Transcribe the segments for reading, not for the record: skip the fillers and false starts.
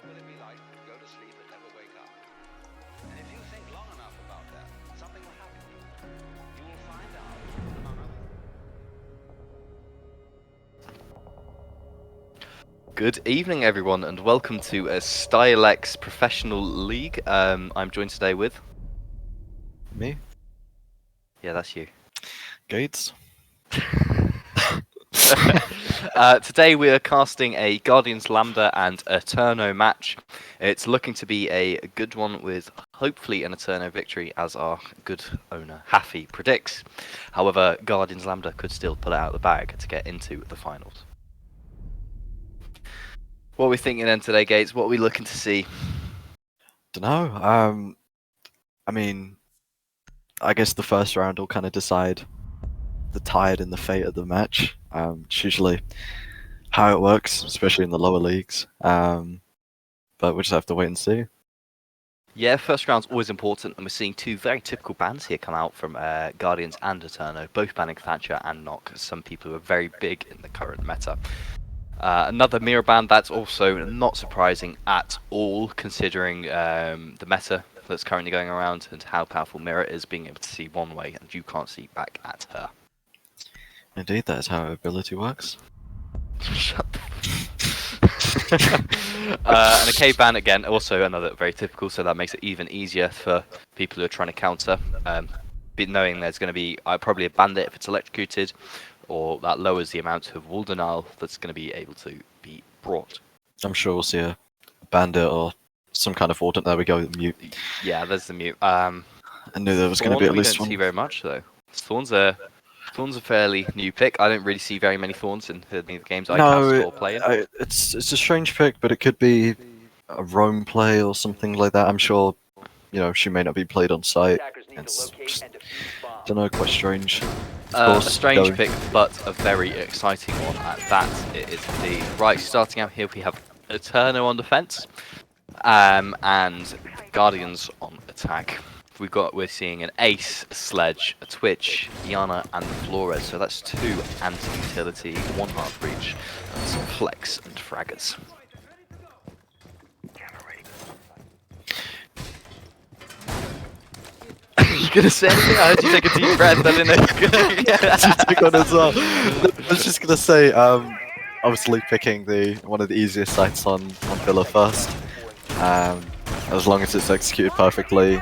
What will it be like to go to sleep and never wake up? And if you think long enough about that, something will happen. You will find out, among other things. Good evening, everyone, and welcome to a Stylex Professional League. I'm joined today with... Me? Yeah, that's you. Gates? Today we are casting a Guardians Lambda and Eterno match. It's looking to be a good one with hopefully an Eterno victory, as our good owner Haffy predicts. However, Guardians Lambda could still pull it out of the bag to get into the finals. What are we thinking then today, Gates? What are we looking to see? Dunno. I mean, I guess the first round will kind of decide the tide and the fate of the match. It's usually how it works, especially in the lower leagues. But we'll just have to wait and see. Yeah, first round's always important, and we're seeing two very typical bans here come out from Guardians and Eterno, both banning Thatcher and Knock, some people who are very big in the current meta. Another mirror ban that's also not surprising at all, considering the meta that's currently going around and how powerful Mirror is, being able to see one way and you can't see back at her. Indeed, that is how her ability works. Shut the and a K ban again, also another very typical, so that makes it even easier for people who are trying to counter, knowing there's going to be probably a bandit if it's electrocuted, or that lowers the amount of wall denial that's going to be able to be brought. I'm sure we'll see a bandit or some kind of ordnance. There we go, mute. Yeah, there's the mute. I knew there was going to be at least we don't one. see very much though. Thorn's a fairly new pick. I don't really see very many Thorns in any of the games I cast or play in. It's a strange pick, but it could be a roam play or something like that. I'm sure, she may not be played on site. It's just, don't know, quite strange. A strange pick, but a very exciting one at that. It is indeed. Right, starting out here, we have Eterno on defense, and Guardians on attack. We're seeing an Ace, Sledge, a Twitch, Iana, and Flores. So that's two anti-utility, one hard breach, and some flex and fraggers. You gonna say anything? I heard you take a deep breath. I didn't know you were gonna. Take one as well. I was just gonna say, obviously picking one of the easiest sites on Villa first. As long as it's executed perfectly,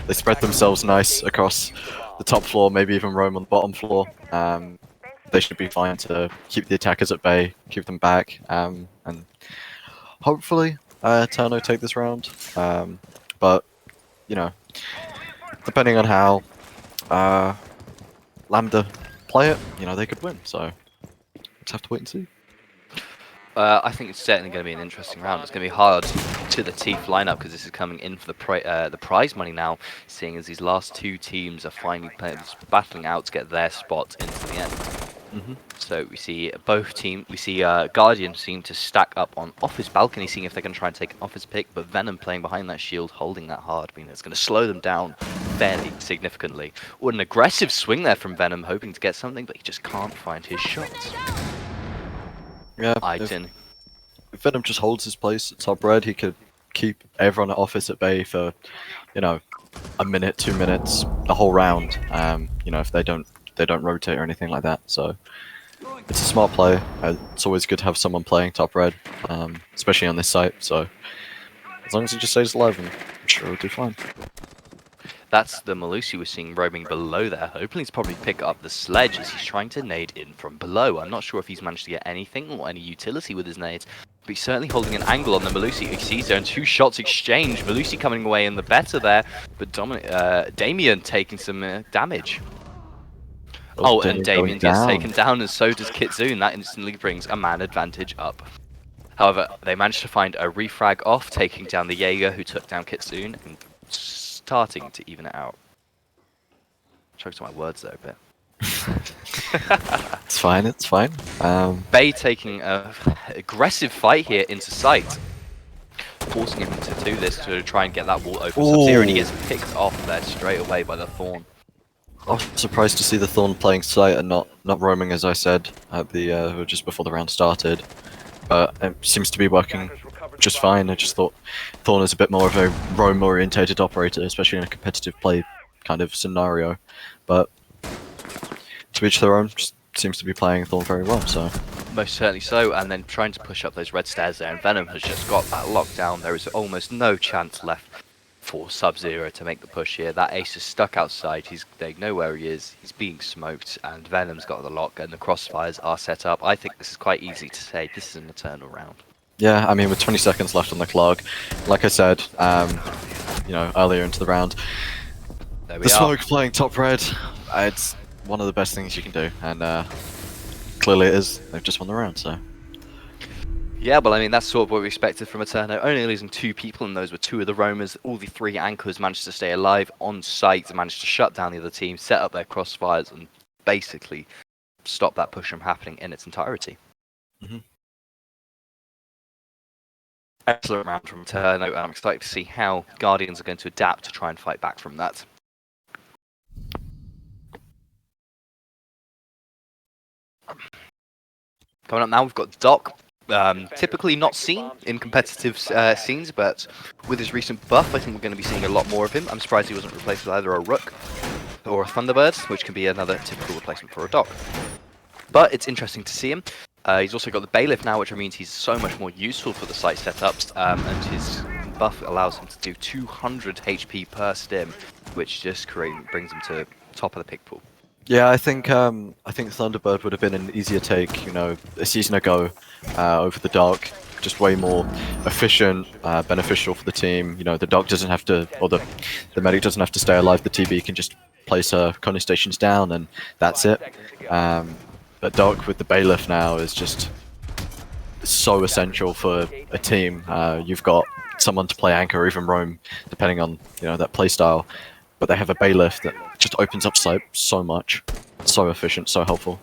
they spread themselves nice across the top floor, maybe even roam on the bottom floor. They should be fine to keep the attackers at bay, keep them back, and hopefully Eterno take this round. But depending on how Lambda play it, they could win. So just have to wait and see. I think it's certainly going to be an interesting round. It's going to be hard to the teeth lineup because this is coming in for the prize money now, seeing as these last two teams are finally battling out to get their spot into the end. So we see Guardian seem to stack up on off his balcony, seeing if they can try and take an off his pick, but Venom playing behind that shield, holding that hard, meaning it's going to slow them down fairly significantly. Or an aggressive swing there from Venom, hoping to get something, but he just can't find his shots. Yeah, if Venom just holds his place at top red, he could keep everyone at office at bay for, a minute, 2 minutes, the whole round. If they don't rotate or anything like that. So it's a smart play. It's always good to have someone playing top red, especially on this site. So as long as he just stays alive, I'm sure he'll do fine. That's the Malusi we're seeing roaming below there, hoping to probably pick up the Sledge as he's trying to nade in from below. I'm not sure if he's managed to get anything or any utility with his nades, but he's certainly holding an angle on the Malusi. He sees there and two shots exchange. Malusi coming away in the better there, but Damien taking some damage. And Damien gets taken down, and so does Kitsune. That instantly brings a man advantage up. However, they managed to find a refrag off, taking down the Jaeger who took down Kitsune, and starting to even it out. Choked on my words there a bit. It's fine. Bay taking an aggressive fight here into sight, forcing him to do this to try and get that wall open. Sub-Zero, and he gets picked off there straight away by the Thorn. I was surprised to see the Thorn playing site and not roaming, as I said at the just before the round started. But it seems to be working just fine. I just thought Thorn is a bit more of a roam-orientated operator, especially in a competitive play kind of scenario. But to each their own, just seems to be playing Thorn very well, so... Most certainly so, and then trying to push up those red stairs there, and Venom has just got that locked down. There is almost no chance left for Sub-Zero to make the push here. That ace is stuck outside, they know where he is, he's being smoked, and Venom's got the lock, and the crossfires are set up. I think this is quite easy to say, this is an Eternal round. Yeah, I mean, with 20 seconds left on the clock, like I said, you know, earlier into the round, There we the are. smoke playing top red, it's one of the best things you can do, and clearly it is. They've just won the round, so... Yeah, well, I mean, that's sort of what we expected from Eterno. Only losing 2 people, and those were 2 of the roamers. All the 3 anchors managed to stay alive on site, managed to shut down the other team, set up their crossfires, and basically stop that push from happening in its entirety. Mhm. Excellent round from Eterno, and I'm excited to see how Guardians are going to adapt to try and fight back from that. Coming up now, we've got Doc. Typically not seen in competitive scenes, but with his recent buff, I think we're going to be seeing a lot more of him. I'm surprised he wasn't replaced with either a Rook or a Thunderbird, which can be another typical replacement for a Doc. But it's interesting to see him. He's also got the Bailiff now, which means he's so much more useful for the site setups, and his buff allows him to do 200 HP per stim, which just brings him to top of the pick pool. Yeah, I think Thunderbird would have been an easier take, you know, a season ago over the Dark. Just way more efficient, beneficial for the team. You know, the Dark doesn't have to, or the medic doesn't have to stay alive. The TB can just place her conning stations down, and that's it. But Dark with the Bailiff now is just so essential for a team. You've got someone to play anchor or even roam, depending on, you know, that playstyle. But they have a Bailiff that just opens up site so much. So efficient, so helpful.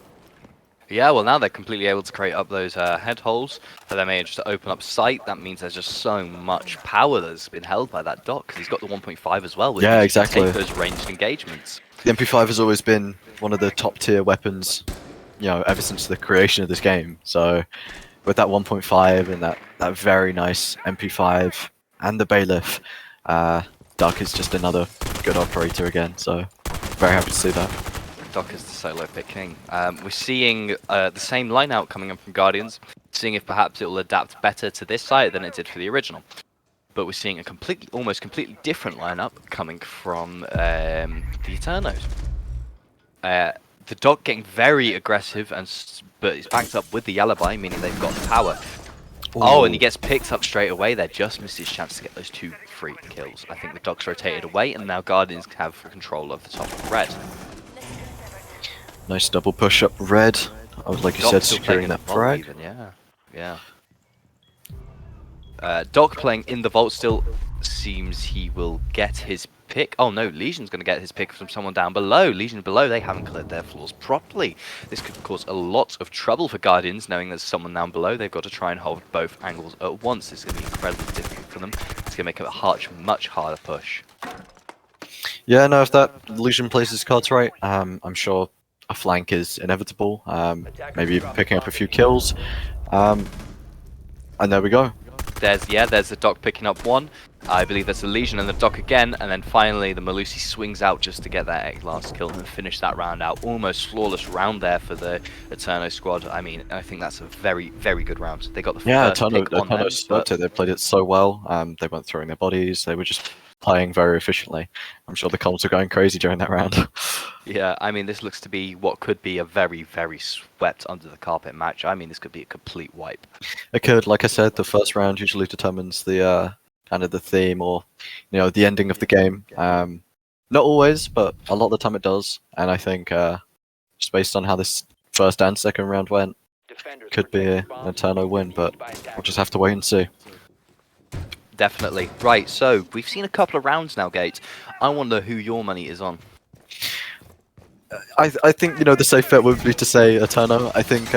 Yeah, well now they're completely able to create up those head holes that they managed to open up site. That means there's just so much power that's been held by that Doc, because he's got the 1.5 as well, which Yeah, means he can exactly. take those ranged engagements. The MP5 has always been one of the top tier weapons, you know, ever since the creation of this game. So with that 1.5 and that very nice MP5 and the Bailiff, Dark is just another good operator again, so very happy to see that. Doc is the solo picking. We're seeing the same line out coming in from Guardians, seeing if perhaps it will adapt better to this site than it did for the original. But we're seeing a almost completely different lineup coming from the Eternos. The Doc getting very aggressive, but it's backed up with the Alibi, meaning they've got the power. Oh, and he gets picked up straight away. They just missed his chance to get those 2 free kills. I think the Doc's rotated away, and now Guardians have control of the top of red. Nice double push up red. I would, like you said, securing that frag. Even, yeah. Doc playing in the vault still seems he will get his pick. Oh no, Legion's going to get his pick from someone down below. Legion below, they haven't cleared their floors properly. This could cause a lot of trouble for Guardians, knowing there's someone down below. They've got to try and hold both angles at once. It's going to be incredibly difficult for them. It's going to make it a much harder push. Yeah, no, if that Legion plays his cards right, I'm sure a flank is inevitable. Maybe even picking up a few kills. And there we go. There's the Doc picking up 1. I believe that's the Legion and the Doc again, and then finally the Melusi swings out just to get that last kill and finish that round out. Almost flawless round there for the Eterno squad. I mean, I think that's a very, very good round. They got the first pick on them, but... They played it so well. They weren't throwing their bodies. They were just playing very efficiently. I'm sure the comms were going crazy during that round. Yeah, I mean, this looks to be what could be a very, very swept under the carpet match. I mean, this could be a complete wipe. It could, like I said, the first round usually determines the kind of the theme or, you know, the ending of the game. Not always, but a lot of the time it does. And I think just based on how this first and second round went, could be an Eterno win, but we'll just have to wait and see. Definitely. Right, so we've seen a couple of rounds now, Gate. I wonder who your money is on. I think, you know, the safe bet would be to say Eterno. I think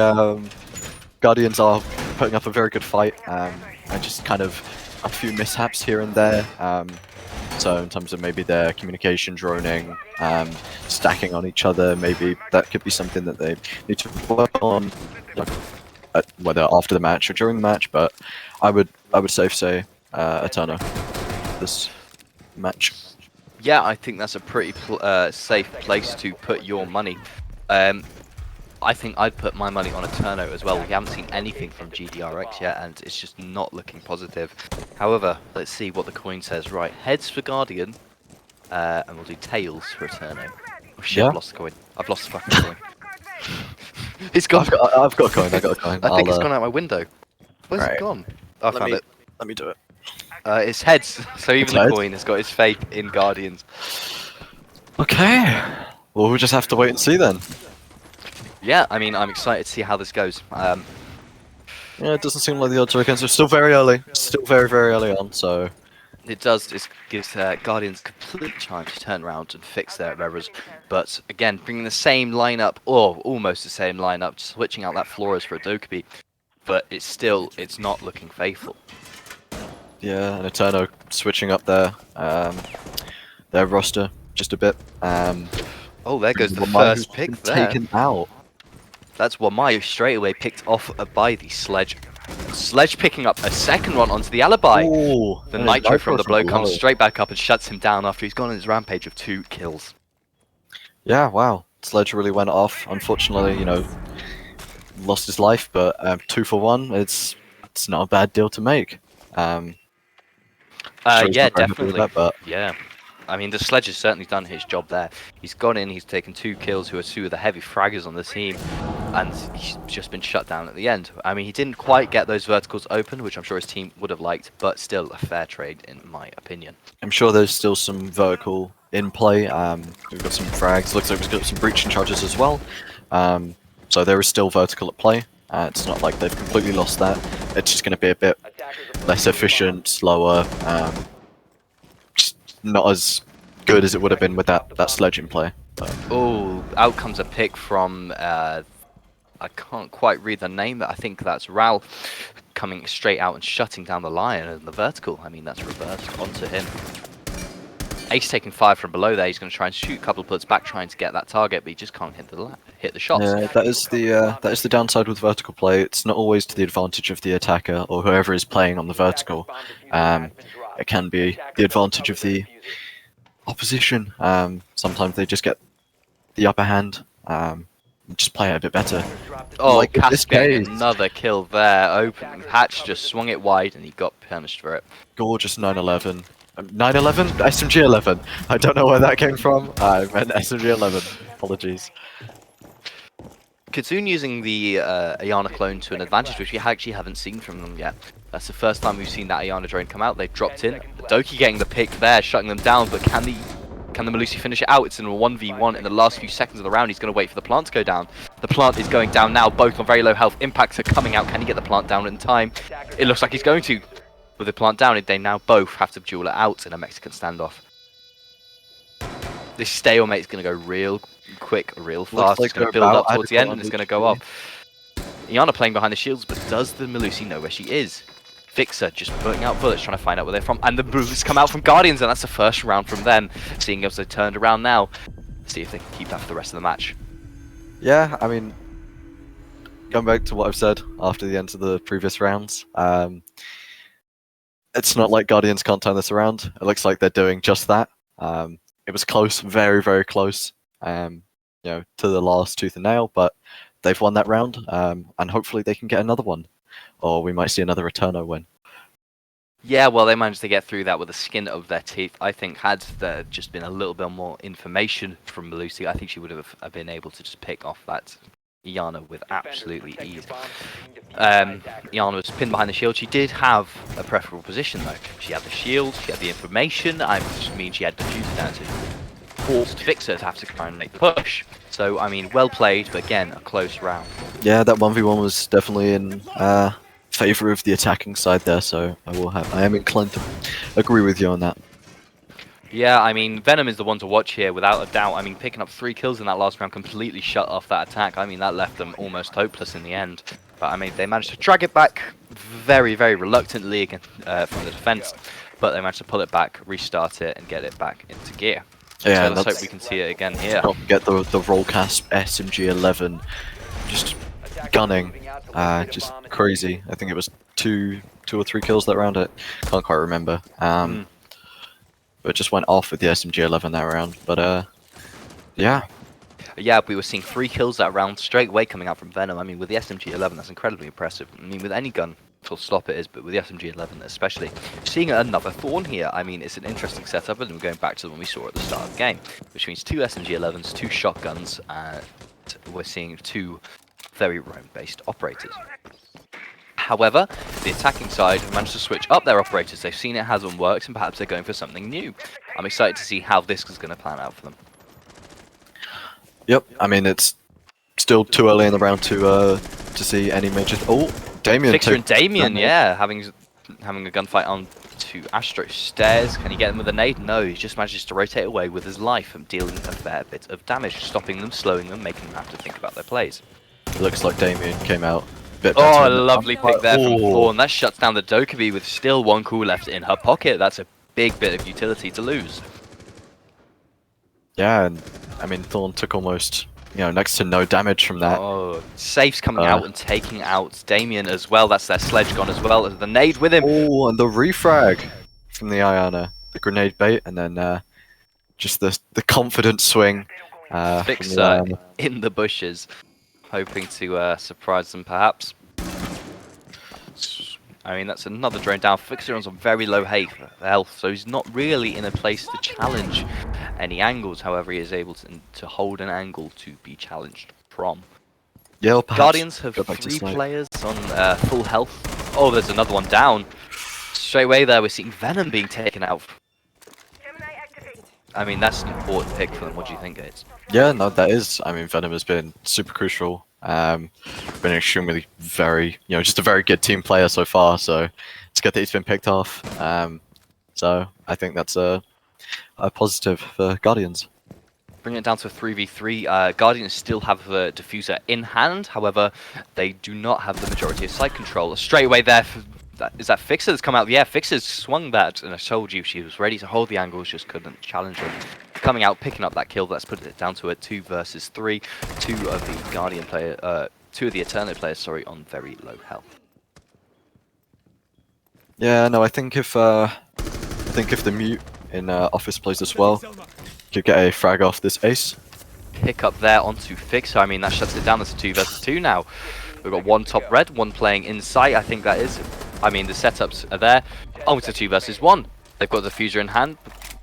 Guardians are putting up a very good fight, and just kind of a few mishaps here and there. So in terms of maybe their communication droning, stacking on each other, maybe that could be something that they need to work on. whether after the match or during the match, but I would safe say Eterno this match. Yeah, I think that's a pretty safe place to put your money. I think I'd put my money on Eterno as well. We haven't seen anything from GDRX yet, and it's just not looking positive. However, let's see what the coin says. Right, heads for Guardian, and we'll do tails for Eterno. Oh shit, Yeah. I've lost the coin. I've lost the fucking coin. It's gone. I've got a coin. I got a coin. I think it's gone out my window. Where's Alright. it gone? I found it. Let me do it. It's heads. So even It's the heads? coin has got its faith in Guardians. Okay. Well, we'll just have to wait and see then. Yeah, I mean, I'm excited to see how this goes. Yeah, it doesn't seem like the odds are against us. Still very early. Still very, very early on, so... It does. It gives Guardians complete time to turn around and fix their errors. But again, bringing the same lineup, or almost the same lineup, switching out that Flores for a Dokkaebi. But it's not looking faithful. Yeah, and Eterno switching up their roster just a bit. Oh, there goes the Wamai first who's pick been there. taken out. That's Wamai straight away picked off by the Sledge. Sledge picking up a second one onto the alibi. Ooh, The that is nitro from the blow below. comes straight back up and shuts him down after he's gone on his rampage of 2 kills. Yeah, wow. Sledge really went off. Unfortunately, you know, lost his life, but 2 for 1, it's not a bad deal to make. Sure he's Yeah, not very happy with definitely. that, but Yeah. I mean, the Sledge has certainly done his job there. He's gone in, he's taken 2 kills, who are 2 of the heavy fraggers on the team, and he's just been shut down at the end. I mean, he didn't quite get those verticals open, which I'm sure his team would have liked, but still a fair trade in my opinion. I'm sure there's still some vertical in play. We've got some frags. Looks like we've got some breaching charges as well. So there is still vertical at play. It's not like they've completely lost that. It's just going to be a bit less efficient, slower, just not as good as it would have been with that Sledge in play. But Oh, out comes a pick from, I can't quite read the name, but I think that's Ral coming straight out and shutting down the Lion and the vertical. I mean, that's reversed onto him. Ace taking 5 from below there. He's going to try and shoot a couple of bullets back trying to get that target, but he just can't hit the shots. yeah, that is the downside with vertical play. It's not always to the advantage of the attacker or whoever is playing on the vertical. It can be the advantage of the opposition. Sometimes they just get the upper hand. And just play it a bit better. Oh, Like in this Cass getting case. another kill there. Open Hatch just swung it wide and he got punished for it. Gorgeous 911. 911? SMG 11. I don't know where that came from. I meant SMG 11. Apologies. Kitsune using the Ayana clone to an advantage, which we actually haven't seen from them yet. That's the first time we've seen that Ayana drone come out. They've dropped in. The Doki getting the pick there, shutting them down, but can the Malusi finish it out? It's in a 1v1 in the last few seconds of the round. He's going to wait for the plant to go down. The plant is going down now, both on very low health. Impacts are coming out. Can he get the plant down in time? It looks like he's going to. With the plant down, they now both have to duel it out in a Mexican standoff. This stalemate is going to go real quick, real fast. like It's going to they're build about up towards the end adequate and it's on going to each go team. off. Iana playing behind the shields, but does the Malusi know where she is? Fixer just putting out bullets, trying to find out where they're from. And the bullets come out from Guardians, and that's the first round from them. Seeing as they turned around now, see if they can keep that for the rest of the match. Yeah, I mean, going back to what I've said after the end of the previous rounds, it's not like Guardians can't turn this around. It looks like they're doing just that. It was close, very, very close, you know, to the last tooth and nail, but they've won that round, and hopefully they can get another one, or we might see another Eterno win. Yeah, well, they managed to get through that with the skin of their teeth. I think had there just been a little bit more information from Malusi, I think she would have been able to just pick off that Iana with absolutely ease. Iana was pinned behind the shield. She did have a preferable position though. She had the shield, she had the information, I mean she had the duty there to force Fixer to have to try and make the push. So, I mean, well played, but again, a close round. Yeah, that 1v1 was definitely in favour of the attacking side there, so I am inclined to agree with you on that. Yeah, I mean, Venom is the one to watch here, without a doubt. I mean, picking up 3 kills in that last round completely shut off that attack. I mean, that left them almost hopeless in the end. But, I mean, they managed to drag it back very, very reluctantly from the defense. But they managed to pull it back, restart it, and get it back into gear. Yeah, so let's hope we can see it again here. Not get the roll cast SMG 11 just gunning, just crazy. I think it was two or three kills that round. It can't quite remember. But it just went off with the SMG-11 that round. But yeah. Yeah, we were seeing 3 kills that round straight away coming out from Venom. I mean, with the SMG-11, that's incredibly impressive. I mean, with any gun, full stop it is, but with the SMG-11 especially. Seeing another Thorn here, I mean, it's an interesting setup, and we're going back to the one we saw at the start of the game, which means 2 SMG-11s, 2 shotguns, and we're seeing 2 very roam-based operators. However, the attacking side have managed to switch up their operators. They've seen it hasn't worked, and perhaps they're going for something new. I'm excited to see how this is going to plan out for them. Yep, I mean, it's still too early in the round to see any major... Oh, Damien. Fixer and Damien, yeah, having a gunfight on to Astro stairs. Can he get him with a nade? No, he just manages to rotate away with his life and dealing a fair bit of damage, stopping them, slowing them, making them have to think about their plays. Looks like Damien came out a bit Oh, better a lovely pick there from Thorn. That shuts down the Dokkaebi with still 1 coup left in her pocket. That's a big bit of utility to lose. Yeah, and I mean, Thorn took almost, next to no damage from that. Oh, Safe's coming out and taking out Damien as well. That's their sledge gone as well. The nade with him. Oh, and the refrag from the Iana. The grenade bait, and then just the confident swing. Fixer in the bushes, hoping to surprise them perhaps. I mean, that's another drone down. Fixer on some very low health, so he's not really in a place to challenge any angles. However, he is able to hold an angle to be challenged from. Yeah, Guardians have 3 players on full health. Oh, there's another one down. Straight away there, we're seeing Venom being taken out. I mean, that's an important pick for them. What do you think, Gates? Yeah, no, that is. I mean, Venom has been super crucial. Been extremely just a very good team player so far. So it's good that he's been picked off. So I think that's a positive for Guardians. Bring it down to a 3v3. Guardians still have the diffuser in hand. However, they do not have the majority of site control. Straight away there. Is that Fixer that's come out? Yeah, Fixer's swung that, and I told you she was ready to hold the angles, just couldn't challenge them. Coming out, picking up that kill. Let's put it down to a 2 versus 3. 2 of the Guardian player, 2 of the Eterno players, sorry, on very low health. Yeah, no, I think if the mute in office plays as well, could get a frag off this ace. Pick up there onto Fixer. I mean, that shuts it down. That's a 2 versus 2 now. We've got 1 top red, 1 playing inside. I think that is. I mean, the setups are there. Oh, it's a 2 versus 1. They've got the diffuser in hand.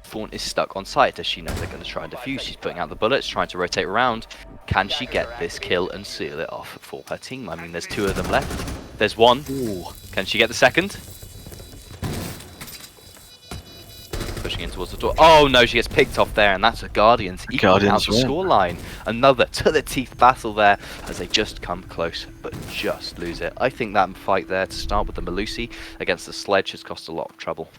Thorn is stuck on site. Does she know they're going to try and defuse? She's putting out the bullets, trying to rotate around. Can she get this kill and seal it off for her team? I mean, there's 2 of them left. There's 1. Ooh. Can she get the second? Pushing in towards the door. Oh no, she gets picked off there, and that's a Guardians equaling out the scoreline. Another to the teeth battle there as they just come close, but just lose it. I think that fight there to start with the Melusi against the Sledge has cost a lot of trouble.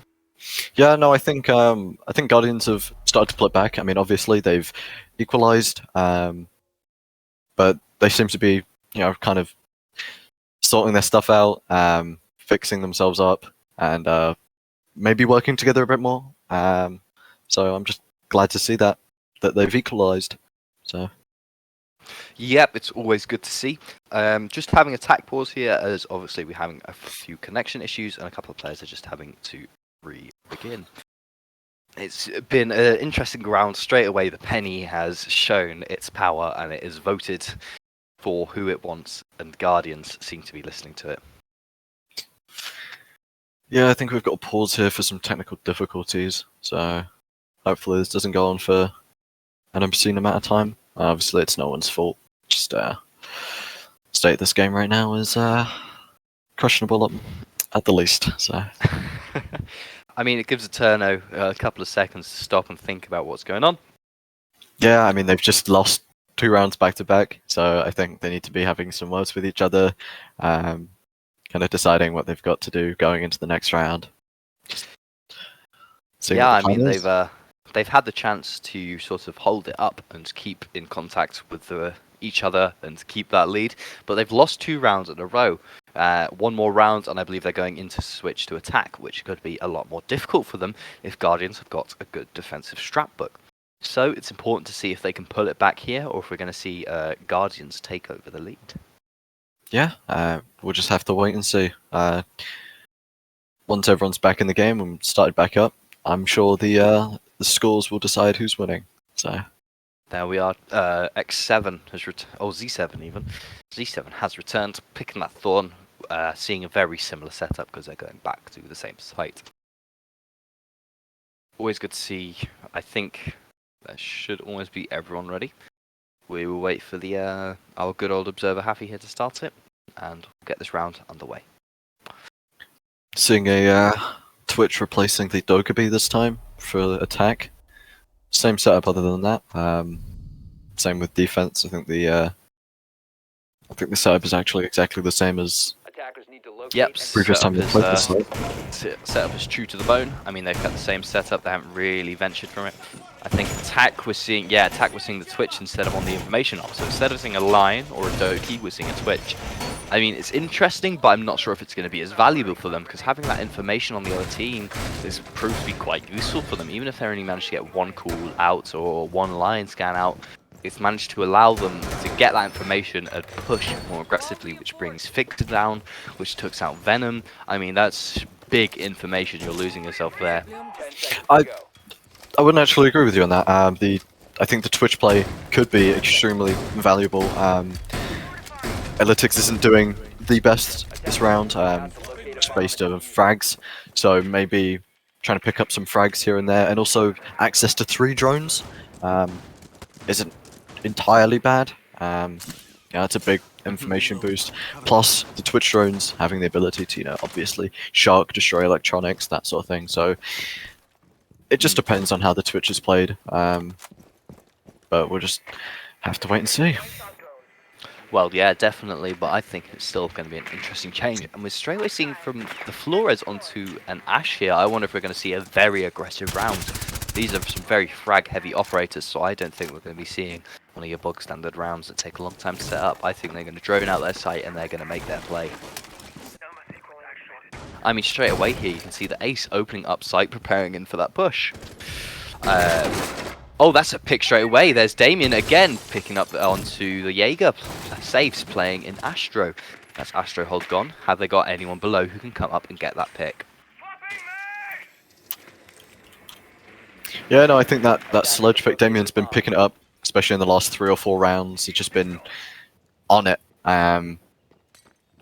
Yeah, no, I think Guardians have started to pull it back. I mean, obviously they've equalized, but they seem to be, kind of sorting their stuff out, fixing themselves up, and maybe working together a bit more. So I'm just glad to see that they've equalized. So. Yep, it's always good to see. Just having a tack pause here, as obviously we're having a few connection issues, and a couple of players are just having to re-begin. It's been an interesting round. Straight away, the penny has shown its power, and it is voted for who it wants, and Guardians seem to be listening to it. Yeah, I think we've got to pause here for some technical difficulties, so hopefully this doesn't go on for an obscene amount of time. Obviously, it's no one's fault. Just state this game right now is questionable at the least. So, I mean, it gives Eterno a couple of seconds to stop and think about what's going on. Yeah, I mean, they've just lost 2 rounds back to back, so I think they need to be having some words with each other. Kind of deciding what they've got to do going into the next round. Yeah, I mean, they've had the chance to sort of hold it up and keep in contact with each other and keep that lead, but they've lost 2 rounds in a row. 1 more round, and I believe they're going into switch to attack, which could be a lot more difficult for them if Guardians have got a good defensive strat book. So it's important to see if they can pull it back here, or if we're going to see Guardians take over the lead. Yeah, we'll just have to wait and see. Once everyone's back in the game and started back up, I'm sure the scores will decide who's winning. So There we are. X7 has Z7 even. Z7 has returned, picking that Thorn, seeing a very similar setup because they're going back to the same site. Always good to see. I think there should always be everyone ready. We will wait for the our good old observer Happy here to start it, and we'll get this round underway. seeing a Twitch replacing the Dokkaebi this time for attack. Same setup other than that. Same with defense. I think the setup is actually exactly the same as Yep, previous time they played this site. setup is true to the bone. I mean, they've got the same setup. They haven't really ventured from it. I think attack we're seeing the Twitch instead of on the information op. So instead of seeing a line or a Doki, we're seeing a Twitch. I mean, it's interesting, but I'm not sure if it's going to be as valuable for them because having that information on the other team is proved to be quite useful for them. Even if they only manage to get one call out or one line scan out, it's managed to allow them to get that information and push more aggressively, which brings Fixer down, which takes out Venom. I mean, that's big information. You're losing yourself there. I wouldn't actually agree with you on that. I think the Twitch play could be extremely valuable. Elytics isn't doing the best this round, just based on frags. So maybe trying to pick up some frags here and there, and also access to 3 drones isn't entirely bad. Yeah, it's a big information boost. Plus, the Twitch drones having the ability to, obviously shark, destroy electronics, that sort of thing. So it just depends on how the Twitch is played. But we'll just have to wait and see. Well, yeah, definitely, but I think it's still going to be an interesting change. And we're straight away seeing from the Flores onto an Ash here. I wonder if we're going to see a very aggressive round. These are some very frag-heavy operators, so I don't think we're going to be seeing one of your bog-standard rounds that take a long time to set up. I think they're going to drone out their site and they're going to make their play. I mean, straight away here, you can see the Ace opening up site, preparing in for that push. Oh, that's a pick straight away. There's Damien again, picking up onto the Jaeger. Safes playing in Astro. That's Astro hold gone. Have they got anyone below who can come up and get that pick? Yeah, no, I think that sledge pick, Damien's been picking it up, especially in the last 3 or 4 rounds. He's just been on it,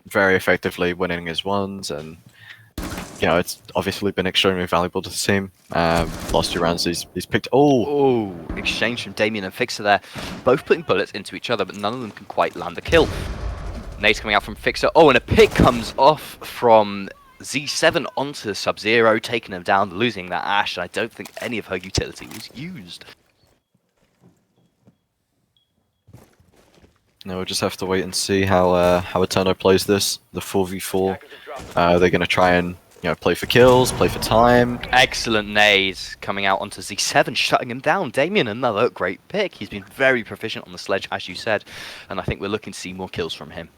very effectively winning his ones, and it's obviously been extremely valuable to the team. Last 2 rounds, he's picked. Oh, exchange from Damien and Fixer there, both putting bullets into each other, but none of them can quite land a kill. Nade's coming out from Fixer. Oh, and a pick comes off from Z7 onto Sub-Zero, taking him down, losing that Ash, and I don't think any of her utility was used. No, we'll just have to wait and see how Eterno plays this. The 4v4. They're going to try and play for kills, play for time. Excellent nades coming out onto Z7, shutting him down. Damien, another great pick. He's been very proficient on the sledge, as you said, and I think we're looking to see more kills from him.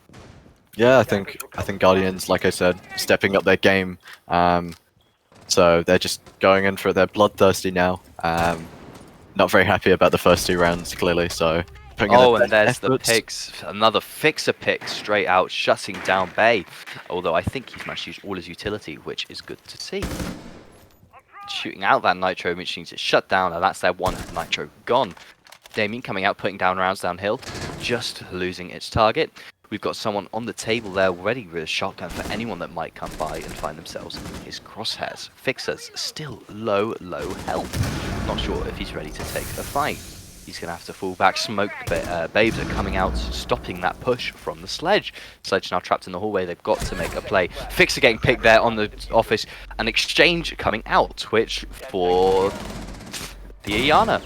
Yeah, I think Guardians, like I said, stepping up their game. So they're just going in for it. They're bloodthirsty now. Not very happy about the first 2 rounds, clearly. So. Oh, and there's the picks. Another Fixer pick straight out, shutting down Bay. Although I think he's managed to use all his utility, which is good to see. Shooting out that Nitro, which means it's shut down, and that's their 1 Nitro gone. Damien coming out, putting down rounds downhill, just losing its target. We've got someone on the table there ready with a shotgun for anyone that might come by and find themselves in his crosshairs. Fixer's still low health. Not sure if he's ready to take a fight. He's going to have to fall back. Smoke Babes are coming out, stopping that push from the sledge. Sledge now trapped in the hallway. They've got to make a play. Fixer getting picked there on the office. An exchange coming out. Twitch for the Iana.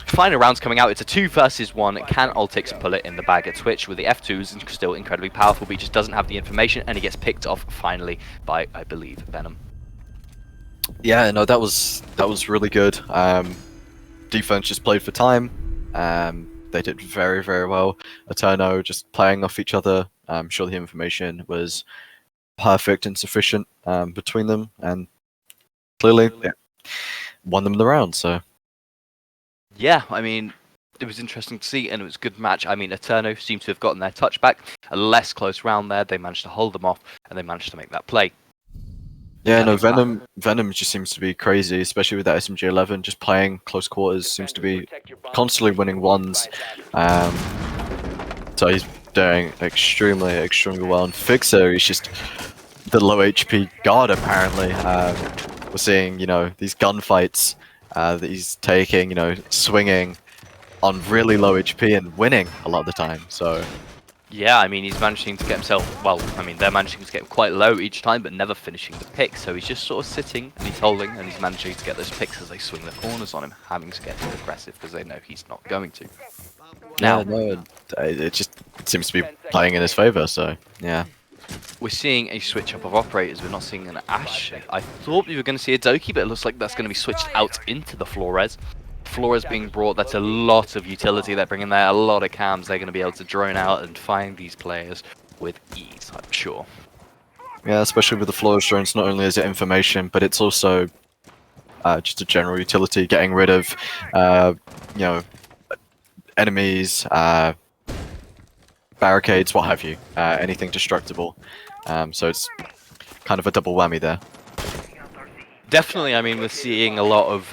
Final rounds coming out. It's a 2 versus 1. Can Altix pull it in the bag at Twitch with the F2s still incredibly powerful, but he just doesn't have the information, and he gets picked off finally by, I believe, Venom. Yeah, no, that was really good. Defense just played for time. They did very, very well. Eterno just playing off each other. I'm sure the information was perfect and sufficient between them, and clearly won them the round. So yeah, I mean, it was interesting to see, and it was a good match. I mean, Eterno seemed to have gotten their touch back. A less close round there. They managed to hold them off, and they managed to make that play. Yeah, no, Getting Venom just seems to be crazy, especially with that SMG-11, just playing close quarters, seems to be constantly winning ones. So he's doing extremely well. And Fixer is just the low HP god, apparently. We're seeing, you know, these gunfights that he's taking, you know, swinging on really low HP and winning a lot of the time, so... Yeah, I mean, he's managing to get himself, well, I mean, they're managing to get quite low each time, but never finishing the pick. So he's just sort of sitting, and he's holding, and he's managing to get those picks as they swing the corners on him, having to get too aggressive because they know he's not going to. Now, no, it just seems to be playing in his favor, so, yeah. we're seeing a switch up of operators. We're not seeing an Ash. I thought we were going to see a Doki, but it looks like that's going to be switched out into the Flores. Flores being brought, that's a lot of utility they're bringing there, a lot of cams. They're going to be able to drone out and find these players with ease, I'm sure. Yeah, especially with the Flores drones, not only is it information, but it's also just a general utility, getting rid of, you know, enemies, barricades, what have you, anything destructible. So it's kind of a double whammy there. Definitely, I mean, we're seeing a lot of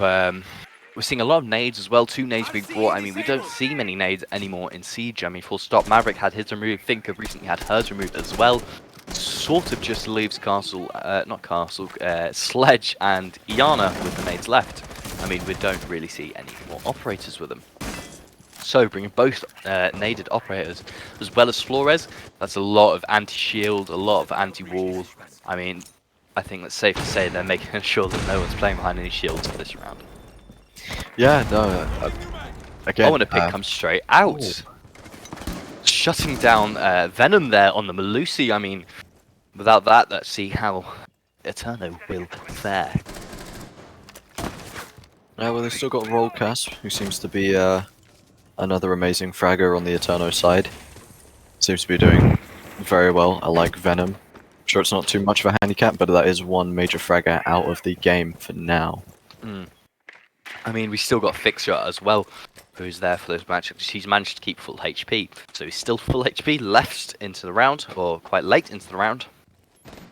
nades as well. 2 nades being brought. I mean, we don't see many nades anymore in Siege. I mean, full stop. Maverick had his removed. Finka recently had hers removed as well. Sort of just leaves Sledge and Iana with the nades left. I mean, we don't really see any more operators with them. So, bringing both naded operators as well as Flores, that's a lot of anti-shield, a lot of anti-wall. I mean, I think that's safe to say they're making sure that no one's playing behind any shields for this round. Yeah, no, again... Oh, and a pick comes straight out. Ooh. Shutting down Venom there on the Melusi. I mean, without that, let's see how Eterno will fare. Well, they've still got Rollcast, who seems to be another amazing fragger on the Eterno side. Seems to be doing very well. I like Venom. I'm sure it's not too much of a handicap, but that is one major fragger out of the game for now. I mean, we still got Fixer as well, who's there for those matches. He's managed to keep full HP, so he's still full HP left into the round, or quite late into the round.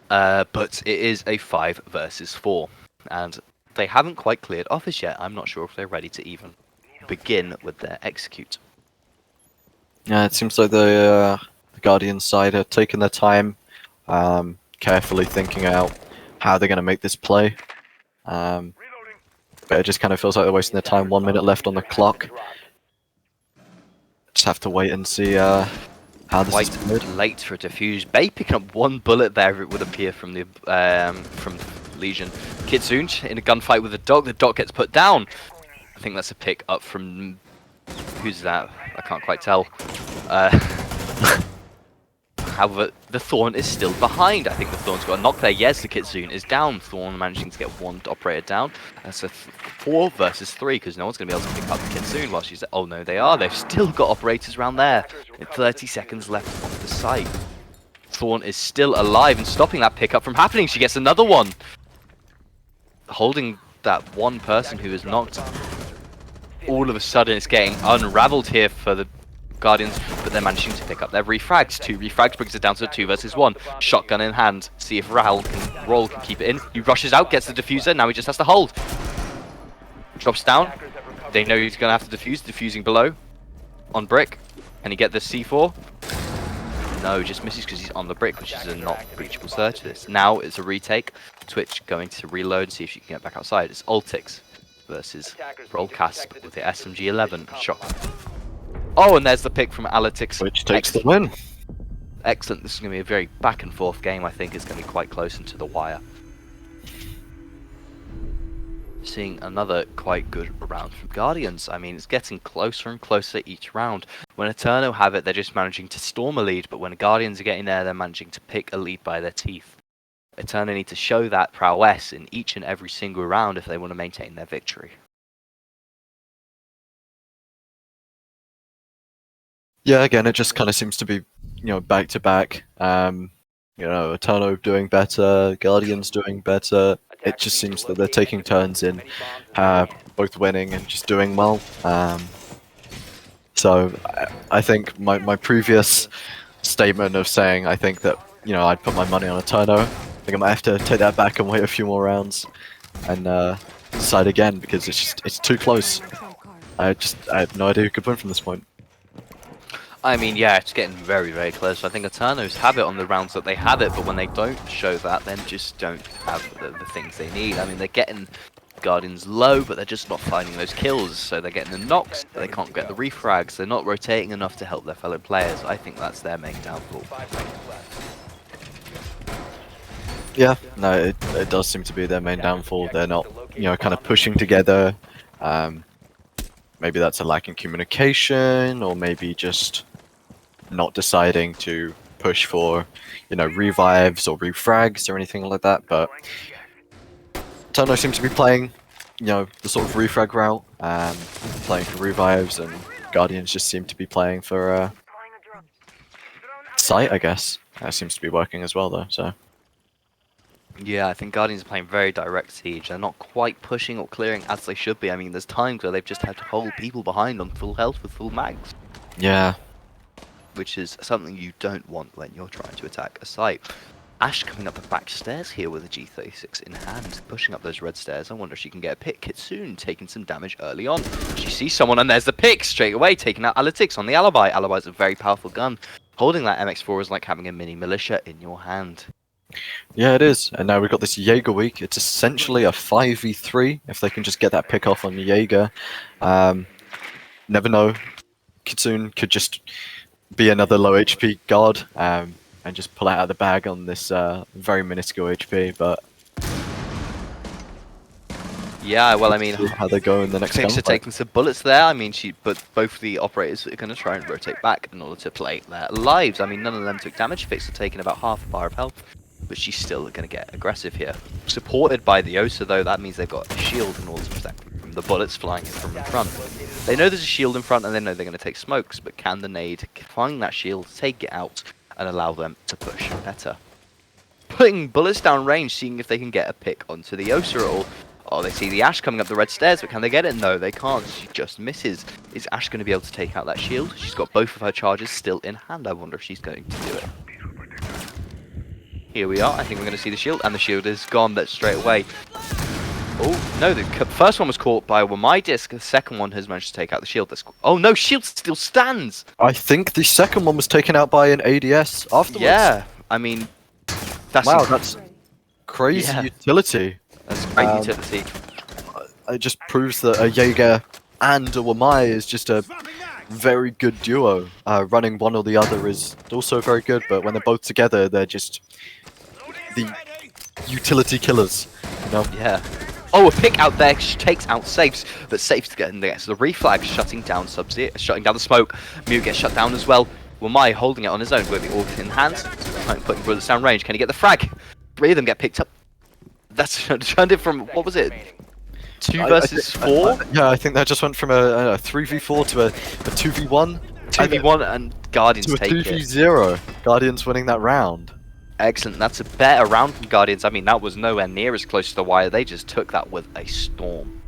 But it is a 5 versus 4, and they haven't quite cleared office yet. I'm not sure if they're ready to even begin with their execute. Yeah, it seems like the Guardian side are taking their time, carefully thinking out how they're going to make this play. But it just kind of feels like they're wasting their time. 1 minute left on the clock. Just have to wait and see how this is played. Late for a defuse. Bay picking up 1 bullet there, it would appear, from the Legion. Kitsune in a gunfight with the dog. The dog gets put down. I think that's a pick up from... Who's that? I can't quite tell. However, the Thorn is still behind. I think the Thorn's got a knock there. Yes, the Kitsune is down. Thorn managing to get 1 operator down. That's a 4 versus 3, because no one's going to be able to pick up the Kitsune while she's... Oh, no, they are. They've still got operators around there. 30 seconds left off the site. Thorn is still alive and stopping that pickup from happening. She gets another one. Holding that one person who is knocked. All of a sudden, it's getting unraveled here for the Guardians, but they're managing to pick up their refrags. 2 refrags brings it down to a 2 versus 1. Shotgun in hand. See if Roll can keep it in. He rushes out, gets the diffuser. Now he just has to hold. Drops down. They know he's going to have to defuse. Diffusing below. On brick. Can he get the C4? No, just misses because he's on the brick, which is a not breachable search. This now it's a retake. Twitch going to reload, see if she can get back outside. It's Ultix versus Rollcast with the SMG-11 shot. Oh, and there's the pick from Alatix. Which takes the win. Excellent. This is going to be a very back and forth game. I think it's going to be quite close into the wire. Seeing another quite good round from Guardians. I mean, it's getting closer and closer each round. When Eterno have it, they're just managing to storm a lead, but when the Guardians are getting there, they're managing to pick a lead by their teeth. Eterno need to show that prowess in each and every single round if they want to maintain their victory. Yeah, again, it just kind of seems to be, back to back. Eterno doing better, Guardians doing better. It just seems that they're taking turns in, both winning and just doing well. So I think my previous statement of saying I think that I'd put my money on Eterno, I think I might have to take that back and wait a few more rounds and decide again because it's too close. I have no idea who could win from this point. I mean, yeah, it's getting very, very close. I think Eternos have it on the rounds that they have it, but when they don't show that, then just don't have the things they need. I mean, they're getting Guardians low, but they're just not finding those kills. So they're getting the knocks, but they can't get the refrags. They're not rotating enough to help their fellow players. I think that's their main downfall. Yeah, no, it does seem to be their main downfall. They're not, kind of pushing together. Maybe that's a lack in communication, or maybe just not deciding to push for, revives or refrags or anything like that. But Eterno seems to be playing, the sort of refrag route, playing for revives, and Guardians just seem to be playing for sight, I guess. That seems to be working as well, though. So. Yeah, I think Guardians are playing very direct siege. They're not quite pushing or clearing as they should be. I mean, there's times where they've just had to hold people behind on full health with full mags. Yeah. Which is something you don't want when you're trying to attack a site. Ash coming up the back stairs here with a G36 in hand, pushing up those red stairs. I wonder if she can get a pick. Kitsune taking some damage early on. She sees someone and there's the pick straight away, taking out Analytics on the Alibi. Alibi's a very powerful gun. Holding that MX4 is like having a mini militia in your hand. Yeah, it is. And now we've got this Jaeger week. It's essentially a 5v3 if they can just get that pick off on the Jaeger. Never know. Kitsune could just be another low HP guard and just pull it out of the bag on this very minuscule HP, but yeah, well, I mean, how they go in the next Fix are gunfight. taking some bullets there. I mean, but both the operators are going to try and rotate back in order to play their lives. I mean, none of them took damage. Fix are taking about half a bar of health, but she's still going to get aggressive here. Supported by the Osa, though, that means they've got a shield in order to protect them from the bullets flying in from in front. They know there's a shield in front, and they know they're going to take smokes, but can the nade find that shield, take it out, and allow them to push better? Putting bullets down range, seeing if they can get a pick onto the Osa at all. Oh, they see the Ash coming up the red stairs, but can they get it? No, they can't. She just misses. Is Ash going to be able to take out that shield? She's got both of her charges still in hand. I wonder if she's going to do it. Here we are. I think we're going to see the shield, and the shield is gone. That's straight away. Oh, no, the first one was caught by my disc. The second one has managed to take out the shield. Oh, no, shield still stands. I think the second one was taken out by an ADS afterwards. Yeah, I mean, that's wow, that's crazy Yeah. utility. That's great utility. It just proves that a Jaeger and a Wamai is just a very good duo. Running one or the other is also very good, but when they're both together, they're just the utility killers. Yeah. Oh, a pick out there takes out Safes, but Safes gets the reflag, shutting down Sub-Zero, shutting down the smoke. Mew gets shut down as well. Wamai holding it on his own with the orc in hand, putting bullets down range. Can he get the frag? 3 of them get picked up. That's turned it from, what was it? 2 versus 4? Yeah, I think that just went from a 3v4 to a 2v1. 2v1 and Guardians to a take it. 2v0. Guardians winning that round. Excellent. That's a better round from Guardians. I mean, that was nowhere near as close to the wire. They just took that with a storm.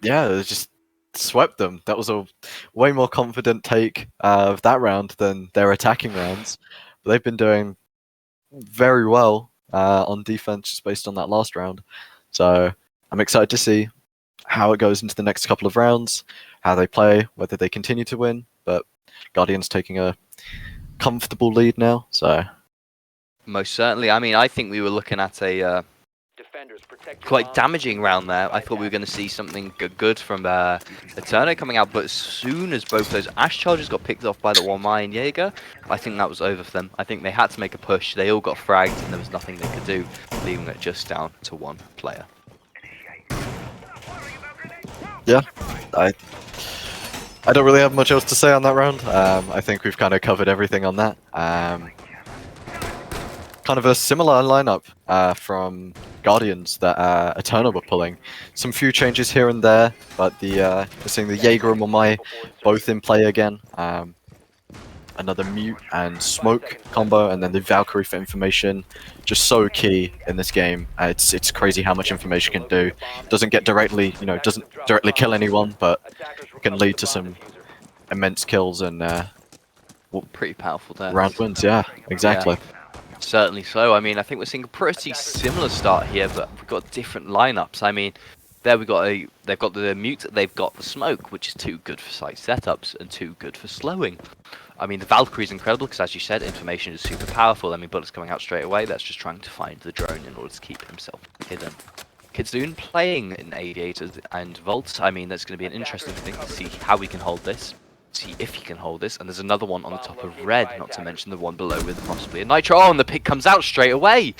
Yeah, they just swept them. That was a way more confident take of that round than their attacking rounds. But they've been doing very well on defense just based on that last round. So I'm excited to see how it goes into the next couple of rounds, how they play, whether they continue to win. But Guardians taking a comfortable lead now, so Most certainly. I mean, I think we were looking at a quite damaging round there. I thought we were going to see something good from Eterno coming out, but as soon as both those Ash charges got picked off by the Wamai and Jaeger, I think that was over for them. I think they had to make a push. They all got fragged, and there was nothing they could do, leaving it just down to one player. yeah, I don't really have much else to say on that round. I think we've kind of covered everything on that. Kind of a similar lineup from Guardians that Eterno were pulling. Some few changes here and there, but we're seeing the Jaeger and Wamai both in play again. I another mute and smoke combo, and then the Valkyrie for information. Just so key in this game. It's crazy how much information can do. Doesn't get directly, doesn't directly kill anyone, but it can lead to some immense kills and Pretty powerful there. round wins. Yeah, exactly. Certainly so. I mean, I think we're seeing a pretty similar start here, but we've got different lineups. I mean, there they've got the mute, they've got the smoke, which is too good for site setups and too good for slowing. I mean, the Valkyrie is incredible because, as you said, information is super powerful. I mean, bullets coming out straight away. That's just trying to find the drone in order to keep himself hidden. Kitsune playing in Aviators and Volts. I mean, that's going to be an interesting thing to see how we can hold this. See if he can hold this. And there's another one on the top of red, not to mention the one below with possibly a nitro. Oh, and the pick comes out straight away.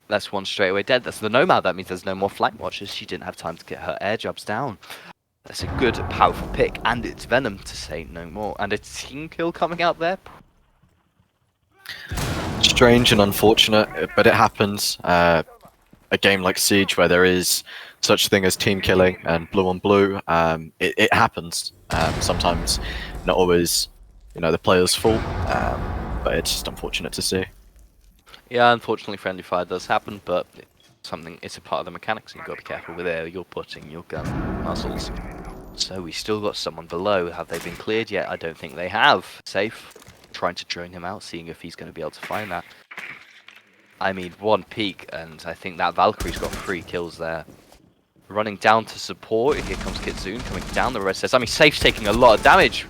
That's one straight away dead. That's the Nomad. That means there's no more flank watchers. She didn't have time to get her air jobs down. That's a good, powerful pick. And it's Venom, to say no more. And a team kill coming out there. Strange and unfortunate, but it happens. A game like Siege, where there is such a thing as team killing and blue on blue, it happens. Sometimes, not always, the player's fault, but it's just unfortunate to see. Yeah, unfortunately, friendly fire does happen, but it's a part of the mechanics, and you've got to be careful with where you're putting your gun muzzles. So we still got someone below. Have they been cleared yet? I don't think they have. Safe. Trying to drone him out, seeing if he's going to be able to find that. I mean, one peek, and I think that Valkyrie's got 3 kills there. Running down to support. Here comes Kitsune coming down the red stairs. I mean, Safe's taking a lot of damage.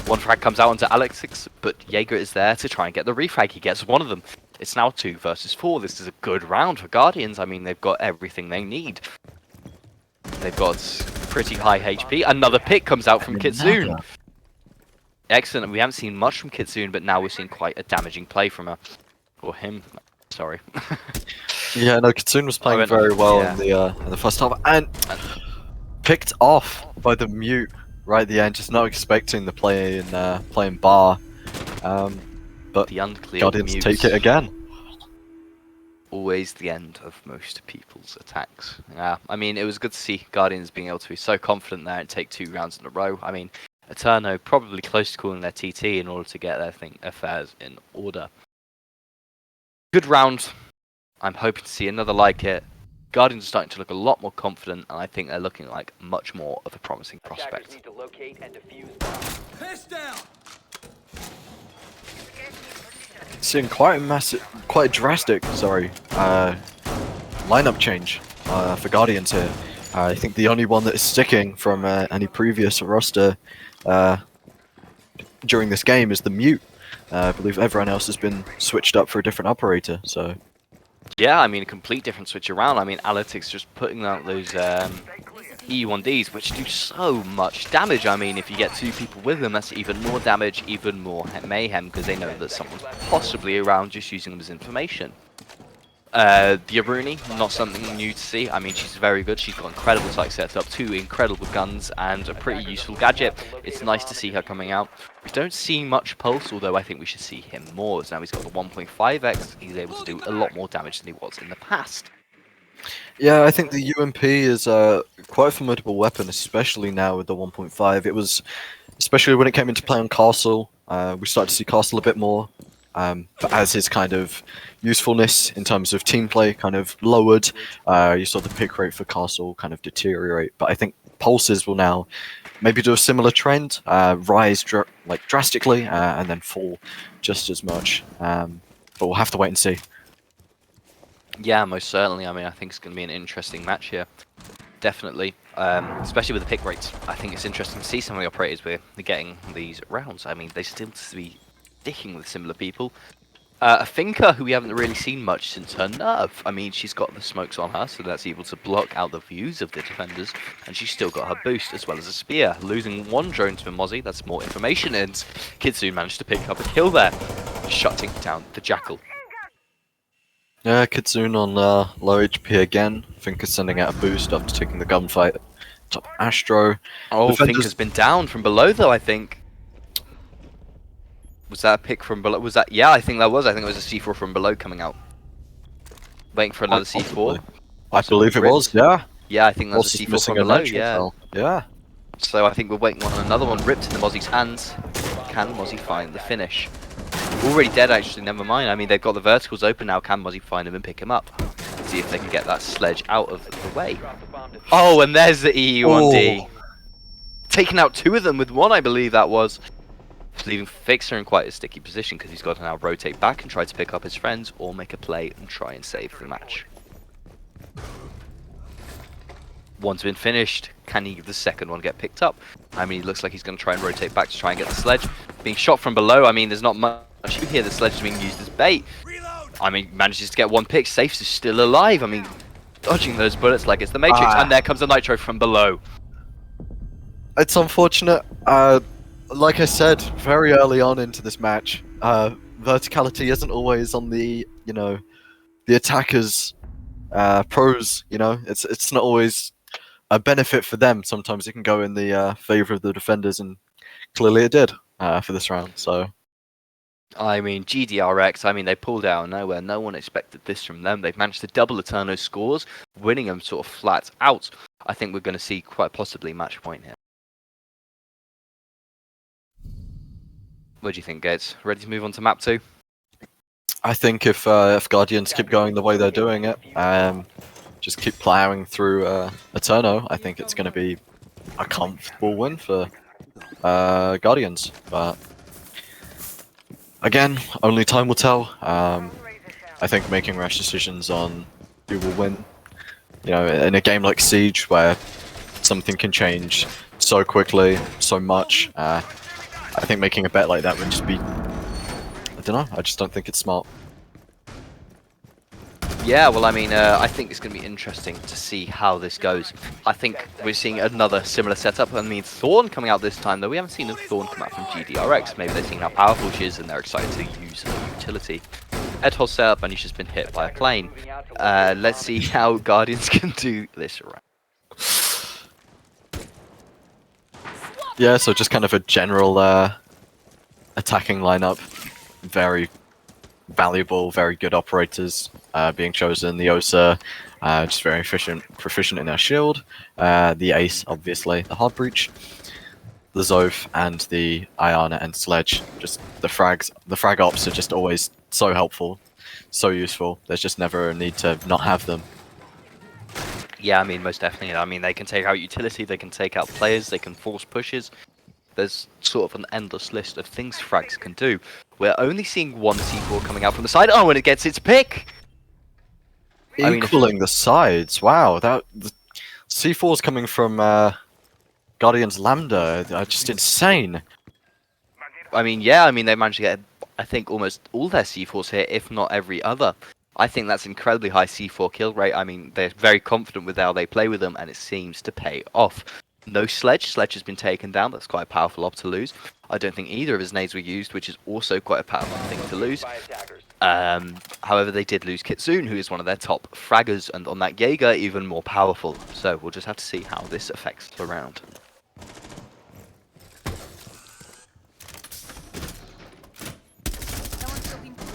One frag comes out onto Alexix, but Jaeger is there to try and get the refrag. He gets one of them. It's now 2 versus 4. This is a good round for Guardians. I mean, they've got everything they need. They've got pretty high HP. Another pick comes out from Kitsune. Excellent. We haven't seen much from Kitsune, but now we're seeing quite a damaging play from her. Or him. Sorry. Yeah, no, Kitsune was playing very well in the first half, and picked off by the mute right at the end, just not expecting the play in bar. But the unclear Guardians mutes, take it again. Always the end of most people's attacks. Yeah, I mean, it was good to see Guardians being able to be so confident there and take 2 rounds in a row. I mean, Eterno probably close to calling their TT in order to get their affairs in order. Good round. I'm hoping to see another like it. Guardians are starting to look a lot more confident, and I think they're looking like much more of a promising prospect. Seeing quite a drastic, lineup change for Guardians here. I think the only one that is sticking from any previous roster during this game is the mute. I believe everyone else has been switched up for a different operator. So yeah, I mean, a complete different switch around. I mean, Analytics just putting out those E1Ds, which do so much damage. I mean, if you get 2 people with them, that's even more damage, even more mayhem, because they know that someone's possibly around just using them as information. The Aruni, not something new to see. I mean, she's very good. She's got incredible site setup, 2 incredible guns, and a pretty useful gadget. It's nice to see her coming out. We don't see much Pulse, although I think we should see him more. So now he's got the 1.5x. He's able to do a lot more damage than he was in the past. yeah, I think the UMP is quite a formidable weapon, especially now with the 1.5. It was, especially when it came into play on Castle, we started to see Castle a bit more. But as his kind of usefulness in terms of team play kind of lowered, you saw the pick rate for Castle kind of deteriorate. But I think Pulses will now maybe do a similar trend, rise drastically, and then fall just as much. But we'll have to wait and see. Yeah, most certainly. I mean, I think it's going to be an interesting match here. Definitely. Especially with the pick rates. I think it's interesting to see some of the operators we're getting these rounds. I mean, they still to be sticking with similar people. A Finker, who we haven't really seen much since her nerf. I mean, she's got the smokes on her, so that's able to block out the views of the defenders, and she's still got her boost as well as a spear. Losing 1 drone to Mozzie, that's more information, and Kitsune managed to pick up a kill there, shutting down the Jackal. Yeah, Kitsune on low HP again. Finker's sending out a boost after taking the gunfight. Top Astro. Oh, Finker's been down from below, though, I think. Was that a pick from below? Was that? Yeah, I think that was. I think it was a C4 from below coming out. Waiting for another C4. I believe it was, yeah. Yeah, I think that was a C4 from below, yeah. Yeah. So I think we're waiting on another one ripped in the Mozzie's hands. can Mozzie find the finish? Already dead, actually, never mind. I mean, they've got the verticals open now. Can Mozzie find him and pick him up? See if they can get that sledge out of the way. Oh, and there's the EU1D. Taking out 2 of them with 1, I believe that was. Leaving Fixer in quite a sticky position because he's got to now rotate back and try to pick up his friends or make a play and try and save the match. One's been finished. Can he, the second one, get picked up? I mean, he looks like he's going to try and rotate back to try and get the sledge. Being shot from below, I mean, there's not much you hear. The sledge is being used as bait. I mean, manages to get 1 pick. Safes is still alive. I mean, dodging those bullets like it's the Matrix. And there comes the Nitro from below. It's unfortunate. Like I said, very early on into this match, verticality isn't always on the, you know, the attackers' pros. You know, it's not always a benefit for them. Sometimes it can go in the favor of the defenders, and clearly it did for this round. So, I mean, GDRX, I mean, they pulled out of nowhere. No one expected this from them. They've managed to double Eterno's scores, winning them sort of flat out. I think we're going to see quite possibly match point here. What do you think, Gates? Ready to move on to map 2? I think if Guardians keep going the way they're doing it, just keep plowing through Eterno, I think it's going to be a comfortable win for Guardians. But again, only time will tell. I think making rash decisions on who will win, you know, in a game like Siege where something can change so quickly, so much. I think making a bet like that would just be, I don't know, I just don't think it's smart. Yeah, well, I mean, I think it's going to be interesting to see how this goes. I think we're seeing another similar setup. I mean, Thorn coming out this time, though. We haven't seen a Thorn come out from GDRX. Maybe they've seen how powerful she is and they're excited to use her utility. Edhol's set up and he's just been hit by a plane. Let's see how Guardians can do this round. Yeah, so just kind of a general attacking lineup. Very valuable, very good operators being chosen. The Osa, just very proficient in her shield. The Ace, obviously, the Hard Breach. The Zoph and the Iana and Sledge. Just the frag ops are just always so helpful, so useful. There's just never a need to not have them. Yeah, I mean, most definitely. I mean, they can take out utility, they can take out players, they can force pushes. There's sort of an endless list of things frags can do. We're only seeing 1 C4 coming out from the side. Oh, and it gets its pick! Equaling the sides. Wow, the C4's coming from Guardians Lambda. Just insane. I mean, yeah, I mean, they managed to get, I think, almost all their C4s here, if not every other. I think that's incredibly high C4 kill rate. I mean, they're very confident with how they play with them, and it seems to pay off. No Sledge. Sledge has been taken down. That's quite a powerful op to lose. I don't think either of his nades were used, which is also quite a powerful thing to lose. However, they did lose Kitsune, who is one of their top fraggers, and on that Jaeger, even more powerful. So we'll just have to see how this affects the round.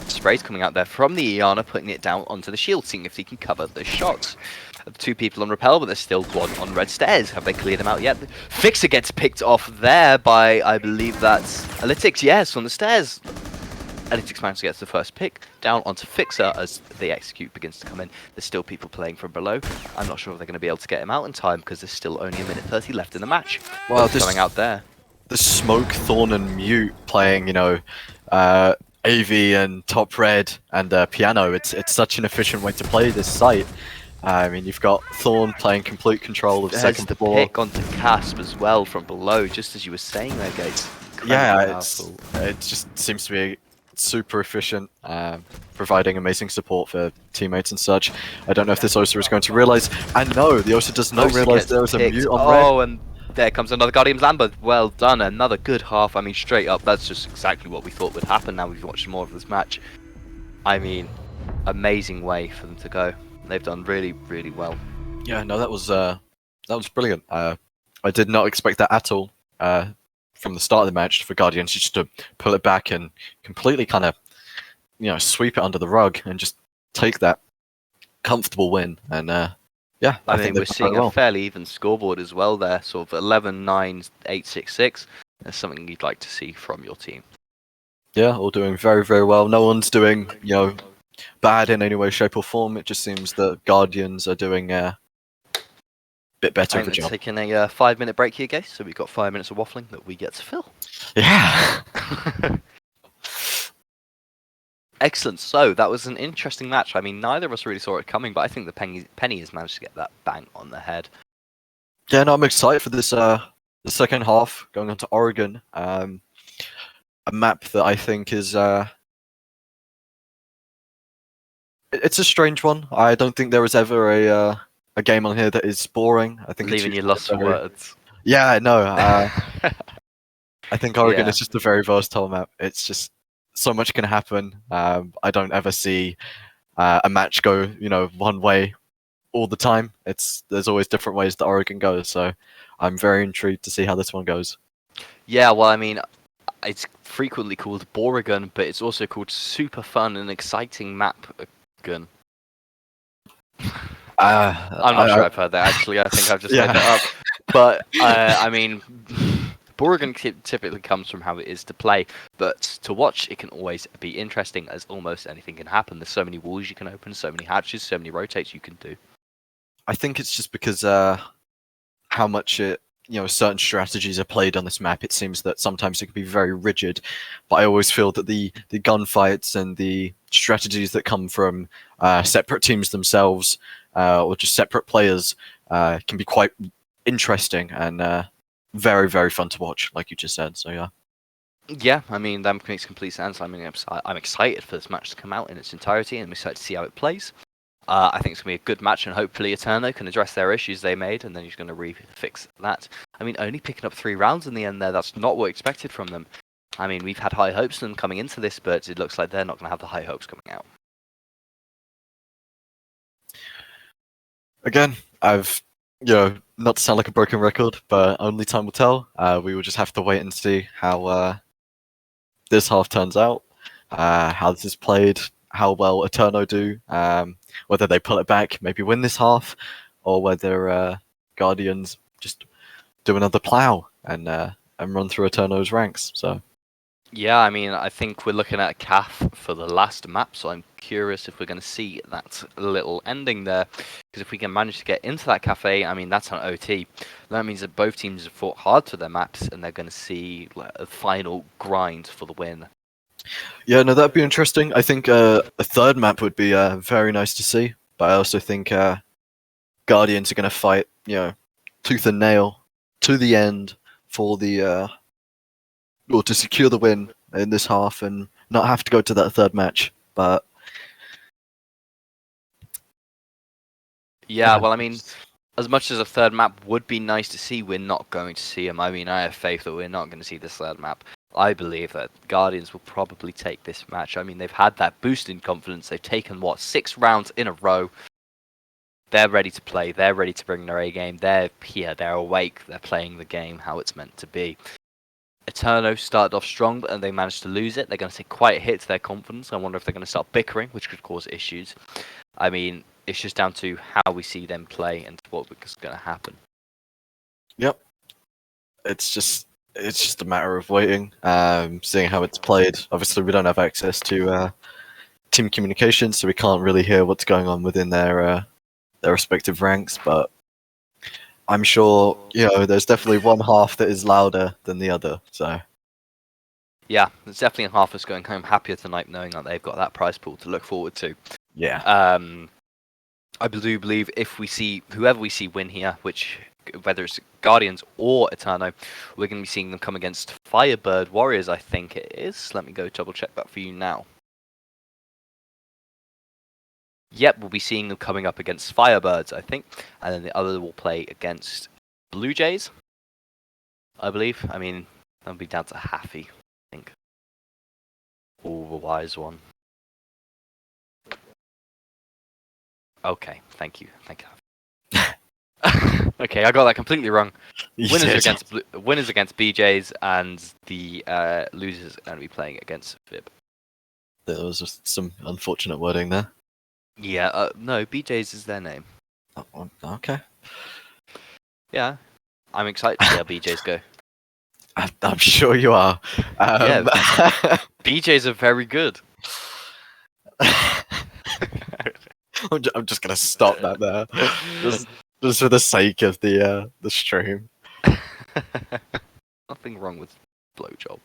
Spray's coming out there from the Iana, putting it down onto the shield, seeing if he can cover the shots. 2 people on rappel, but there's still 1 on red stairs. Have they cleared them out yet? Fixer gets picked off there by, I believe that's Analytics, yes, on the stairs. Analytics manages to get the first pick down onto Fixer as the execute begins to come in. There's still people playing from below. I'm not sure if they're going to be able to get him out in time because there's still only 1 minute 30 left in the match. Well, coming out there. The Smoke, Thorn, and Mute playing, you know, AV and top red and piano. It's such an efficient way to play this site. I mean, you've got Thorn playing complete control of second the floor. Pick onto Casp as well from below, just as you were saying there, Gates. Yeah, it just seems to be super efficient, providing amazing support for teammates and such. I don't know if this Osa is going to realize, and no, the Osa does not realize there is a mute on red. Oh, and there comes another Guardian's Lambda. Well done, another good half. I mean, straight up, that's just exactly what we thought would happen now we've watched more of this match. I mean, amazing way for them to go. They've done really, really well. Yeah, no, that was brilliant. I did not expect that at all from the start of the match for Guardians just to pull it back and completely kind of, you know, sweep it under the rug and just take that comfortable win. And yeah, I mean, we're seeing a fairly even scoreboard as well there, sort of 11-9, 8-6-6. That's something you'd like to see from your team. Yeah, all doing very, very well. No one's doing, bad in any way, shape, or form. It just seems that Guardians are doing a bit better of I'm a job. taking a 5-minute break here, guys. So we've got 5 minutes of waffling that we get to fill. Yeah. Excellent. So that was an interesting match. I mean, neither of us really saw it coming, but I think the Penny has managed to get that bang on the head. Yeah, no, I'm excited for this the second half going on to Oregon. A map that I think is it's a strange one. I don't think there was ever a game on here that is boring. I think Leaving it's you lost for words. Yeah, no. I think Oregon Yeah. is just a very versatile map. It's just so much can happen. I don't ever see a match go, one way all the time. There's always different ways that Oregon goes. So I'm very intrigued to see how this one goes. Yeah, well, I mean, it's frequently called Boregun, but it's also called super fun and exciting map gun. I'm not sure I've heard that actually. I think I've just made that up. But I mean, Boregun typically comes from how it is to play, but to watch it can always be interesting, as almost anything can happen. There's so many walls you can open, so many hatches, so many rotates you can do. I think it's just because how much certain strategies are played on this map. It seems that sometimes it can be very rigid, but I always feel that the gunfights and the strategies that come from separate teams themselves or just separate players can be quite interesting and very, very fun to watch, like you just said. So yeah. Yeah, I mean, that makes complete sense. I mean, I'm excited for this match to come out in its entirety, and I'm excited to see how it plays. I think it's going to be a good match, and hopefully Eterno can address their issues they made, and then he's going to refix that. I mean, only picking up 3 rounds in the end there, that's not what we expected from them. I mean, we've had high hopes for them coming into this, but it looks like they're not going to have the high hopes coming out. Again, I've, not to sound like a broken record, but only time will tell. We will just have to wait and see how this half turns out, how this is played, how well Eterno do, whether they pull it back, maybe win this half, or whether Guardians just do another plow and run through Eterno's ranks. So. Yeah, I mean, I think we're looking at a CAF for the last map, so I'm curious if we're going to see that little ending there. Because if we can manage to get into that cafe, I mean, that's an OT. That means that both teams have fought hard to their maps, and they're going to see a final grind for the win. Yeah, no, that'd be interesting. I think a third map would be very nice to see, but I also think Guardians are going to fight, tooth and nail to the end for the or to secure the win in this half and not have to go to that third match. But yeah, well, I mean, as much as a third map would be nice to see, we're not going to see them. I mean, I have faith that we're not going to see this third map. I believe that Guardians will probably take this match. I mean, they've had that boost in confidence. They've taken, 6 rounds in a row. They're ready to play. They're ready to bring their A game. They're here. They're awake. They're playing the game how it's meant to be. Eterno started off strong, and they managed to lose it. They're going to take quite a hit to their confidence. I wonder if they're going to start bickering, which could cause issues. I mean, it's just down to how we see them play and what is going to happen. Yep. It's just a matter of waiting, seeing how it's played. Obviously, we don't have access to team communication, so we can't really hear what's going on within their respective ranks. But I'm sure, there's definitely one half that is louder than the other. So yeah, there's definitely a half that's going home happier tonight, knowing that they've got that prize pool to look forward to. Yeah. I do believe if we see whoever we see win here, whether it's Guardians or Eterno, we're going to be seeing them come against Firebird Warriors, I think it is. Let me go double check that for you now. Yep, we'll be seeing them coming up against Firebirds, I think. And then the other will play against Blue Jays, I believe. I mean, that'll be down to Haffy, I think. Oh, the wise one. Okay, thank you. Okay, I got that completely wrong. Winners against BJs, and the losers are going to be playing against Fib. There was just some unfortunate wording there. Yeah, no, BJs is their name. Oh, okay. Yeah, I'm excited to see how BJs go. I'm sure you are. BJs are very good. I'm just gonna stop that there, just for the sake of the stream. Nothing wrong with blowjobs.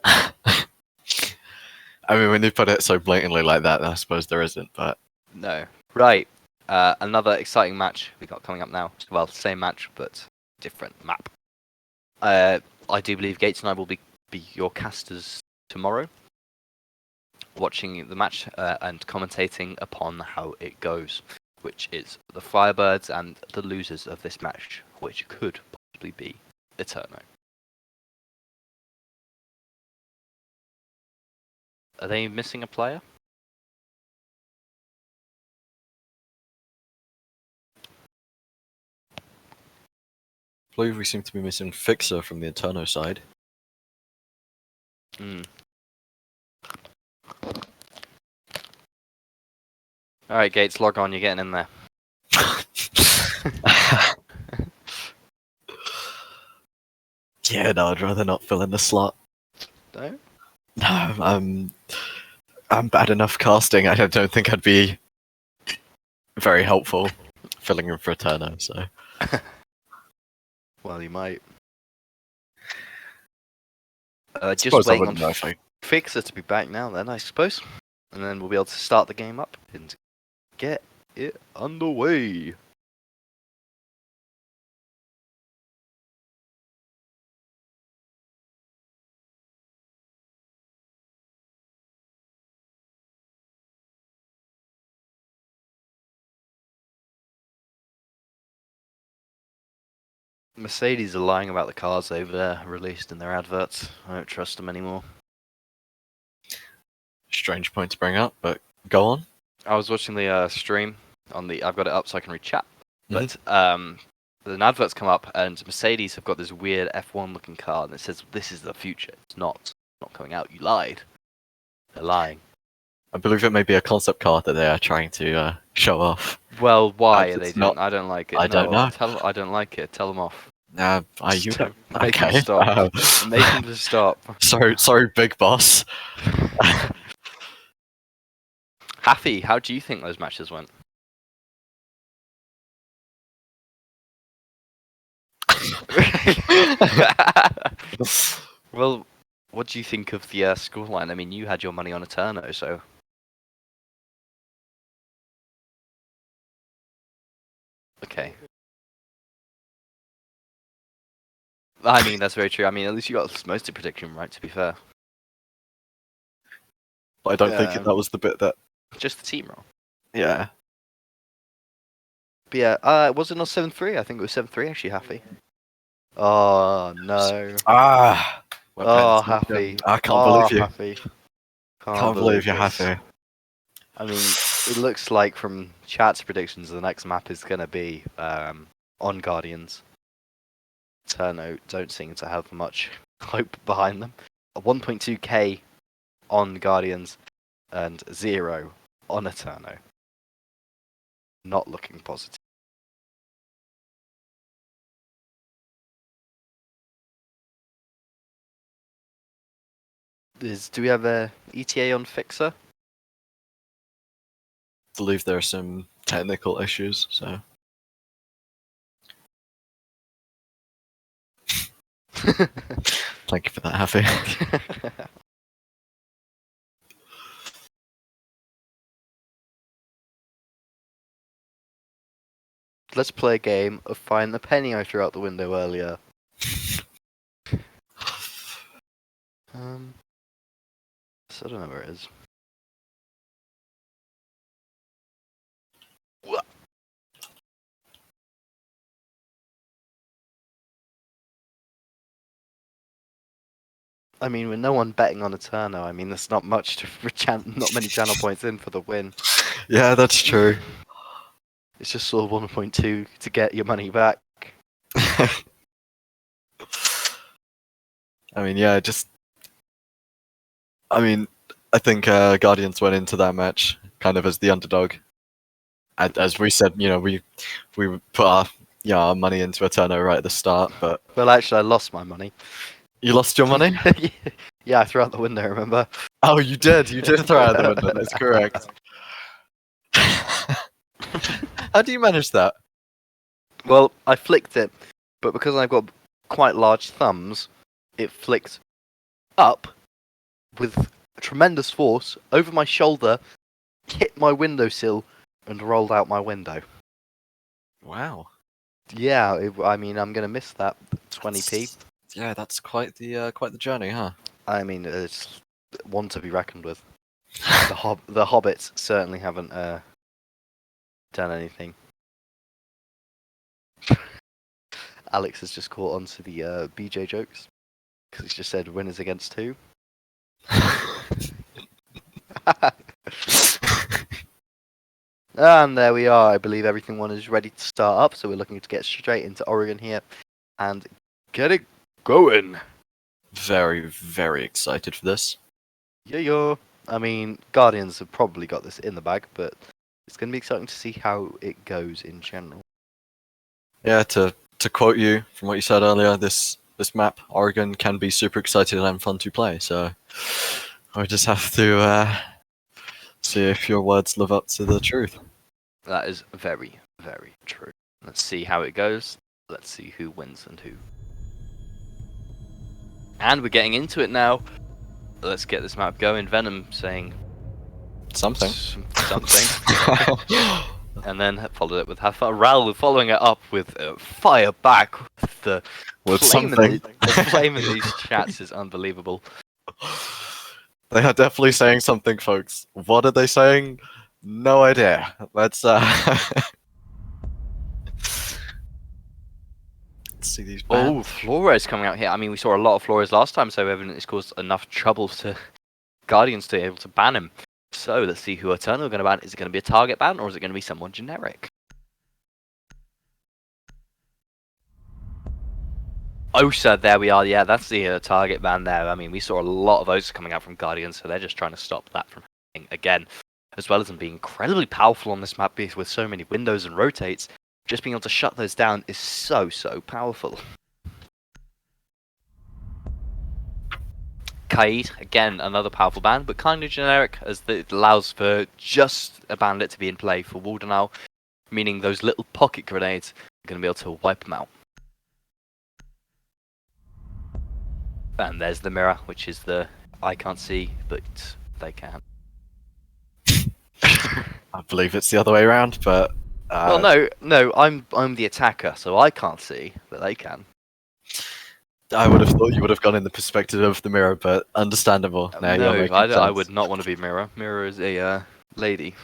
I mean, when you put it so blatantly like that, I suppose there isn't. But No. Right. Another exciting match we got coming up now. Well, same match, but different map. I do believe Gates and I will be your casters tomorrow, watching the match and commentating upon how it goes, which is the Firebirds and the losers of this match, which could possibly be Eterno. Are they missing a player? I believe we seem to be missing Fixer from the Eterno side. Alright, Gates, log on, you're getting in there. Yeah, no, I'd rather not fill in the slot. No? No, I'm bad enough casting. I don't think I'd be very helpful filling in for Eterno, so. Well, you might. Just Suppose I waiting wouldn't know on if I... Fixer to be back now, then, I suppose. And then we'll be able to start the game up and get it underway. Mercedes are lying about the cars they've released in their adverts. I don't trust them anymore. Strange point to bring up, but go on. I was watching the stream on the. I've got it up so I can read chat. Mhm. But an advert's come up, and Mercedes have got this weird F1 looking car, and it says this is the future. It's not coming out. You lied. They're lying. I believe it may be a concept car that they are trying to show off. Well, why Perhaps are they it's doing? not- I don't like it. I don't know. I don't like it. Tell them off. Are you? Stop. Make them Okay. stop. Make them just stop. Sorry, big boss. Happy, how do you think those matches went? Well, what do you think of the scoreline? I mean, you had your money on Eterno, so. Okay. I mean, that's very true. I mean, at least you got most of the prediction right, to be fair. I don't Yeah. think that was the bit that. Just the team roll. Yeah. But yeah, was it not 7-3? I think it was 7-3 actually, Happy. Oh, no. Ah. we're playing Oh, this match Happy. again. I can't believe you. Happy. Can't believe you're this. happy. I mean, it looks like from chat's predictions, the next map is going to be on Guardians. Eterno don't seem to have much hope behind them. A 1.2k on Guardians and 0 on Eterno. Not looking positive. Do we have a ETA on Fixer? I believe there are some technical issues, so. Thank you for that, Happy. Let's play a game of Find the Penny I threw out the window earlier. So I don't know where it is. I mean, with no one betting on Eterno, I mean, there's not much not many channel points in for the win. Yeah, that's true. It's just sort of 1.2 to get your money back. I mean, yeah, I think Guardians went into that match kind of as the underdog. As we said, we put our our money into Eterno right at the start, but Well, actually, I lost my money. you lost your money? Yeah, I threw out the window, remember? Oh, you did throw out the window, that's correct. How do you manage that? Well, I flicked it, but because I've got quite large thumbs, it flicked up with tremendous force over my shoulder, hit my windowsill, and rolled out my window. Wow. Yeah, I mean, I'm gonna miss that 20p. Yeah, that's quite the journey, huh? I mean, it's one to be reckoned with. The hobbits certainly haven't done anything. Alex has just caught on to the BJ jokes because he's just said winners against two. And there we are. I believe everyone is ready to start up, so we're looking to get straight into Oregon here and get it going. Very, very excited for this. Yeah. I mean, Guardians have probably got this in the bag, but it's going to be exciting to see how it goes in general. Yeah, to quote you from what you said earlier, this map, Oregon, can be super exciting and fun to play, so I just have to see if your words live up to the truth. That is very, very true. Let's see how it goes. Let's see who wins and who. And we're getting into it now. Let's get this map going. Venom saying Something. And then followed it with have fun. Ral following it up with fire back. The flame in these chats is unbelievable. They are definitely saying something, folks. What are they saying? No idea. Let's see these bans. Oh, Flores coming out here. I mean, we saw a lot of Flores last time, so evidently it's caused enough trouble to Guardians to be able to ban him. So let's see who Eterno are going to ban. Is it going to be a target ban, or is it going to be someone generic? Osa, there we are. Yeah, that's the target ban there. I mean, we saw a lot of Osa coming out from Guardians, so they're just trying to stop that from happening again. As well as them being incredibly powerful on this map with so many windows and rotates. Just being able to shut those down is so powerful. Kaid, again, another powerful ban, but kind of generic, as it allows for just a bandit to be in play for Waldenau, meaning those little pocket grenades are going to be able to wipe them out. And there's the mirror, which is the I can't see, but they can. I believe it's the other way around, but well, no, I'm the attacker, so I can't see, but they can. I would have thought you would have gone in the perspective of the mirror, but understandable. Now No, you're making I sense. would not want to be Mirror. Mirror is a lady.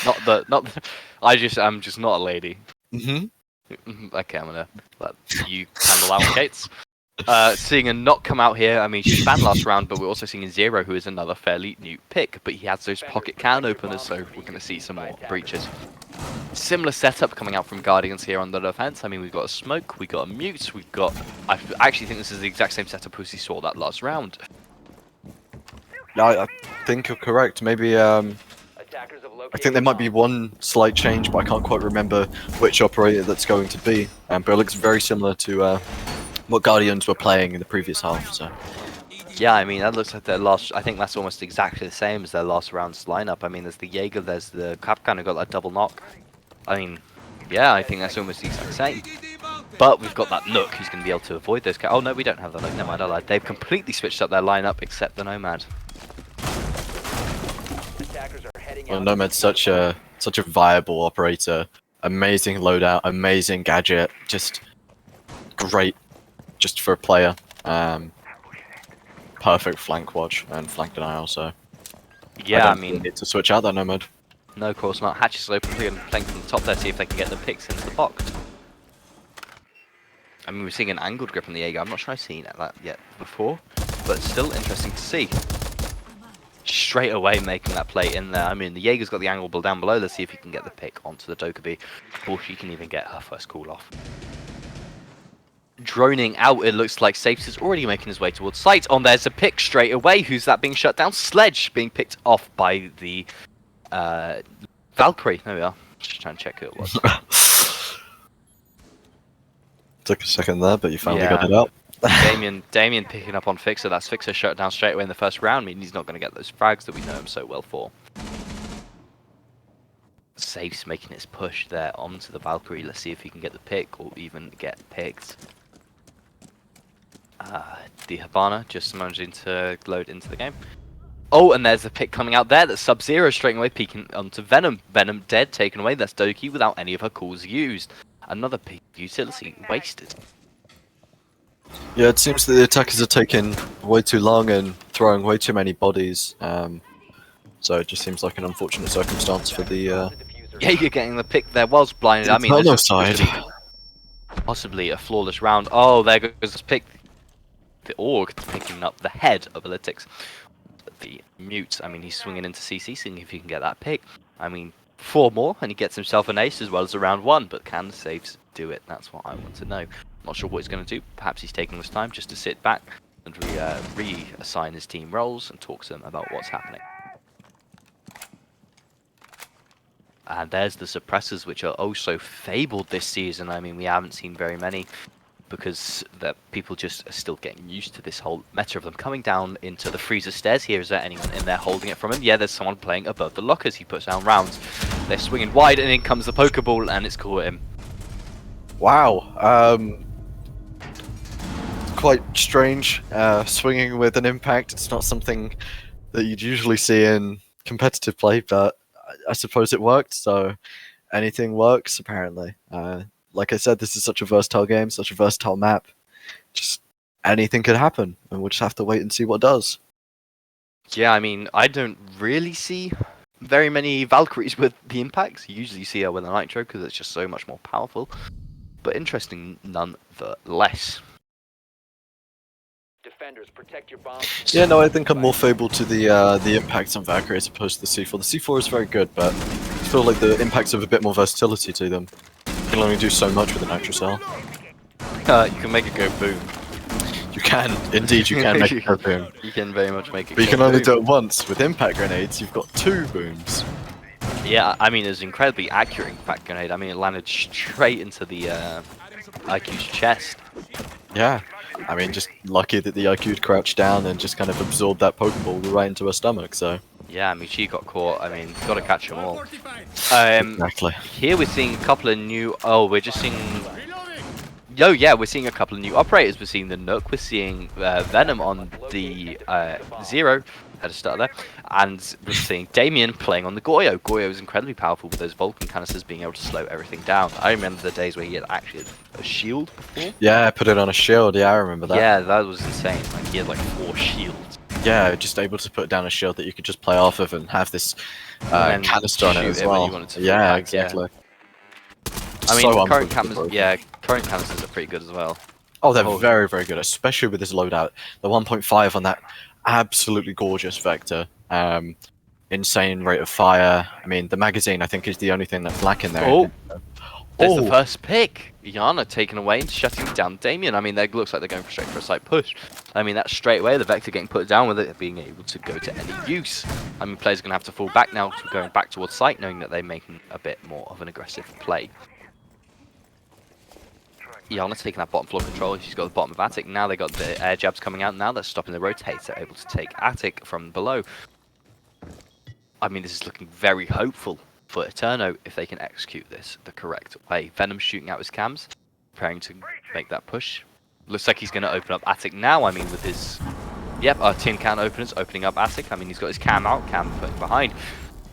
I'm just not a lady. Okay, I'm gonna let you handle that one, Gates. Seeing a Knock come out here, I mean, she's banned last round, but we're also seeing a Zero, who is another fairly new pick, but he has those pocket cannon openers, so we're going to see some more breaches. Similar setup coming out from Guardians here on the defense. I mean, we've got a Smoke, we've got a Mute, we've got... I actually think this is the exact same setup as we saw that last round. I think you're correct. Maybe, I think there might be one slight change, but I can't quite remember which operator that's going to be. But it looks very similar to what Guardians were playing in the previous half, so... Yeah, I mean, that looks like their last... I think that's almost exactly the same as their last round's lineup. I mean, there's the Jaeger, there's the Kapkan who got that double knock. I mean, yeah, I think that's almost the exact same. But we've got that Nook who's going to be able to avoid those... Oh, no, we don't have the Nook. Never mind, I lied. They've completely switched up their lineup except the Nomad. Well, Nomad's such a viable operator. Amazing loadout, amazing gadget, just great just for a player. Perfect flank watch and flank denial, so... Yeah, I mean... mean... need to switch out that Nomad. No, of course not. Hatch is open, playing from the top there, see if they can get the picks into the box. I mean, we're seeing an angled grip on the Jaeger. I'm not sure I've seen that yet before, but still interesting to see. Straight away making that play in there. I mean, the Jaeger's got the angle down below. Let's see if he can get the pick onto the Dokkaebi before she can even get her first call off. Droning out, it looks like Safes is already making his way towards site. There's a pick straight away. Who's that being shut down? Sledge being picked off by the Valkyrie. There we are. Just trying to check who it was. Took a second there, but you finally Yeah. got it out. Damien picking up on Fixer. That's Fixer shut down straight away in the first round, meaning he's not going to get those frags that we know him so well for. Safe's making his push there onto the Valkyrie. Let's see if he can get the pick or even get picked. The Hibana just managing to load into the game. Oh, and there's a pick coming out there. That's Sub-Zero straight away peeking onto Venom. Venom dead, taken away. That's Doki without any of her calls used. Another pick of utility wasted. Yeah, it seems that the attackers are taking way too long and throwing way too many bodies. So it just seems like an unfortunate circumstance for the. Yeah, you're getting the pick there. Was blinded. I mean, Eterno this side. possibly a flawless round. Oh, there goes this pick. The Org picking up the head of Elytics. The mute. I mean, he's swinging into CC, seeing if he can get that pick. I mean, 4 more, and he gets himself an ace as well as a round 1. But can the saves do it? That's what I want to know. Not sure what he's going to do. Perhaps he's taking this time just to sit back and reassign his team roles and talk to them about what's happening. And there's the suppressors, which are also fabled this season. I mean, we haven't seen very many because the people just are still getting used to this whole meta of them coming down into the freezer stairs here. Is there anyone in there holding it from him? Yeah, there's someone playing above the lockers. He puts down rounds. They're swinging wide, and in comes the Pokeball, and it's caught him. Wow. Quite strange. Swinging with an impact. It's not something that you'd usually see in competitive play, but I suppose it worked. So anything works apparently. Like I said, this is such a versatile game, such a versatile map. Just anything could happen, and we'll just have to wait and see what does. Yeah, I mean, I don't really see very many Valkyries with the impacts. You usually see her with a Nitro because it's just so much more powerful. But interesting nonetheless. Defenders, protect your bombs. Yeah, no, I think I'm more favorable to the impacts on Valkyrie as opposed to the C4. The C4 is very good, but I feel like the impacts have a bit more versatility to them. You can only do so much with a Nitro Cell. You can make it go boom. You can, indeed, you can make it go boom. You can very much make it But you go can only boom. do it once. With impact grenades, you've got 2 booms. Yeah, I mean, it was incredibly accurate impact grenade. I mean, it landed straight into the IQ's chest. Yeah, I mean, just lucky that the IQ'd crouched down and just kind of absorbed that Pokeball right into her stomach, so. Yeah, I mean, she got caught. I mean, got to catch them all. Exactly. Here we're seeing a couple of new... Oh, we're just seeing... Oh, yeah, we're seeing a couple of new operators. We're seeing the Nook. We're seeing Venom on the Zero. Had to start there. And we're seeing Damien playing on the Goyo. Goyo is incredibly powerful with those Vulcan canisters being able to slow everything down. I remember the days where he had actually a shield before. Yeah, I put it on a shield, yeah, I remember that. Yeah, that was insane. Like, he had like 4 shields. Yeah, just able to put down a shield that you could just play off of and have this And canister on it shoot as it when well. you wanted to Yeah, back, exactly. I mean, So current unbelievable. canisters, yeah, current canisters are pretty good as well. Oh, they're Oh. very, very good, especially with this loadout. The 1.5 on that absolutely gorgeous Vector. Insane rate of fire. I mean, the magazine, I think, is the only thing that's lacking there. Oh. There's the Oh. first pick. Yana taken away and shutting down Damien. I mean, that looks like they're going straight for a side push. I mean, that's straight away the Vector getting put down with it being able to go to any use. I mean, players are going to have to fall back now, going back towards site, knowing that they're making a bit more of an aggressive play. Yana taking that bottom floor control. She's got the bottom of Attic. Now they got the air jabs coming out. Now they're stopping the rotator, able to take Attic from below. I mean, this is looking very hopeful for Eterno if they can execute this the correct way. Venom shooting out his cams, preparing to make that push. Looks like he's going to open up Attic now. I mean, with his... Yep, tin can openers opening up Attic. I mean, he's got his cam out, cam putting behind.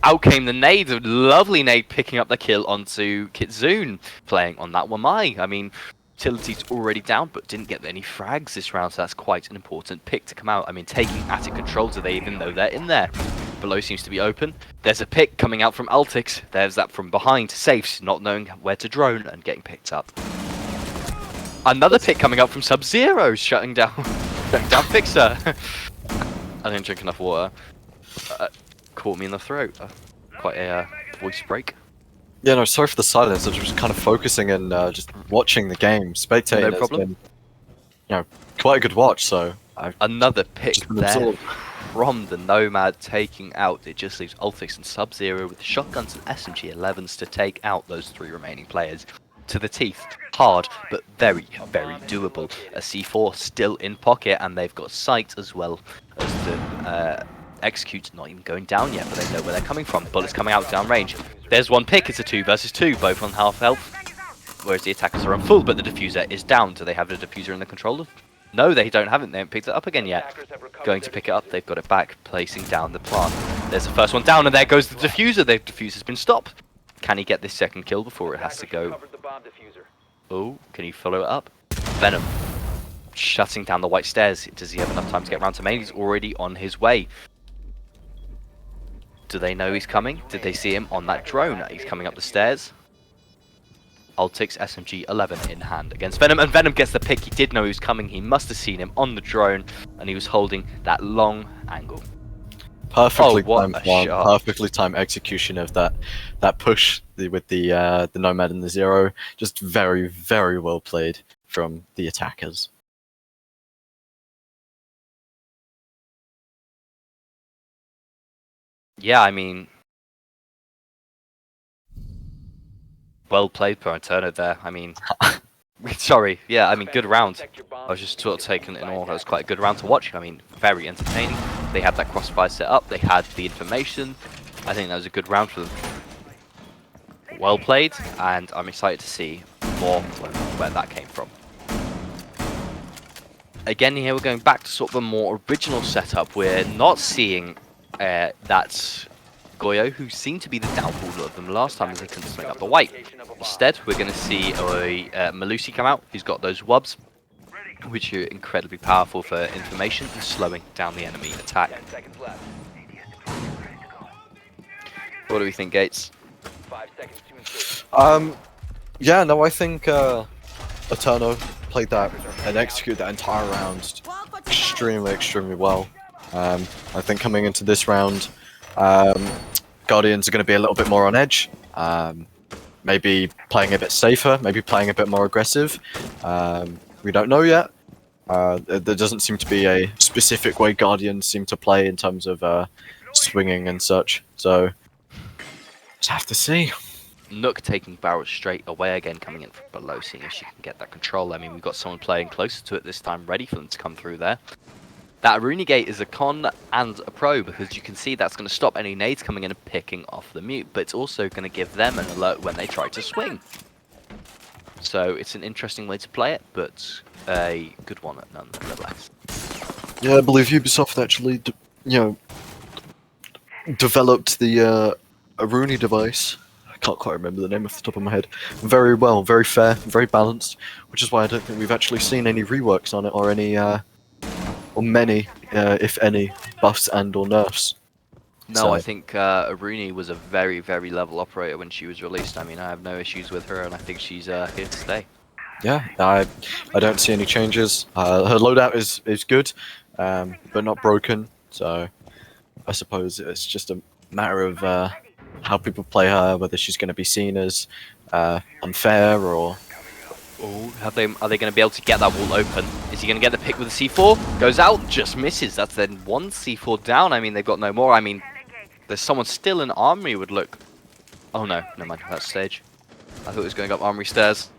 Out came the nade, a lovely nade picking up the kill onto Kitsune, playing on that Wamai. I mean, utility's already down, but didn't get any frags this round, so that's quite an important pick to come out. I mean, taking Attic control today, even though they're in there. Below seems to be open. There's a pick coming out from Altix. There's that from behind. Safes, not knowing where to drone and getting picked up. Another pick coming out from Sub-Zero, shutting down Fixer. I didn't drink enough water. Caught me in the throat. Quite a voice break. Yeah, no, sorry for the silence. I was just kind of focusing and just watching the game. Spectating No has problem. been, you know, quite a good watch, so I've Another pick just been there absorbed. from the Nomad taking out. It just leaves Altix and Sub-Zero with shotguns and SMG-11s to take out those 3 remaining players. to the teeth. Hard, but very, very doable. A C4 still in pocket, and they've got sight as well as the execute not even going down yet, but they know where they're coming from. Bullets coming out down range. There's one pick. It's a 2 versus 2, both on half health. Whereas the attackers are on full, but the diffuser is down. Do they have the diffuser in the controller? No, they don't have it. They haven't picked it up again yet. Going to pick it up. They've got it back, placing down the plant. There's the first one down, and there goes the diffuser. The diffuser's been stopped. Can he get this second kill before it has to go? Oh, can he follow it up? Venom shutting down the white stairs. Does he have enough time to get around to main? He's already on his way. Do they know he's coming? Did they see him on that drone? He's coming up the stairs. Ultic's SMG-11 in hand against Venom, and Venom gets the pick. He did know he was coming. He must have seen him on the drone, and he was holding that long angle. Perfectly what timed a one, shot. perfectly timed execution of that push with the Nomad and the Zero. Just very, very well played from the attackers. Yeah, I mean, well played per Eterno there. I mean, sorry, yeah, I mean, good round. I was just sort of taken in all. That was quite a good round to watch. I mean, very entertaining. They had that crossfire set up. They had the information. I think that was a good round for them. Well played, and I'm excited to see more where that came from. Again, here we're going back to sort of a more original setup. We're not seeing that Goyo, who seemed to be the downfall of them last time as they couldn't swing up the white. Instead, we're going to see a Malusi come out, who's got those wubs, which are incredibly powerful for information and slowing down the enemy attack. What do we think, Gates? Yeah, no, I think Eterno played that and executed that entire round extremely, extremely well. I think coming into this round, Guardians are going to be a little bit more on edge. Maybe playing a bit safer, maybe playing a bit more aggressive. We don't know yet. There doesn't seem to be a specific way Guardians seem to play in terms of swinging and such. So, just have to see. Nook taking barrels straight away again, coming in from below, seeing if she can get that control. I mean, we've got someone playing closer to it this time, ready for them to come through there. That Aruni gate is a con and a pro, because you can see that's going to stop any nades coming in and picking off the mute, but it's also going to give them an alert when they try to swing. So it's an interesting way to play it, but a good one nonetheless. Yeah, I believe Ubisoft actually, developed the Aruni device. I can't quite remember the name off the top of my head. Very well, very fair, very balanced, which is why I don't think we've actually seen any reworks on it or any, or many, if any, buffs and or nerfs. No, So- I think Aruni was a very, very level operator when she was released. I mean, I have no issues with her, and I think she's here to stay. Yeah, I don't see any changes. Her loadout is good, but not broken. So I suppose it's just a matter of how people play her, whether she's going to be seen as unfair or. Oh, are they going to be able to get that wall open? Is he going to get the pick with the C4? Goes out, just misses. That's then one C4 down. I mean, they've got no more. I mean, there's someone still in armory would look. Oh no, never mind. That's stage. I thought it was going up armory stairs.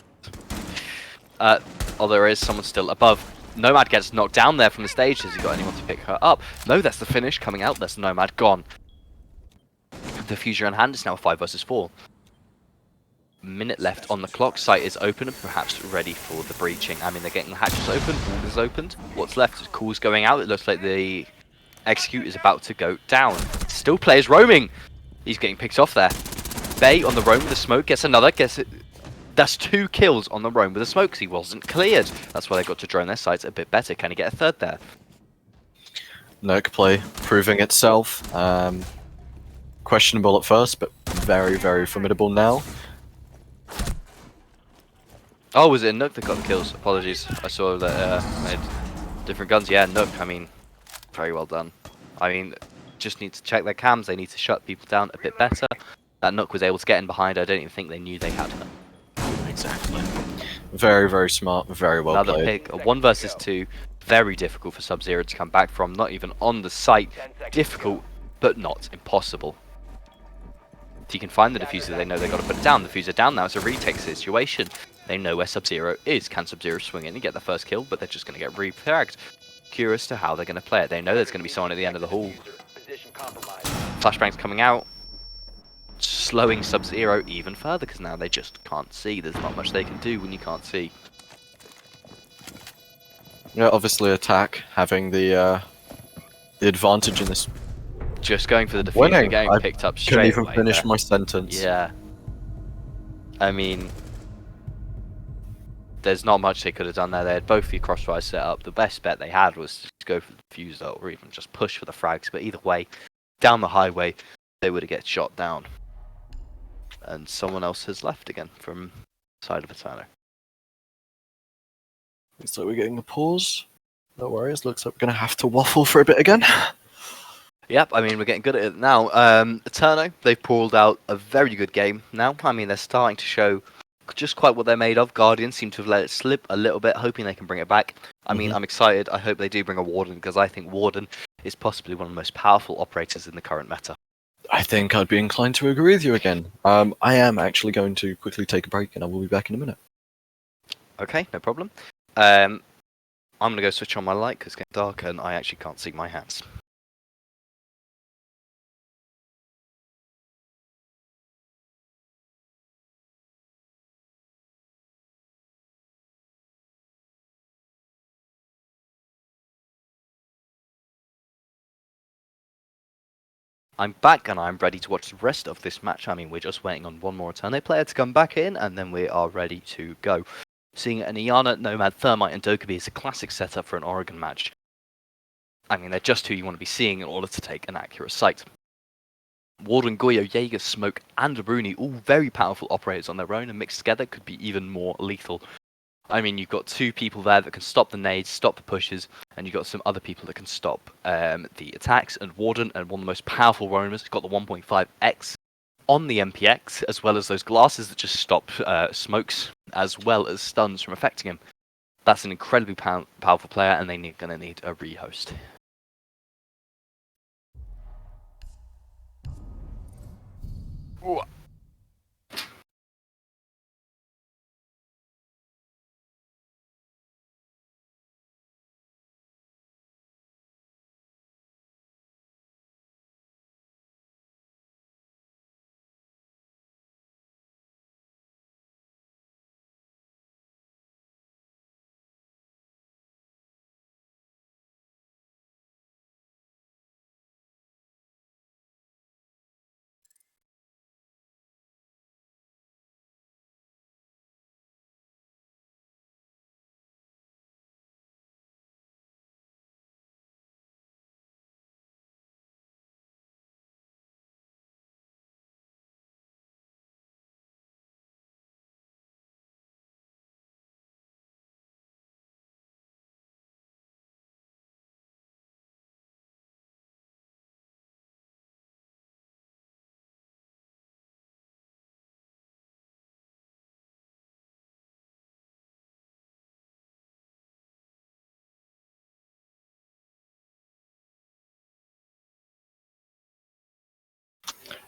Oh, there is someone still above. Nomad gets knocked down there from the stage. Has he got anyone to pick her up? No, that's the finish coming out. That's Nomad gone. The fusion in hand is now 5 versus 4. Minute left on the clock. Site is open and perhaps ready for the breaching. I mean, they're getting the hatches open. Wall is opened. What's left is calls going out. It looks like the execute is about to go down. Still players roaming. He's getting picked off there. Bay on the roam with the smoke gets another. Gets it. That's 2 kills on the roam with the smoke because he wasn't cleared. That's why they got to drone their sights a bit better. Can he get a third there? Nerk play proving itself. Questionable at first, but very, very formidable now. Oh, was it Nook that got the kills? Apologies. I saw that made different guns. Yeah, Nook, I mean, very well done. I mean, just need to check their cams. They need to shut people down a bit better. That Nook was able to get in behind. I don't even think they knew they had her. Exactly. Very, very smart. Very well Another played. pick, a 1 versus 2. Very difficult for Sub-Zero to come back from. Not even on the site. Difficult, but not impossible. If you can find the diffuser, they know they've got to put it down. The diffuser down now. It's a retake situation. They know where Sub-Zero is. Can Sub-Zero swing in and get the first kill? But they're just going to get refragged. Curious to how they're going to play it. They know there's going to be someone at the end of the hall. Flashbang's coming out, slowing Sub-Zero even further because now they just can't see. There's not much they can do when you can't see. Yeah, obviously attack having the advantage in this. Just going for the defuse, Winning. getting I picked up straight couldn't even away finish there. my sentence. Yeah. I mean, there's not much they could have done there. They had both the crossfires set up. The best bet they had was to go for the defuse though, or even just push for the frags. But either way, down the highway, they would have get shot down. And someone else has left again from the side of Eterno. Looks like we're getting a pause. No worries, looks like we're going to have to waffle for a bit again. Yep, I mean, we're getting good at it now. Eterno, they've pulled out a very good game now. I mean, they're starting to show just quite what they're made of. Guardians seem to have let it slip a little bit, hoping they can bring it back. I mean, I'm excited. I hope they do bring a Warden, because I think Warden is possibly one of the most powerful operators in the current meta. I think I'd be inclined to agree with you again. I am actually going to quickly take a break, and I will be back in a minute. Okay, no problem. I'm going to go switch on my light, because it's getting dark, and I actually can't see my hands. I'm back and I'm ready to watch the rest of this match. I mean, we're just waiting on one more Eterno player to come back in, and then we are ready to go. Seeing an Iana, Nomad, Thermite, and Dokkaebi is a classic setup for an Oregon match. I mean, they're just who you want to be seeing in order to take an accurate sight. Warden, Goyo, Jaeger, Smoke, and Bruni, all very powerful operators on their own, and mixed together could be even more lethal. I mean, you've got two people there that can stop the nades, stop the pushes, and you've got some other people that can stop the attacks. And Warden, and one of the most powerful roamers, has got the 1.5x on the MPX, as well as those glasses that just stop smokes, as well as stuns from affecting him. That's an incredibly powerful player, and they're going to need a rehost. Ooh.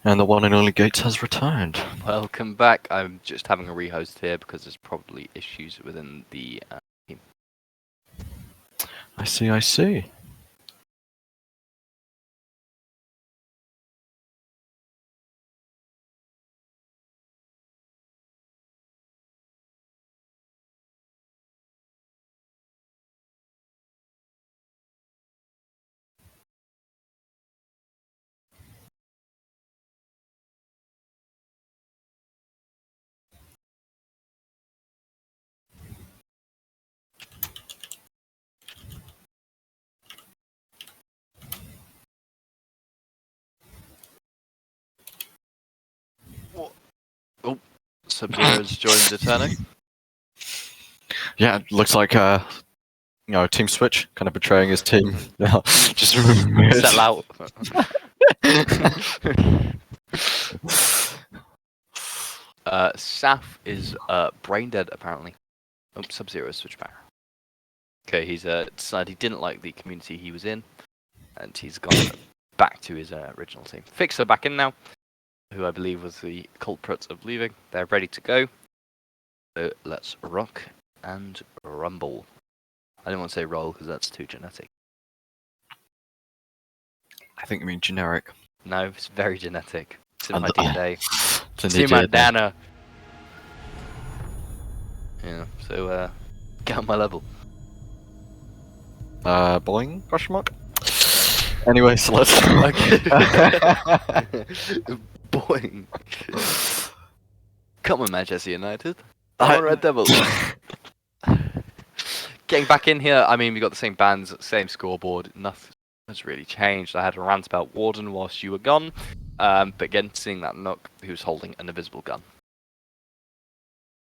And the one and only Gates has returned. Welcome back. I'm just having a rehost here because there's probably issues within the team. I see, I see. Oh, Sub-Zero's joined Eterno. Yeah, it looks like team switch, kind of betraying his team. Now, just Settle out. Saf is brain dead apparently. Oh, Sub-Zero switched back. Okay, he's decided he didn't like the community he was in, and he's gone back to his original team. Fixer back in now, who I believe was the culprit of leaving. They're ready to go. So let's rock and rumble. I didn't want to say roll because that's too genetic. I think you mean generic. No, it's very genetic. It's in my And- DNA. It's in It's the in my DNA. Dana. Yeah, so get on my level. Boing? Question mark? Anyway, so let's. Okay. Boing. Come on, Manchester United. Come on, Red Devils. Getting back in here, I mean, we got the same bands, same scoreboard. Nothing has really changed. I had a rant about Warden whilst you were gone. But again, seeing that Nook who's holding an invisible gun.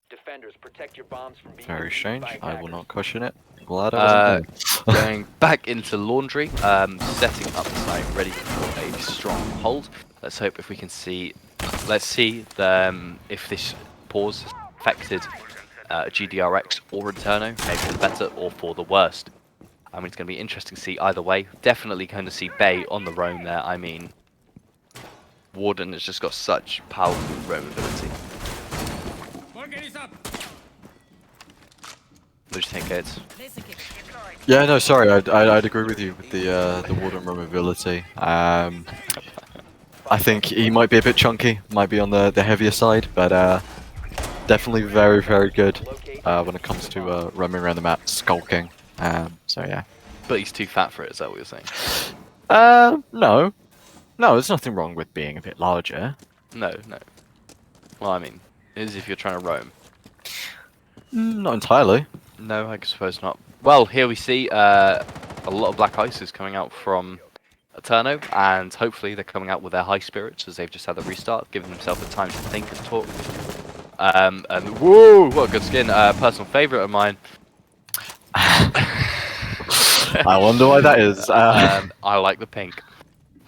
Defenders, protect your bombs from being Very defeated strange. by I will attackers. not question it. Glad I wasn't there. Going back into laundry, setting up the site ready for a strong hold. Let's hope if we can see. Let's see if this pause has affected GDRX or Eterno, maybe for the better or for the worst. I mean, it's going to be interesting to see either way. Definitely going to see Bay on the roam there. I mean, Warden has just got such powerful roam ability. What do you think, Gates? Yeah, no, sorry, I'd agree with you with the Warden roam ability. I think he might be a bit chunky, might be on the heavier side, but definitely very, very good when it comes to roaming around the map, skulking. So yeah. But he's too fat for it, is that what you're saying? No. No, there's nothing wrong with being a bit larger. No. Well, I mean, it is if you're trying to roam. Not entirely. No, I suppose not. Well, here we see a lot of black ice is coming out from Eterno, and hopefully they're coming out with their high spirits as they've just had the restart, giving themselves the time to think and talk. And whoa, what a good skin! Personal favourite of mine. I wonder why that is. I like the pink.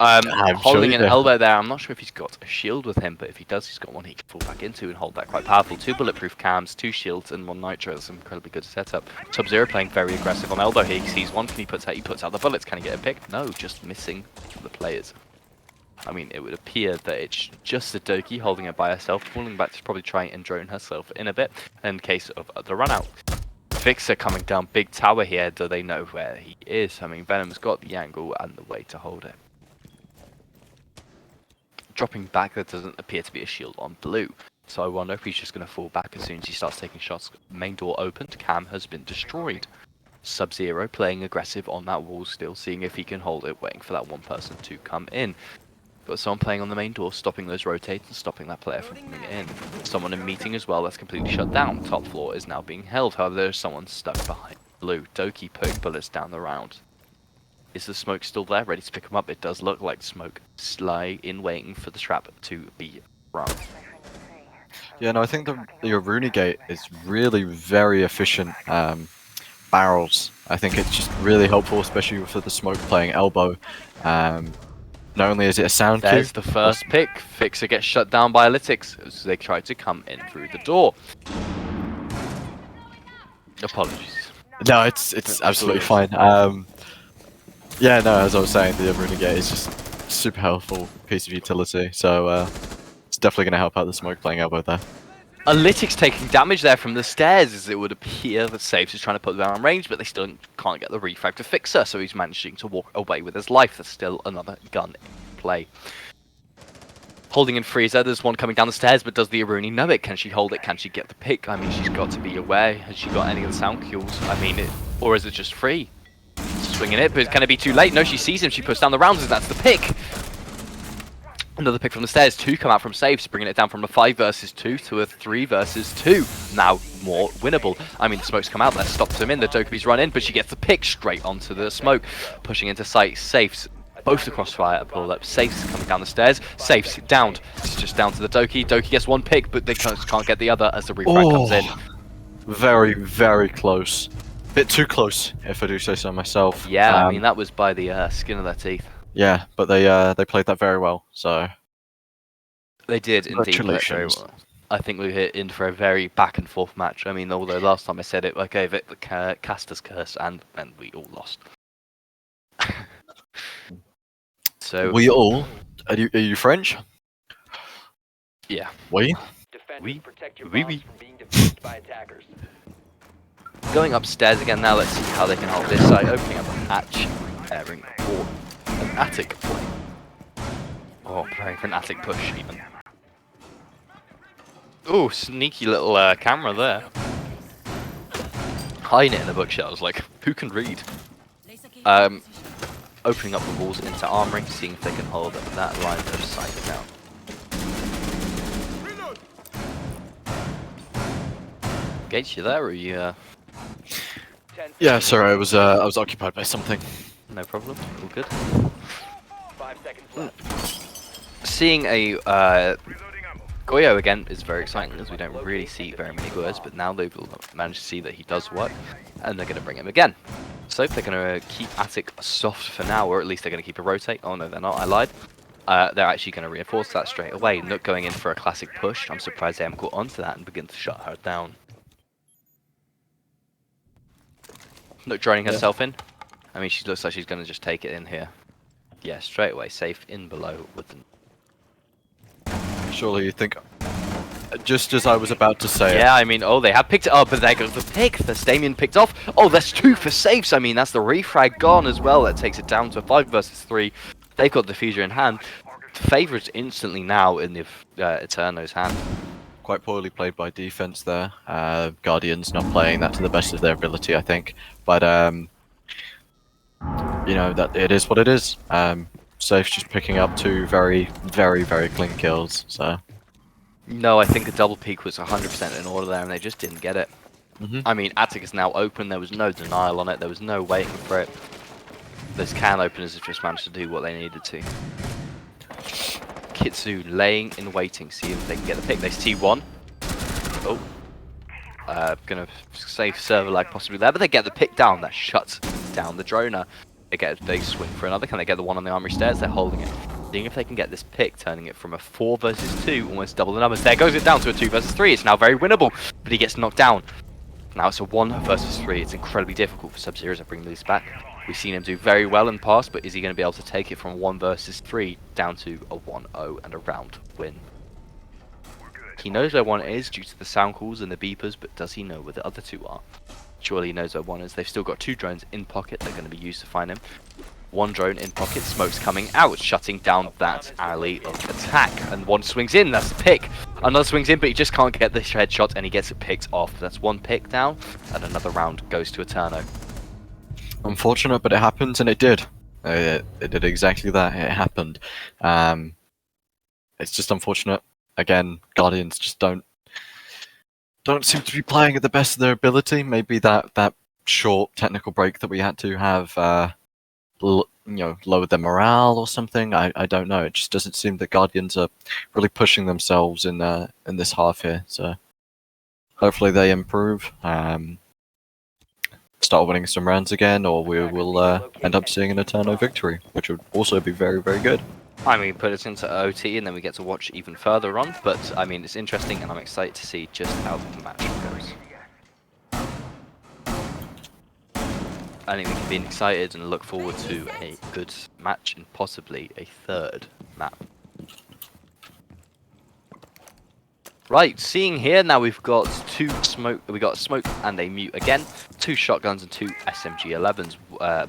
I'm Holding sure an you do. elbow there. I'm not sure if he's got a shield with him, but if he does, he's got one he can fall back into and hold that quite powerful. 2 bulletproof cams, 2 shields, and 1 nitro. That's an incredibly good setup. Sub-Zero playing very aggressive on elbow here. He sees one. He puts out the bullets. Can he get a pick? No, just missing the players. I mean, it would appear that it's just a Doki holding it by herself, falling back to probably try and drone herself in a bit in case of the run out. Fixer coming down big tower here. Do they know where he is? I mean, Venom's got the angle and the way to hold it. Dropping back, there doesn't appear to be a shield on blue. So I wonder if he's just going to fall back as soon as he starts taking shots. Main door opened, cam has been destroyed. Sub-Zero playing aggressive on that wall still, seeing if he can hold it, waiting for that one person to come in. Got someone playing on the main door, stopping those rotates and stopping that player from coming in. Someone in meeting as well, that's completely shut down. Top floor is now being held, however there's someone stuck behind blue. Doki putting bullets down the round. Is the smoke still there, ready to pick him up? It does look like smoke. Sly in waiting for the trap to be run. Yeah, no, I think the Aruni gate is really very efficient barrels. I think it's just really helpful, especially for the smoke playing elbow. Not only is it a sound cue. There's the first pick. Fixer gets shut down by Alytics as they try to come in through the door. Apologies. No, it's absolutely fine. Yeah, no, as I was saying, the Aruni gate is just super helpful piece of utility. So it's definitely going to help out the smoke playing elbow there. Alytics taking damage there from the stairs, as it would appear that Saves is trying to put them on range, but they still can't get the refrag to Fixer, so he's managing to walk away with his life. There's still another gun in play. Holding in Freezer, there's one coming down the stairs, but does the Aruni know it? Can she hold it? Can she get the pick? I mean, she's got to be aware. Has she got any of the sound cues? I mean, or is it just free? Swinging it, but can it be too late? No, she sees him, she puts down the rounds, and that's the pick! Another pick from the stairs, 2 come out from Saves, bringing it down from a 5 versus 2 to a 3 versus 2. Now more winnable. I mean, the smoke's come out there, stops him in, the Dokubi's run in, but she gets the pick straight onto the smoke. Pushing into sight, Safes, both the crossfire pull up. Safes coming down the stairs, Safes downed. It's just down to the Doki. Doki gets one pick, but they can't get the other as the refrag comes in. Very, very close. Bit too close, if I do say so myself. Yeah, I mean, that was by the skin of their teeth. Yeah, but they played that very well. So They did indeed play it very well. I think we hit in for a very back and forth match. I mean, although last time I said it, I gave it the caster's curse, and we all lost. So we all are you French? yeah. We? Defenders, Oui. protect your Oui, bombs oui. from being defeated used by attackers. Going upstairs again now, let's see how they can hold this side, opening up a hatch, airing, or an attic. Oh, preparing for an attic push even. Oh, sneaky little camera there. Hiding it in the bookshelves, like, who can read? Opening up the walls into armory, seeing if they can hold that line of sight down. Gates, you there, or are you, Yeah, sorry, I was occupied by something. no problem, all good? 5 seconds left. Seeing a Goyo again is very exciting, as we don't really see very many Goyos, but now they've managed to see that he does work, and they're going to bring him again. So they're going to keep Attic soft for now, or at least they're going to keep a rotate. Oh no, they're not, I lied. They're actually going to reinforce that straight away. Nook going in for a classic push. I'm surprised they haven't caught onto that and begin to shut her down. Nook joining herself in. I mean, she looks like she's going to just take it in here. Yeah, straight away, safe in below with the... Surely you think, just as I was about to say Yeah, I mean, oh, they have picked it up, but there goes the pick. The Stamian picked off. Oh, there's 2 for safes. I mean, that's the refrag gone as well. That takes it down to 5 versus 3. They've got the diffuser in hand. The favourite's instantly now in the Eterno's hand. quite poorly played by defense there. Guardians not playing that to the best of their ability, I think. But you know, that it is what it is. Safe's just picking up 2 very, very, very clean kills. So No, I think a double peak was 100% in order there, and they just didn't get it. I mean, Attic is now open. There was no denial on it. There was no waiting for it. Those can openers have just managed to do what they needed to. Kitsu laying in waiting, see if they can get the pick. They see 1. Oh. Gonna save server lag possibly there, but they get the pick down. That shuts down the droner. They swing for another. Can they get the one on the armory stairs? They're holding it. Seeing if they can get this pick, turning it from a 4 versus 2, almost double the numbers. There goes it down to a 2 versus 3. It's now very winnable, but he gets knocked down. Now it's a 1 versus 3. It's incredibly difficult for Sub-Zero to bring these back. We've seen him do very well in the past, but is he going to be able to take it from 1 versus 3 down to a 1-0 and a round win? He knows where 1 is due to the sound calls and the beepers, but does he know where the other 2 are? Surely he knows where 1 is. They've still got 2 drones in pocket. They're going to be used to find him. 1 drone in pocket. Smoke's coming out, shutting down that alley of attack. And 1 swings in. That's the pick. Another swings in, but he just can't get the headshot, and he gets it picked off. That's 1 pick down, and another round goes to Eterno. unfortunate, but it happened, and it did. It did exactly that. It happened. It's just unfortunate. Again, Guardians just don't seem to be playing at the best of their ability. Maybe that short technical break that we had to have, lowered their morale or something. I don't know. It just doesn't seem that Guardians are really pushing themselves in this half here. So hopefully they improve, start winning some rounds again, or we will end up seeing an Eterno victory, which would also be very, very good. I mean, put us into OT and then we get to watch even further on, but I mean, it's interesting and I'm excited to see just how the match goes. I think we can be excited and look forward to a good match and possibly a third map. Right, seeing here now we've got smoke and a mute again, 2 shotguns and 2 SMG-11s,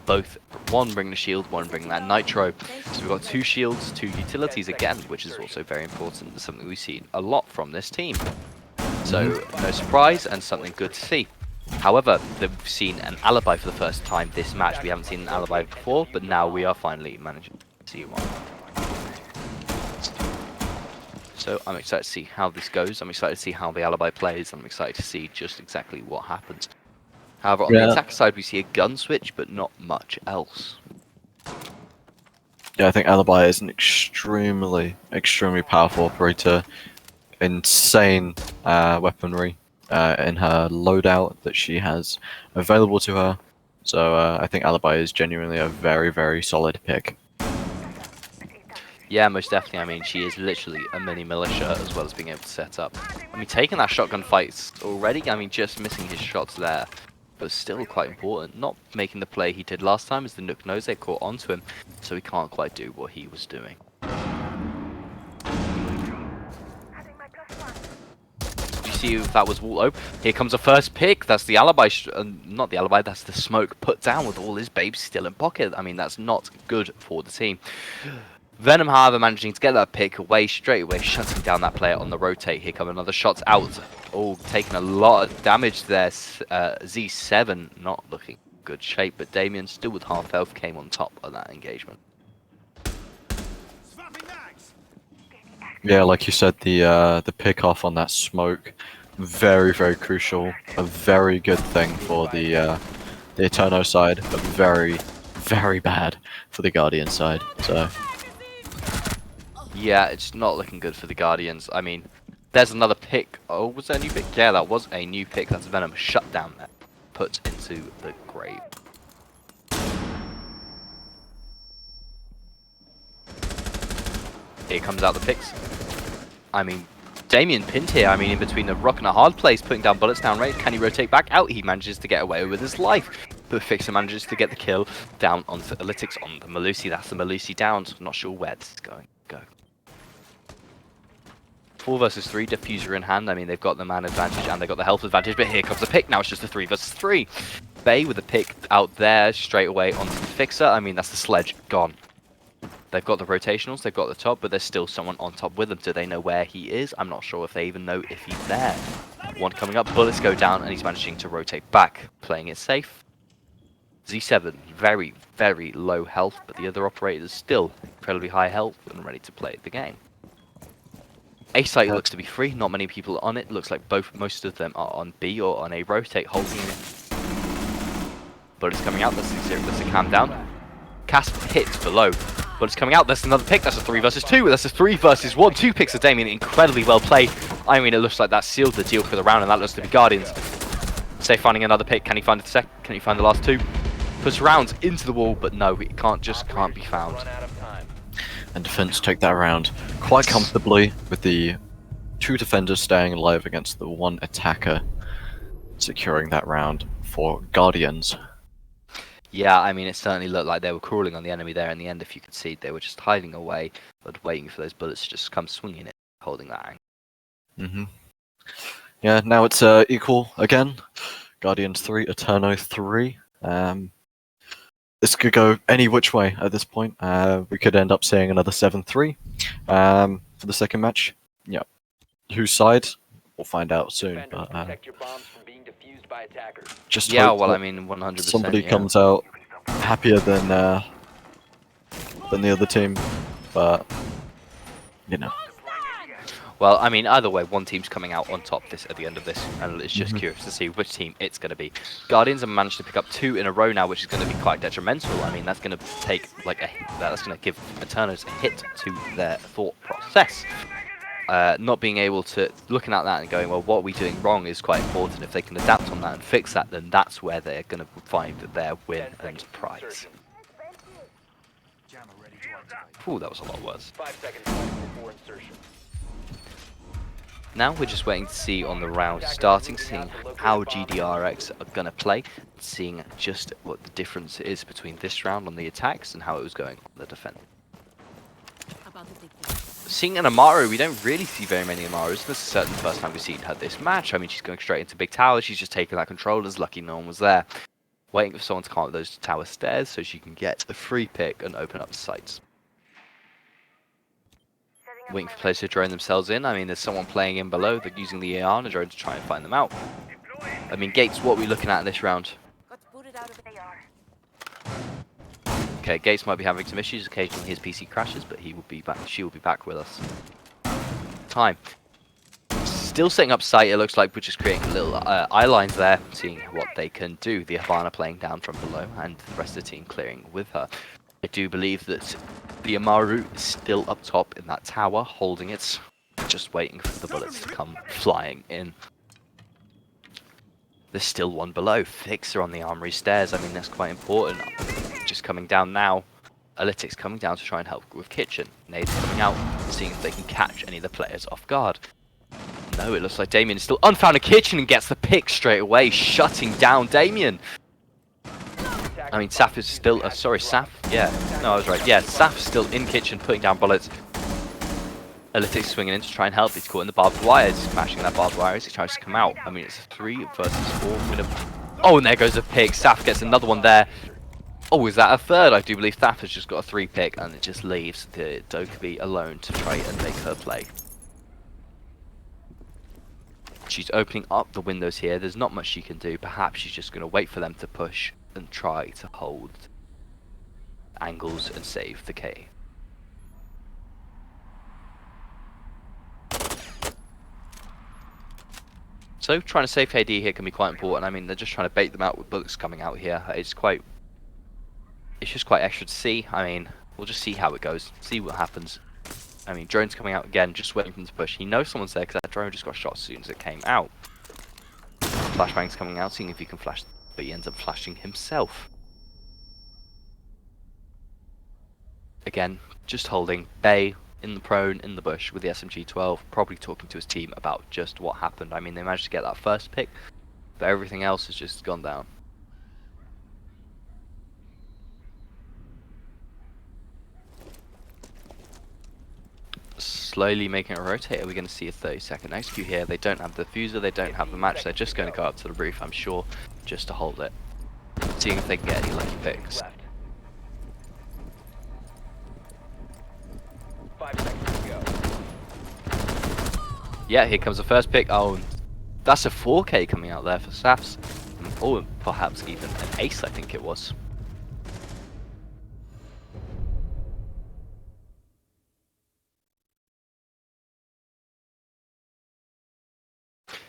both one bringing the shield, one bringing that nitro. So we've got 2 shields, 2 utilities again, which is also very important. It's something we've seen a lot from this team. So no surprise and something good to see. However, we've seen an alibi for the first time this match. We haven't seen an alibi before, but now we are finally managing to see one. So I'm excited to see how this goes. I'm excited to see how the alibi plays. I'm excited to see just exactly what happens. However, on the attack side, we see a gun switch, but not much else. Yeah, I think Alibi is an extremely, extremely powerful operator. Insane weaponry in her loadout that she has available to her. So I think Alibi is genuinely a very, very solid pick. Yeah, most definitely. I mean, she is literally a mini militia as well as being able to set up. I mean, taking that shotgun fights already, I mean, just missing his shots there, but still quite important. Not making the play he did last time as the Nook knows they caught onto him, so he can't quite do what he was doing. You see if that was wall open. Here comes the first pick. That's the alibi, not the alibi, that's the smoke put down with all his babes still in pocket. I mean, that's not good for the team. Venom, however, managing to get that pick away straight away, shutting down that player on the rotate. Here come another shots out. Oh, taking a lot of damage there. Z7 not looking good shape, but Damien still with half health came on top of that engagement. Yeah, like you said, the pick off on that smoke, very crucial. A very good thing for the Eterno side, but very bad for the Guardian side. So yeah, it's not looking good for the Guardians. I mean, there's another pick. Oh, was there a new pick? Yeah, that was a new pick. That's Venom shut down there, put into the grave. Here comes out the picks. I mean, Damien pinned here. I mean, in between a rock and a hard place, putting down bullets down range. Can he rotate back out? He manages to get away with his life. But Fixer manages to get the kill down onto Analytics on the Malusi. That's the Malusi down. Not sure where this is going to go. 4 versus 3, diffuser in hand. I mean, they've got the man advantage and they've got the health advantage, but here comes the pick. Now it's just a 3 versus 3. Bay with the pick out there straight away onto the Fixer. I mean, that's the sledge gone. They've got the rotationals, they've got the top, but there's still someone on top with them. Do they know where he is? I'm not sure if they even know if he's there. One coming up, bullets go down, and he's managing to rotate back, playing it safe. Z7, very low health, but the other operators still incredibly high health and ready to play the game. A site looks to be free, not many people on it. Looks like most of them are on B or on A rotate, holding it. Bullets coming out, that's a cam down. Casp hits below. Bullets coming out, that's another pick, that's a 3 versus 2, that's a 3 versus 1. 2 picks of Damien, incredibly well played. I mean, it looks like that sealed the deal for the round, and that looks to be Guardians. Say finding another pick, can he find the second? Can he find the last 2? Puts rounds into the wall, but no, it can't be found. and defense take that round quite comfortably, with the 2 defenders staying alive against the 1 attacker, securing that round for Guardians. Yeah, I mean, it certainly looked like they were crawling on the enemy there in the end. If you could see, they were just hiding away, but waiting for those bullets to just come swinging in, holding that angle. Yeah, now it's equal again. Guardians 3, Eterno 3. This could go any which way at this point. We could end up seeing another 7-3 for the second match. Yeah, whose side? We'll find out soon. But just yeah, hope well, that I mean, 100%. somebody comes out happier than the other team. But you know. Well, I mean, either way, one team's coming out on top at the end of this, and it's just curious to see which team it's going to be. Guardians have managed to pick up 2 in a row now, which is going to be quite detrimental. I mean, that's going to take that's going to give Eternos a hit to their thought process. Not being able to looking at that and going, well, what are we doing wrong is quite important. If they can adapt on that and fix that, then that's where they're going to find their win and prize. Ooh, that was a lot worse. 5 seconds before insertion. Now we're just waiting to see on the round starting, seeing how GDRX are going to play, seeing just what the difference is between this round on the attacks and how it was going on the defense. Seeing an Amaru, we don't really see very many Amarus. This is certainly the first time we've seen her this match. I mean, she's going straight into big tower. She's just taking that controllers. Lucky no one was there. Waiting for someone to climb up those tower stairs so she can get a free pick and open up the sights. Waiting for players to drone themselves in. I mean, there's someone playing in below. They're using the AR and a drone to try and find them out. I mean, Gates, what are we looking at in this round? Okay, Gates might be having some issues. Occasionally his PC crashes, but he will be back. She will be back with us. Time. Still setting up site, it looks like, we're just creating little eye lines there, seeing what they can do. The Havana playing down from below, and the rest of the team clearing with her. I do believe that the Amaru is still up top in that tower, holding it, just waiting for the bullets to come flying in. There's still one below. Fixer on the armory stairs. I mean, that's quite important. Just coming down now. Analytics coming down to try and help with Kitchen. Nades coming out, seeing if they can catch any of the players off guard. No, it looks like Damien is still unfound in Kitchen and gets the pick straight away, shutting down Damien. I mean, Saf is still, sorry, Saf? Yeah, no, I was right. Yeah, Saf is still in Kitchen, putting down bullets. Elytic's swinging in to try and help. He's caught in the barbed wires. He's smashing that barbed wire as he tries to come out. I mean, it's a 3 versus 4 minute. Oh, and there goes a pick. Saf gets another one there. Oh, is that a third? I do believe Thaf has just got a 3 pick, and it just leaves the Dokkaebi alone to try and make her play. She's opening up the windows here. There's not much she can do. Perhaps she's just going to wait for them to push and try to hold angles and save the K. So trying to save KD here can be quite important. I mean, they're just trying to bait them out with bullets coming out here. It's just quite extra to see. I mean, we'll just see how it goes, see what happens. I mean, drone's coming out again, just waiting for them to push. He knows someone's there because that drone just got shot as soon as it came out. Flashbang's coming out, seeing if he can flash, but he ends up flashing himself. Again, just holding Bay in the prone, in the bush with the SMG-12, probably talking to his team about just what happened. I mean, they managed to get that first pick, but everything else has just gone down. Slowly making a rotate. Are we going to see a 30-second execute here? They don't have the fuser, they don't have the match, they're just going to go up to the roof, I'm sure, just to hold it. Seeing if they can get any lucky picks. Left. 5 seconds to go. Yeah, here comes the first pick. Oh, that's a 4K coming out there for Safs. Or perhaps even an ace, I think it was.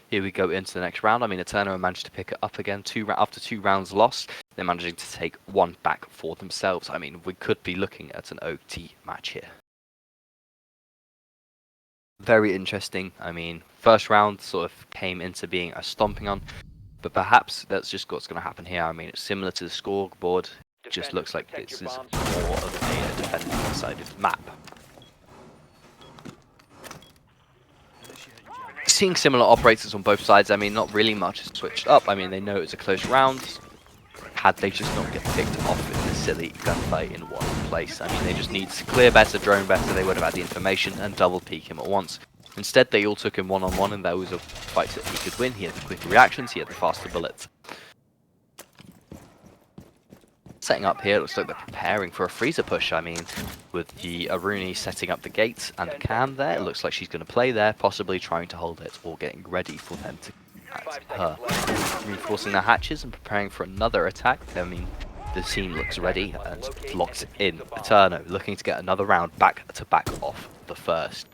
Here we go into the next round. I mean, Eterno managed to pick it up again after 2 rounds lost. They're managing to take 1 back for themselves. I mean, we could be looking at an OT match here. Very interesting. I mean, first round sort of came into being a stomping on, but perhaps that's just what's going to happen here. I mean, it's similar to the scoreboard. It just looks like this is more of a defending-sided map. Seeing similar operators on both sides, I mean, not really much has switched up. I mean, they know it's a close round. Had they just not get picked off in this silly gunfight in one place. I mean, they just need to clear better, drone better, they would have had the information and double peek him at once. Instead, they all took him one-on-one, and that was a fight that he could win. He had the quicker reactions, he had the faster bullets. Setting up here, it looks like they're preparing for a freezer push. I mean, with the Aruni setting up the gates and the cam there, it looks like she's going to play there, possibly trying to hold it or getting ready for them to attack her. Reinforcing their hatches and preparing for another attack. I mean, the team looks ready and locked in. Eterno looking to get another round back off the first.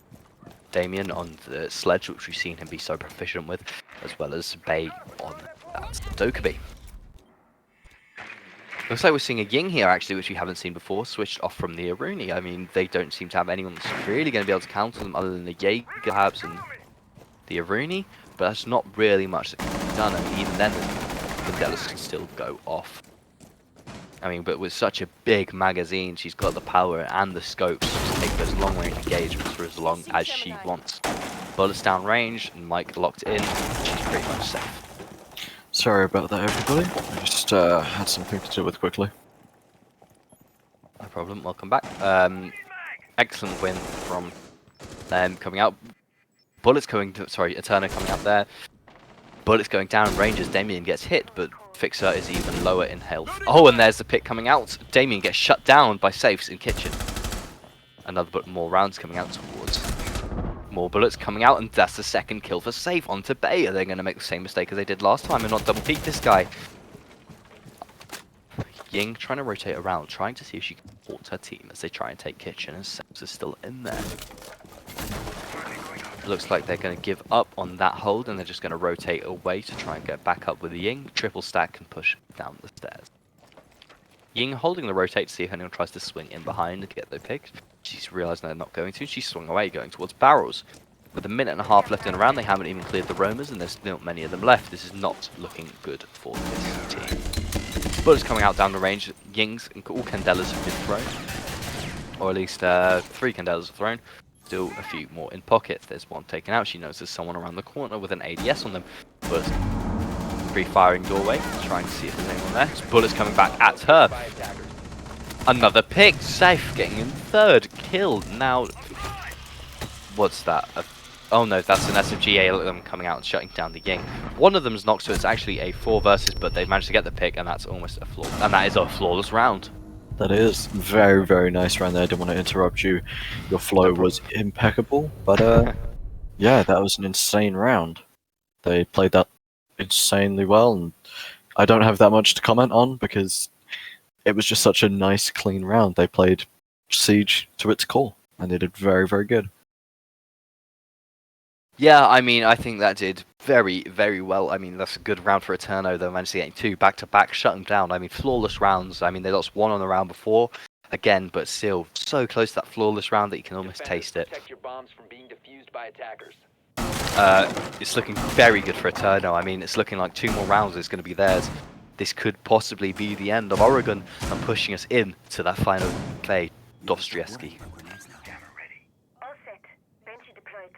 Damien on the sledge, which we've seen him be so proficient with, as well as Bay on that Dokkaebi. Looks like we're seeing a Ying here, actually, which we haven't seen before, switched off from the Aruni. I mean, they don't seem to have anyone that's really going to be able to counter them other than the Jaeger, perhaps, and the Aruni, but that's not really much that can be done. I mean, even then, the Vandellas can still go off. I mean, but with such a big magazine, she's got the power and the scopes to take those long-range engagements for as long as she wants. Bullets down range, and Mike locked in, she's pretty much safe. Sorry about that, everybody. I just had something to deal with quickly. No problem, welcome back. Excellent win from them coming out. Bullets going to, sorry, Eterno coming out there. Bullets going down range as Damien gets hit, but Fixer is even lower in health. Oh, and there's the pick coming out. Damien gets shut down by safes in kitchen. Another but more rounds coming out towards. More bullets coming out, and that's the second kill for safe onto Bay. Are they going to make the same mistake as they did last time and not double peek this guy? Ying trying to rotate around, trying to see if she can support her team as they try and take kitchen, and Seps is still in there. Looks like they're going to give up on that hold, and they're just going to rotate away to try and get back up with the Ying. Triple stack and push down the stairs. Ying holding the rotate to see if anyone tries to swing in behind to get the pick. She's realised they're not going to. She swung away, going towards barrels. With a minute and a half left in the round, they haven't even cleared the roamers, and there's not many of them left. This is not looking good for this team. Bullets coming out down the range. Yings and all Candelas have been thrown. Or at least 3 Candelas are thrown. Still a few more in pocket. There's one taken out. She knows there's someone around the corner with an ADS on them. But pre-firing doorway, trying to see if there's anyone there. Bullets coming back at her. Another pick. Safe getting in third. Killed. Now what's that? Oh no, that's an SMG coming out and shutting down the Ying. One of them's knocked, so it's actually a 4 versus, but they've managed to get the pick, and that's almost a flaw. And that is a flawless round. That is very, very nice round there. I didn't want to interrupt you. Your flow was impeccable, but yeah, that was an insane round. They played that insanely well, and I don't have that much to comment on because it was just such a nice, clean round. They played Siege to its core, and they did very, very good. Yeah, I mean, I think that did very, very well. I mean, that's a good round for Eterno. They managed to get 2 back-to-back, shut them down. I mean, flawless rounds. I mean, they lost 1 on the round before, again, but still so close to that flawless round that you can almost taste it. Protect your bombs from being defused by attackers. It's looking very good for Eterno. I mean, it's looking like 2 more rounds is going to be theirs. This could possibly be the end of Oregon and pushing us in to that final play, Dostoevsky. All set. Banshee deployed.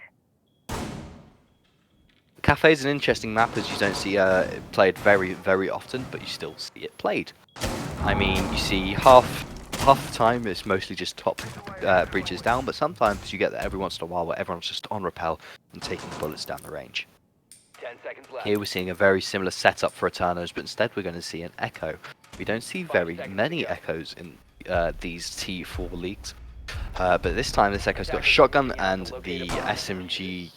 Cafe is an interesting map as you don't see it played very, very often, but you still see it played. I mean, you see half the time it's mostly just top breaches down, but sometimes you get that every once in a while where everyone's just on rappel and taking bullets down the range. 10 seconds left. Here we're seeing a very similar setup for Eternos, but instead we're going to see an Echo. We don't see very many Echoes in these T4 leagues, but this time this Echo's got a shotgun and the SMG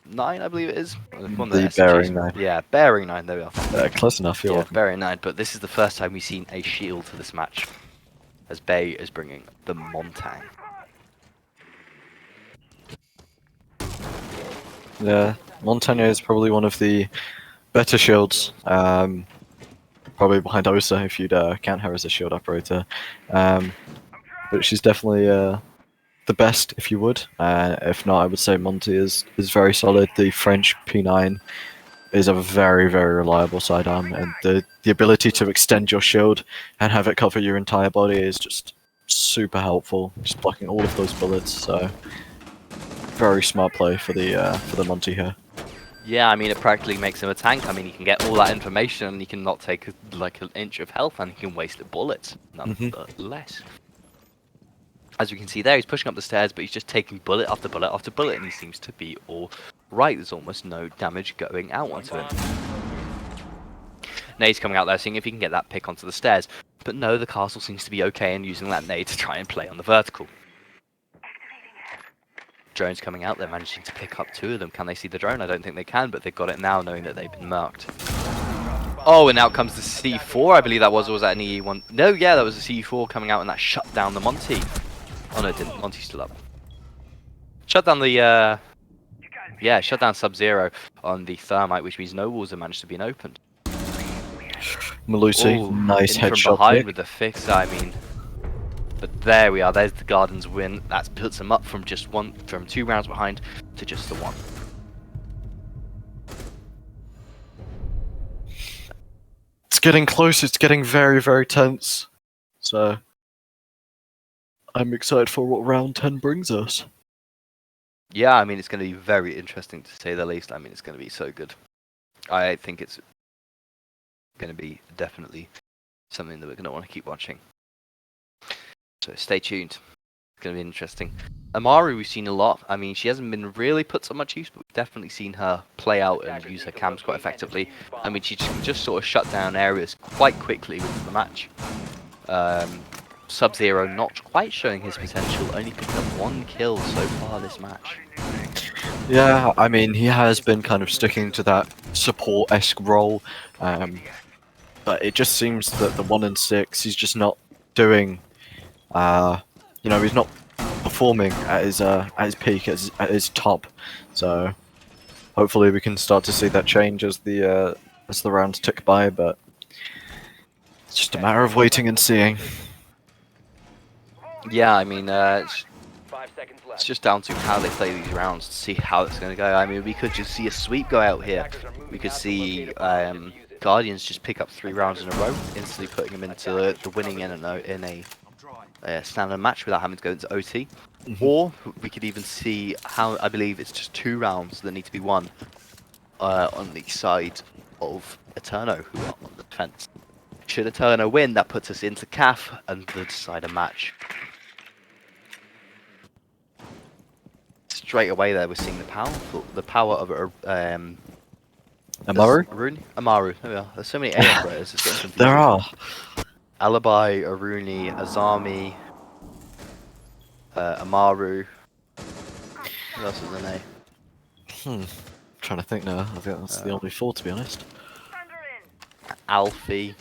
9, I believe it is. One of The SMGs. Bearing 9. Yeah, Bearing 9, there we are. Close enough, you're Yeah, welcome. Bearing 9, but this is the first time we've seen a shield to this match, as Bay is bringing the Montang. Yeah, Montagna is probably one of the better shields. Probably behind Osa if you'd count her as a shield operator. But she's definitely the best if you would. If not, I would say Monty is very solid. The French P9 is a very, very reliable sidearm, and the ability to extend your shield and have it cover your entire body is just super helpful. Just blocking all of those bullets. So very smart play for the Monty here. Yeah, I mean, it practically makes him a tank. I mean, he can get all that information and he can not take like an inch of health and he can waste the bullets, nonetheless. As we can see there, he's pushing up the stairs, but he's just taking bullet after bullet after bullet, and he seems to be all right. There's almost no damage going out onto him. Nade's coming out there, seeing if he can get that pick onto the stairs. But no, the castle seems to be okay and using that nade to try and play on the vertical. Drone's coming out, they're managing to pick up 2 of them. Can they see the drone? I don't think they can, but they've got it now, knowing that they've been marked. Oh, and out comes the C4, I believe that was, or was that an E1? No, yeah, that was a C4 coming out, and that shut down the Monty. Oh no, it didn't. Monty's still up. Shut down the, yeah, shut down Sub-Zero on the Thermite, which means no walls have managed to be opened. Malusi, Ooh, nice in headshot from behind pick. with the fix, I mean. But there we are, there's the Gardens win. That puts them up from just 2 rounds behind to just the 1. It's getting close, it's getting very, very tense. So I'm excited for what round 10 brings us. Yeah, I mean, it's going to be very interesting to say the least. I mean, it's going to be so good. I think it's going to be definitely something that we're going to want to keep watching. So stay tuned. It's going to be interesting. Amaru, we've seen a lot. I mean, she hasn't been really put so much use, but we've definitely seen her play out and use her cams quite effectively. I mean, she just sort of shut down areas quite quickly with the match. Sub-Zero not quite showing his potential, only picked up 1 kill so far this match. Yeah, I mean, he has been kind of sticking to that support-esque role, but it just seems that the 1 and 6, he's just not doing, you know, he's not performing at his peak, at his top. So hopefully we can start to see that change as the rounds tick by, but it's just a matter of waiting and seeing. Yeah, I mean, 5 seconds left. it's just down to how they play these rounds to see how it's going to go. I mean, we could just see a sweep go out here. We could see Guardians just pick up 3 rounds in a row, instantly putting them into the winning in a standard match without having to go into OT. Or we could even see how, I believe it's just 2 rounds that need to be won on the side of Eterno, who are on the defense. Should Eterno win, that puts us into CAF and the decider match. straight away there we're seeing the power of Amaru? Amaru. There we are. There's so many AI players. It's getting confusing. There are. Alibi, Aruni, Azami, Amaru. What else is in A? Trying to think now. I think that's the only 4, to be honest. Alfie.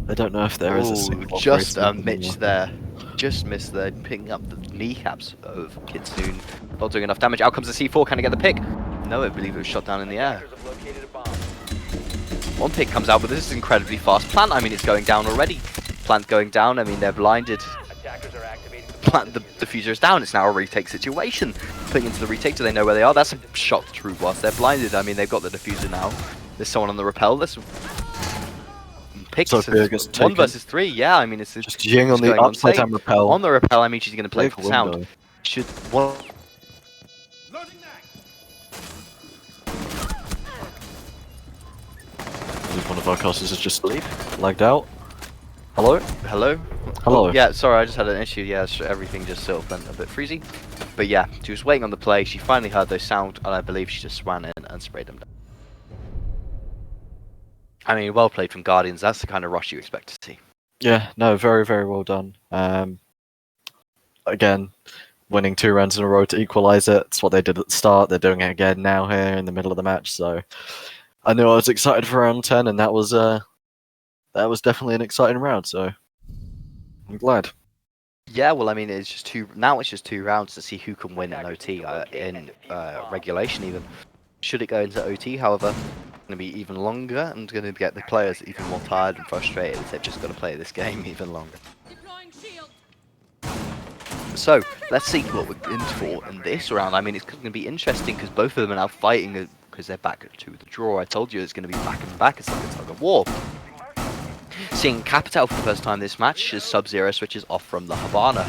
I don't know if there is a Ooh, single just operator Mitch anymore. there. Just missed there, picking up the kneecaps of Kitsune. Not doing enough damage. Out comes the C4. Can I get the pick? No, I believe it was shot down in the air. Attackers have located a bomb. One pick comes out, but this is incredibly fast. Plant, I mean, it's going down already. Plant going down, I mean, they're blinded. Attackers are activating the Plant, the diffuser is down. It's now a retake situation. Putting into the retake, do they know where they are? That's a shot through whilst they're blinded. I mean, they've got the diffuser now. There's someone on the rappel. There's picks. Sophia gets 1 taken. versus 3. Yeah, I mean, it's Just Ying on the going on upside safe. down rappel. On the rappel, I mean, she's going to play Big for sound. window. Should one. One of our casters has just lagged out. Hello? Hello? Hello. Oh, yeah, sorry, I just had an issue. Yeah, everything just sort of went a bit freezy. But yeah, she was waiting on the play. She finally heard those sound, and I believe she just ran in and sprayed them down. I mean, well played from Guardians. That's the kind of rush you expect to see. Yeah, no, very, very well done. Again, winning 2 rounds in a row to equalise it. It's what they did at the start. They're doing it again now here in the middle of the match. So I knew I was excited for round 10, and that was definitely an exciting round. So I'm glad. Yeah, well, I mean, it's just now it's just 2 rounds to see who can win in OT in regulation even. Should it go into OT, however, it's going to be even longer and going to get the players even more tired and frustrated. They've just got to play this game even longer. So, let's see what we're in for in this round. I mean, it's going to be interesting because both of them are now fighting because they're back to the draw. I told you it's going to be back and back. It's like a tug of war. Seeing Capital for the first time this match as Sub-Zero switches off from the Havana,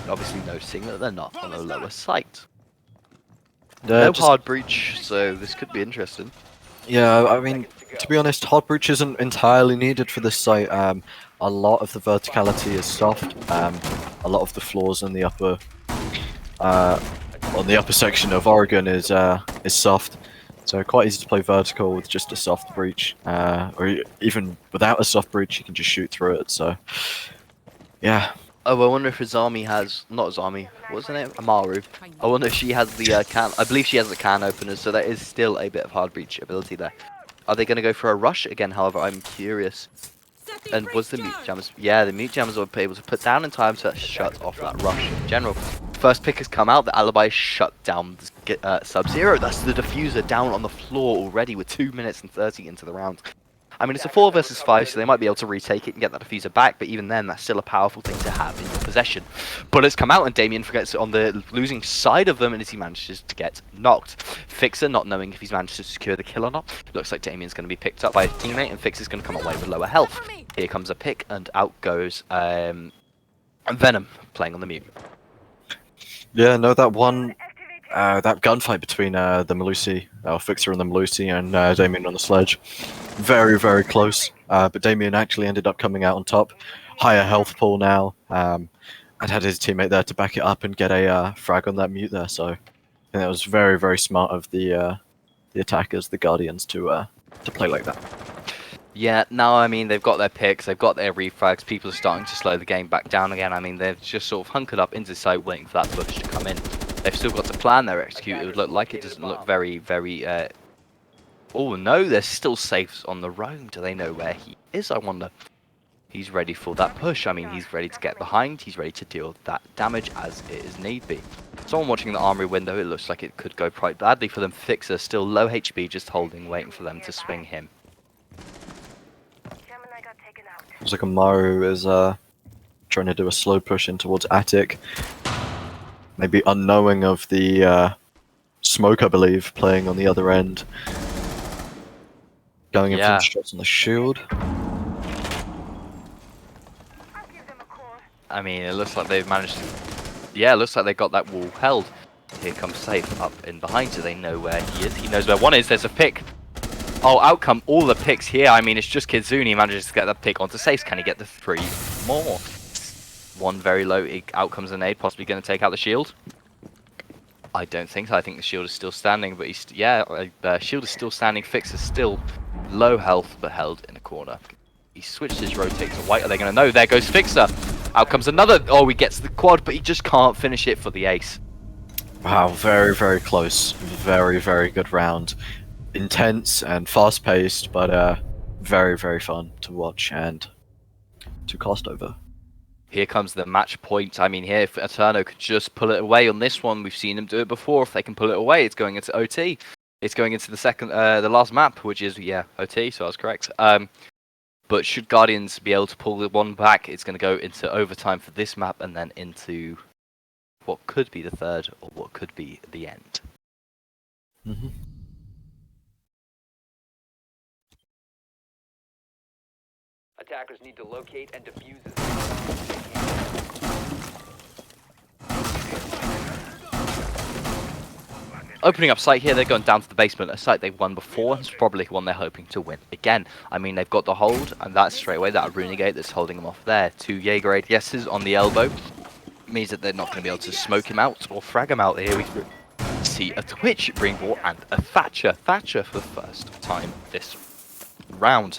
obviously noticing that they're not on a lower site. No hard breach, so this could be interesting. Yeah, I mean, to be honest, hard breach isn't entirely needed for this site. A lot of the verticality is soft. A lot of the floors in the upper, on the upper section of Oregon is soft. So quite easy to play vertical with just a soft breach, or even without a soft breach, you can just shoot through it. So, yeah. Oh, I wonder if Azami has, not Azami, what's her name? Amaru. I wonder if she has the can, I believe she has the can openers, so there is still a bit of hard breach ability there. Are they going to go for a rush again, however, I'm curious. And was the mute jammers, yeah, the mute jammers were able to put down in time to shut off that rush in general. First pick has come out, the alibi shut down Sub-Zero. That's the diffuser down on the floor already with 2 minutes and 30 into the round. I mean, it's a 4 versus 5, so they might be able to retake it and get that diffuser back, but even then, that's still a powerful thing to have in your possession. Bullets come out, and Damien forgets it on the losing side of them, and as he manages to get knocked. Fixer, not knowing if he's managed to secure the kill or not. Looks like Damien's going to be picked up by his teammate, and Fixer's going to come away with lower health. Here comes a pick, and out goes Venom, playing on the mute. Yeah, no, that one, that gunfight between the Malusi, Fixer and the Malusi, and Damien on the sledge, very, very close. But Damien actually ended up coming out on top, higher health pool now, and had his teammate there to back it up and get a frag on that mute there. So I think that was very, very smart of the attackers, the Guardians, to play like that. Yeah, now, I mean, they've got their picks, they've got their refrags, people are starting to slow the game back down again. I mean, they've just sort of hunkered up into the site waiting for that push to come in. They've still got to plan their execute. It would look like it doesn't look very, very... Oh, no, they're still safe on the roam. Do they know where he is, I wonder? He's ready for that push. I mean, he's ready to get behind. He's ready to deal that damage as it is need be. Someone watching the armory window, it looks like it could go quite badly for them. Fixer, still low HP, just holding, waiting for them to swing him. Looks like Amaru is trying to do a slow push in towards Attic. Maybe unknowing of the smoke, I believe, playing on the other end. Going in for the shots on the shield. I mean, it looks like they've managed to... Yeah, it looks like they got that wall held. Here comes Safe up in behind, so they know where he is. He knows where one is. There's a pick. Oh, out come all the picks here. I mean, it's just Kitsune manages to get that pick onto Safe. Can he get the 3 more? One very low. Out comes a nade, possibly going to take out the shield. I don't think so. I think the shield is still standing, but shield is still standing. Fixer's still low health, but held in a corner. He switched his rotate to white. Are they going to know? There goes Fixer. Out comes another. Oh, he gets the quad, but he just can't finish it for the ace. Wow, very, very close. Very, very good round. Intense and fast-paced, but very, very fun to watch and to cast over. Here comes the match point. I mean, here, if Eterno could just pull it away on this one, we've seen him do it before. If they can pull it away, it's going into OT. It's going into the last map, which is, OT, so I was correct. But should Guardians be able to pull the one back, it's going to go into overtime for this map and then into what could be the third or what could be the end. Mm-hmm. Attackers need to locate and defuse as Opening up site here, they're going down to the basement, a site they've won before, and it's probably one they're hoping to win again. I mean, they've got the hold, and that's straight away that Aruna gate that's holding them off there. 2 Jaeger ADSs on the elbow. Means that they're not going to be able to smoke him out or frag him out. Here we see a Twitch, Ringball, and a Thatcher. Thatcher for the first time this round.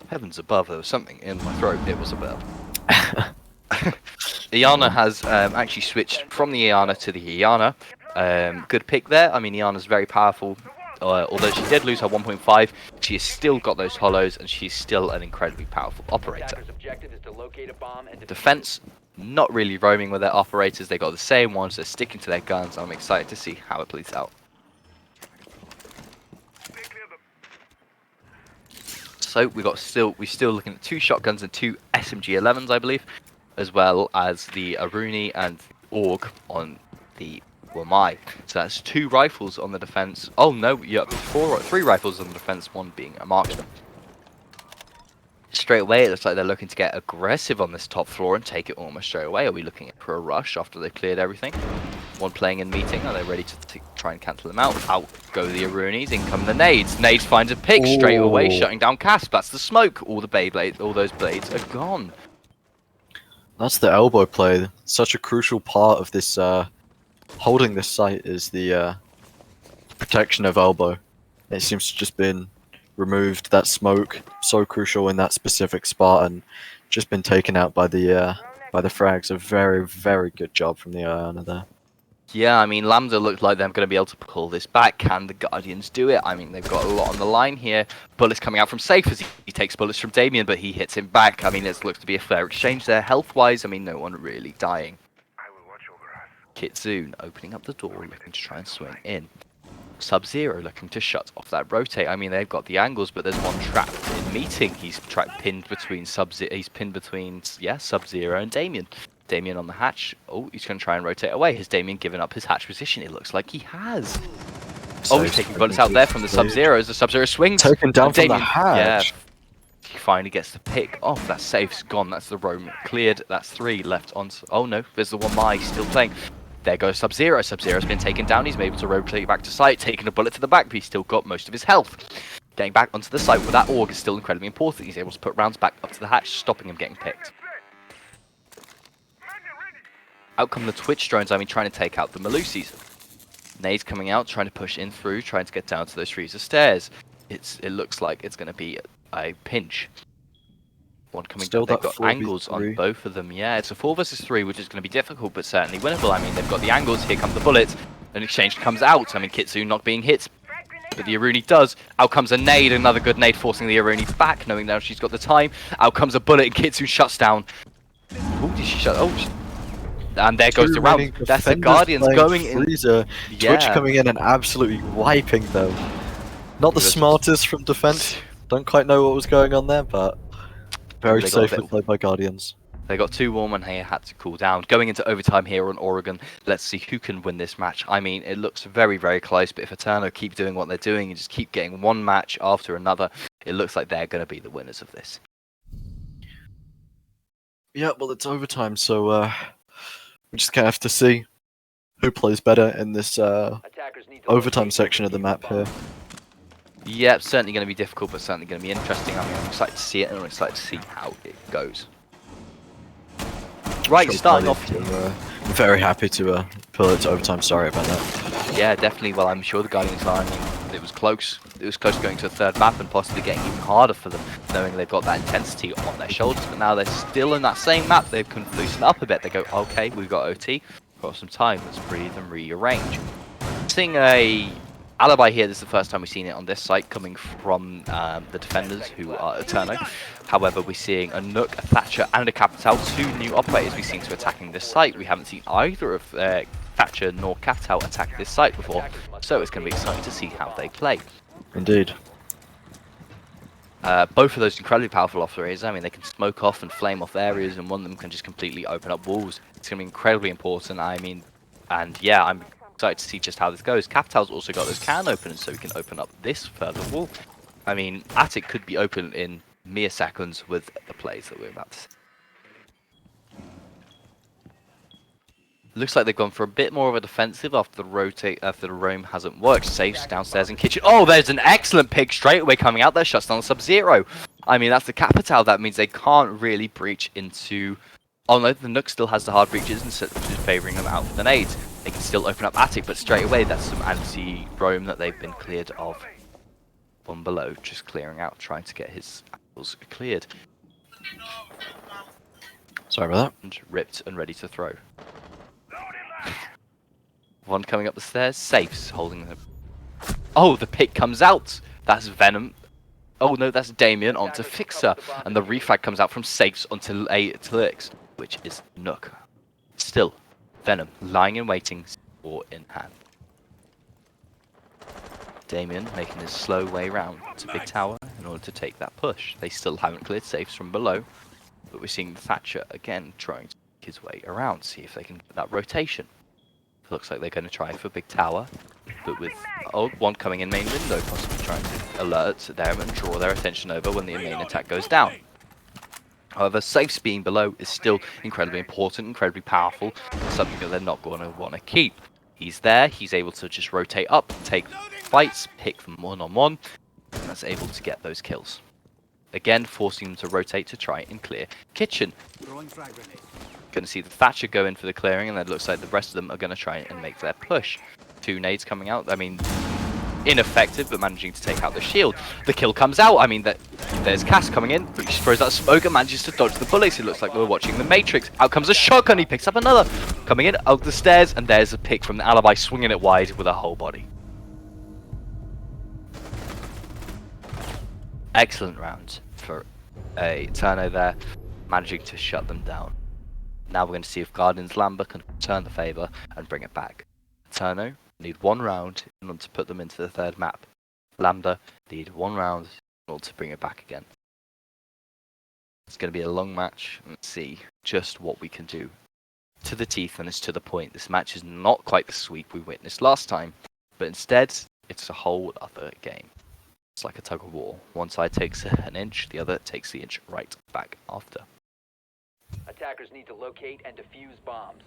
Heavens above, there was something in my throat. It was a burp. Iana has actually switched from the Iana to the Iana. Good pick there. I mean, Iana's very powerful. Although she did lose her 1.5, she has still got those hollows, and she's still an incredibly powerful operator. attackers' objective is to locate a bomb and defuse Defense, not really roaming with their operators. They got the same ones. They're sticking to their guns. I'm excited to see how it plays out. So we're still looking at 2 shotguns and 2 SMG-11s, I believe, as well as the Aruni and Org on the Wamai. So that's 2 rifles on the defense. Oh no, yeah, 3 rifles on the defense, 1 being a marksman. Straight away, it looks like they're looking to get aggressive on this top floor and take it almost straight away. Are we looking for a rush after they've cleared everything? One playing in meeting. Are they ready to try and cancel them out? Out go the Arunis. In come the nades. Nades finds a pick straight away, shutting down Casp. That's the smoke. All the Beyblades, all those blades are gone. That's the elbow play. Such a crucial part of this holding this site is the protection of elbow. It seems to just been removed. That smoke, so crucial in that specific spot, and just been taken out by the frags. A very, very good job from the Iana there. Yeah, I mean, Lambda looked like they're going to be able to pull this back. Can the Guardians do it? I mean, they've got a lot on the line here. Bullets coming out from Safe as he takes bullets from Damien, but he hits him back. I mean, it looks to be a fair exchange there. Health-wise, I mean, no one really dying. Kitsune opening up the door, looking to try and swing in. Sub-Zero looking to shut off that rotate. I mean, they've got the angles, but there's one trapped in meeting. He's pinned between Sub-Zero and Damien. Damien on the hatch. Oh, he's going to try and rotate away. Has Damien given up his hatch position? It looks like he has. Oh, he's taking bullets out there from the Sub-Zero as the Sub-Zero swings. Taken down from Damien, the hatch. Yeah, he finally gets the pick off. That safe's gone. That's the roam cleared. That's 3 left on. Oh no, there's the one Mai still playing. There goes Sub-Zero. Sub-Zero's been taken down. He's able to rotate back to site, taking a bullet to the back, but he's still got most of his health. Getting back onto the site, but that Org is still incredibly important. He's able to put rounds back up to the hatch, stopping him getting picked. Out come the Twitch drones, I mean, trying to take out the Malusis. Nades coming out, trying to push in through, trying to get down to those freezer stairs. It looks like it's going to be a pinch. One coming down, they've got angles on both of them. Yeah, it's a 4 versus 3, which is going to be difficult, but certainly winnable. I mean, they've got the angles, here come the bullets. An exchange comes out. I mean, Kitsune not being hit, but the Aruni does. Out comes a nade, another good nade, forcing the Aruni back, knowing now she's got the time. Out comes a bullet, and Kitsune shuts down. Who did she shut? Oh, and there goes the round. That's the Guardians going in. Freezer. Yeah. Twitch coming in and absolutely wiping them. Not the smartest from defense. Don't quite know what was going on there, but very safely played by Guardians. They got 2 warm and here had to cool down. Going into overtime here on Oregon, let's see who can win this match. I mean, it looks very, very close, but if Eterno keep doing what they're doing and just keep getting one match after another, it looks like they're going to be the winners of this. Yeah, well, it's overtime, so we just kind of have to see who plays better in this overtime section of the map here. Yeah, it's certainly going to be difficult, but certainly going to be interesting. I mean, I'm excited to see it, and I'm excited to see how it goes. Right, starting off. Very happy to pull it to overtime. Sorry about that. Yeah, definitely. Well, I'm sure the Guardians are. I mean, it was close. It was close going to a third map and possibly getting even harder for them, knowing they've got that intensity on their shoulders. But now they're still in that same map. They can loosen up a bit. They go, okay, we've got OT. Got some time. Let's breathe and rearrange. Seeing a alibi here. This is the first time we've seen it on this site coming from the defenders, who are Eterno. However, we're seeing a Nook, a Thatcher, and a Capital, 2 new operators we've seen to attacking this site. We haven't seen either of Thatcher nor Capital attack this site before, so it's going to be exciting to see how they play. Indeed. Both of those incredibly powerful operators. I mean, they can smoke off and flame off areas, and one of them can just completely open up walls. It's going to be incredibly important. I mean, and yeah, I'm excited to see just how this goes. Capital's also got those can openers, so we can open up this further wall. I mean, Attic could be open in mere seconds with the plays that we're about to see. Looks like they've gone for a bit more of a defensive after the roam hasn't worked. Safes downstairs in kitchen. Oh, there's an excellent pick straight away coming out there. Shuts down the Sub-Zero. I mean, that's the Capital. That means they can't really breach into... Oh no, the Nook still has the hard breaches instead of just favouring them out with the nades. They can still open up Attic, but straight away that's some anti-roam that they've been cleared of. One below, just clearing out, trying to get his apples cleared. Sorry about that. And ripped and ready to throw. One coming up the stairs, safes, holding the... Oh, the pick comes out! That's Venom. Oh no, that's Damien onto Fixer. And the refrag comes out from safes onto Lix, which is Nook. Still, Venom, lying in waiting, or in hand. Damien making his slow way round to Big Tower in order to take that push. They still haven't cleared safes from below, but we're seeing Thatcher again trying to make his way around, see if they can get that rotation. Looks like they're going to try for Big Tower, but with one coming in main window, possibly trying to alert them and draw their attention over when the main attack goes down. However, safes being below is still incredibly important, incredibly powerful, something that they're not going to want to keep. He's there, he's able to just rotate up, take fights, pick them one-on-one, and that's able to get those kills. Again, forcing them to rotate to try and clear kitchen. Going to see the Thatcher go in for the clearing, and then it looks like the rest of them are going to try and make their push. 2 nades coming out. I mean, ineffective, but managing to take out the shield. The kill comes out. I mean, there's Cass coming in, but he throws that smoke and manages to dodge the bullets. It looks like we're watching the Matrix. Out comes a shotgun. He picks up another. Coming in out the stairs, and there's a pick from the Alibi, swinging it wide with a whole body. Excellent round for a Eterno there, managing to shut them down. Now we're going to see if Guardians Lambda can return the favour and bring it back. Eterno need 1 round in order to put them into the 3rd map. Lambda need 1 round in order to bring it back again. It's going to be a long match. Let's see just what we can do. To the teeth, and it's to the point. This match is not quite the sweep we witnessed last time, but instead it's a whole other game. It's like a tug of war. One side takes an inch, the other takes the inch right back after. Attackers need to locate and defuse bombs.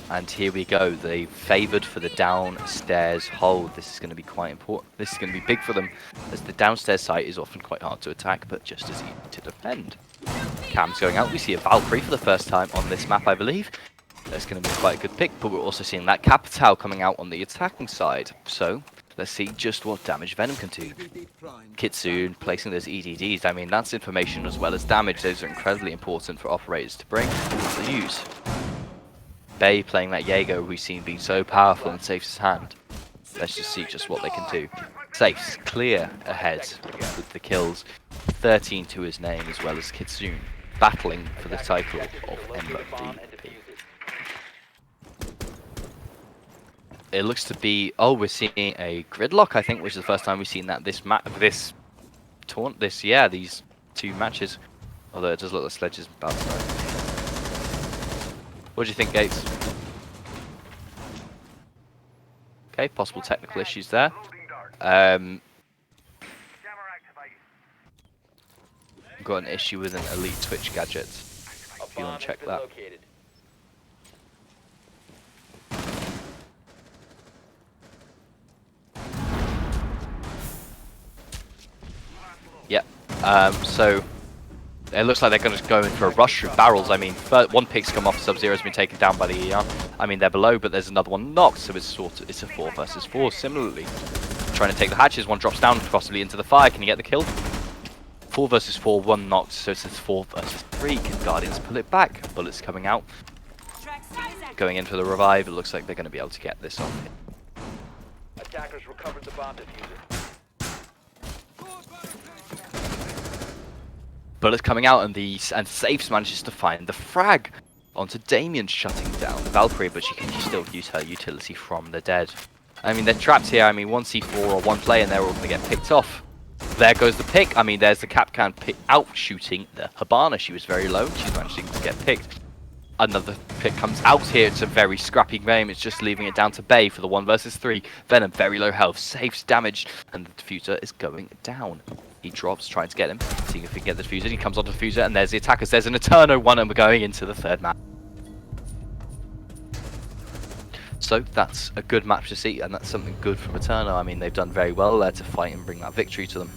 And here we go. They favoured for the downstairs hold. This is going to be quite important. This is going to be big for them, as the downstairs site is often quite hard to attack, but just as easy to defend. Cam's going out. We see a Valkyrie for the first time on this map, I believe. That's going to be quite a good pick, but we're also seeing that Capital coming out on the attacking side. So let's see just what damage Venom can do. Kitsune placing those EDDs. I mean, that's information as well as damage. Those are incredibly important for operators to bring to use. Bay playing that Jaeger we've seen being so powerful in Safe's hand. Let's just see just what they can do. Safe's clear ahead with the kills. 13 to his name, as well as Kitsune battling for the title of MVP. It looks to be... Oh, we're seeing a gridlock, I think, which is the first time we've seen that these 2 matches. Although it does look like Sledge is about to know. What do you think, Gates? Okay, possible technical issues there. Got an issue with an Elite Twitch gadget. If you want to check that. Yep. So It looks like they're going to go in for a rush through barrels. I mean, one pick's come off, Sub-Zero's been taken down by the ER. I mean, they're below, but there's another one knocked, so it's a 4 versus 4. Similarly, trying to take the hatches, one drops down, possibly into the fire. Can he get the kill? 4 versus 4, one knocked, so it's 4 versus 3. Can Guardians pull it back? Bullets coming out. Going in for the revive, it looks like they're going to be able to get this off. Attackers recovered the bomb diffuser. Bullets coming out, and Safes manages to find the frag onto Damien, shutting down the Valkyrie, but she can still use her utility from the dead. I mean, they're trapped here. I mean, 1 C4 or 1 play, and they're all going to get picked off. There goes the pick. I mean, there's the Capcan out shooting the Habana. She was very low. She's managing to get picked. Another pick comes out here. It's a very scrappy game. It's just leaving it down to Bay for the 1 versus 3. Venom, very low health. Safes damaged, and the diffuser is going down. He drops, trying to get him, seeing if he can get the diffuser. He comes onto the diffuser, and there's the attackers. There's an Eterno one, and we're going into the 3rd map. So that's a good match to see, and that's something good from Eterno. I mean, they've done very well there to fight and bring that victory to them.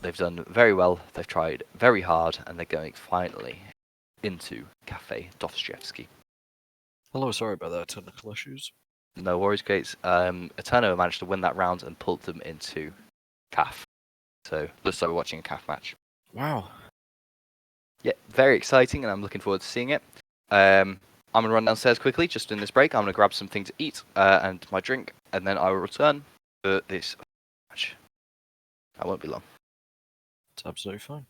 They've done very well. They've tried very hard, and they're going finally into Cafe Dostoevsky. Hello, sorry about that, technical issues. No worries, Gates. Eterno managed to win that round and pulled them into CAF. So looks like we're watching a CAF match. Wow. Yeah, very exciting, and I'm looking forward to seeing it. I'm going to run downstairs quickly, just in this break. I'm going to grab something to eat and my drink, and then I will return for this match. I won't be long. It's absolutely fine.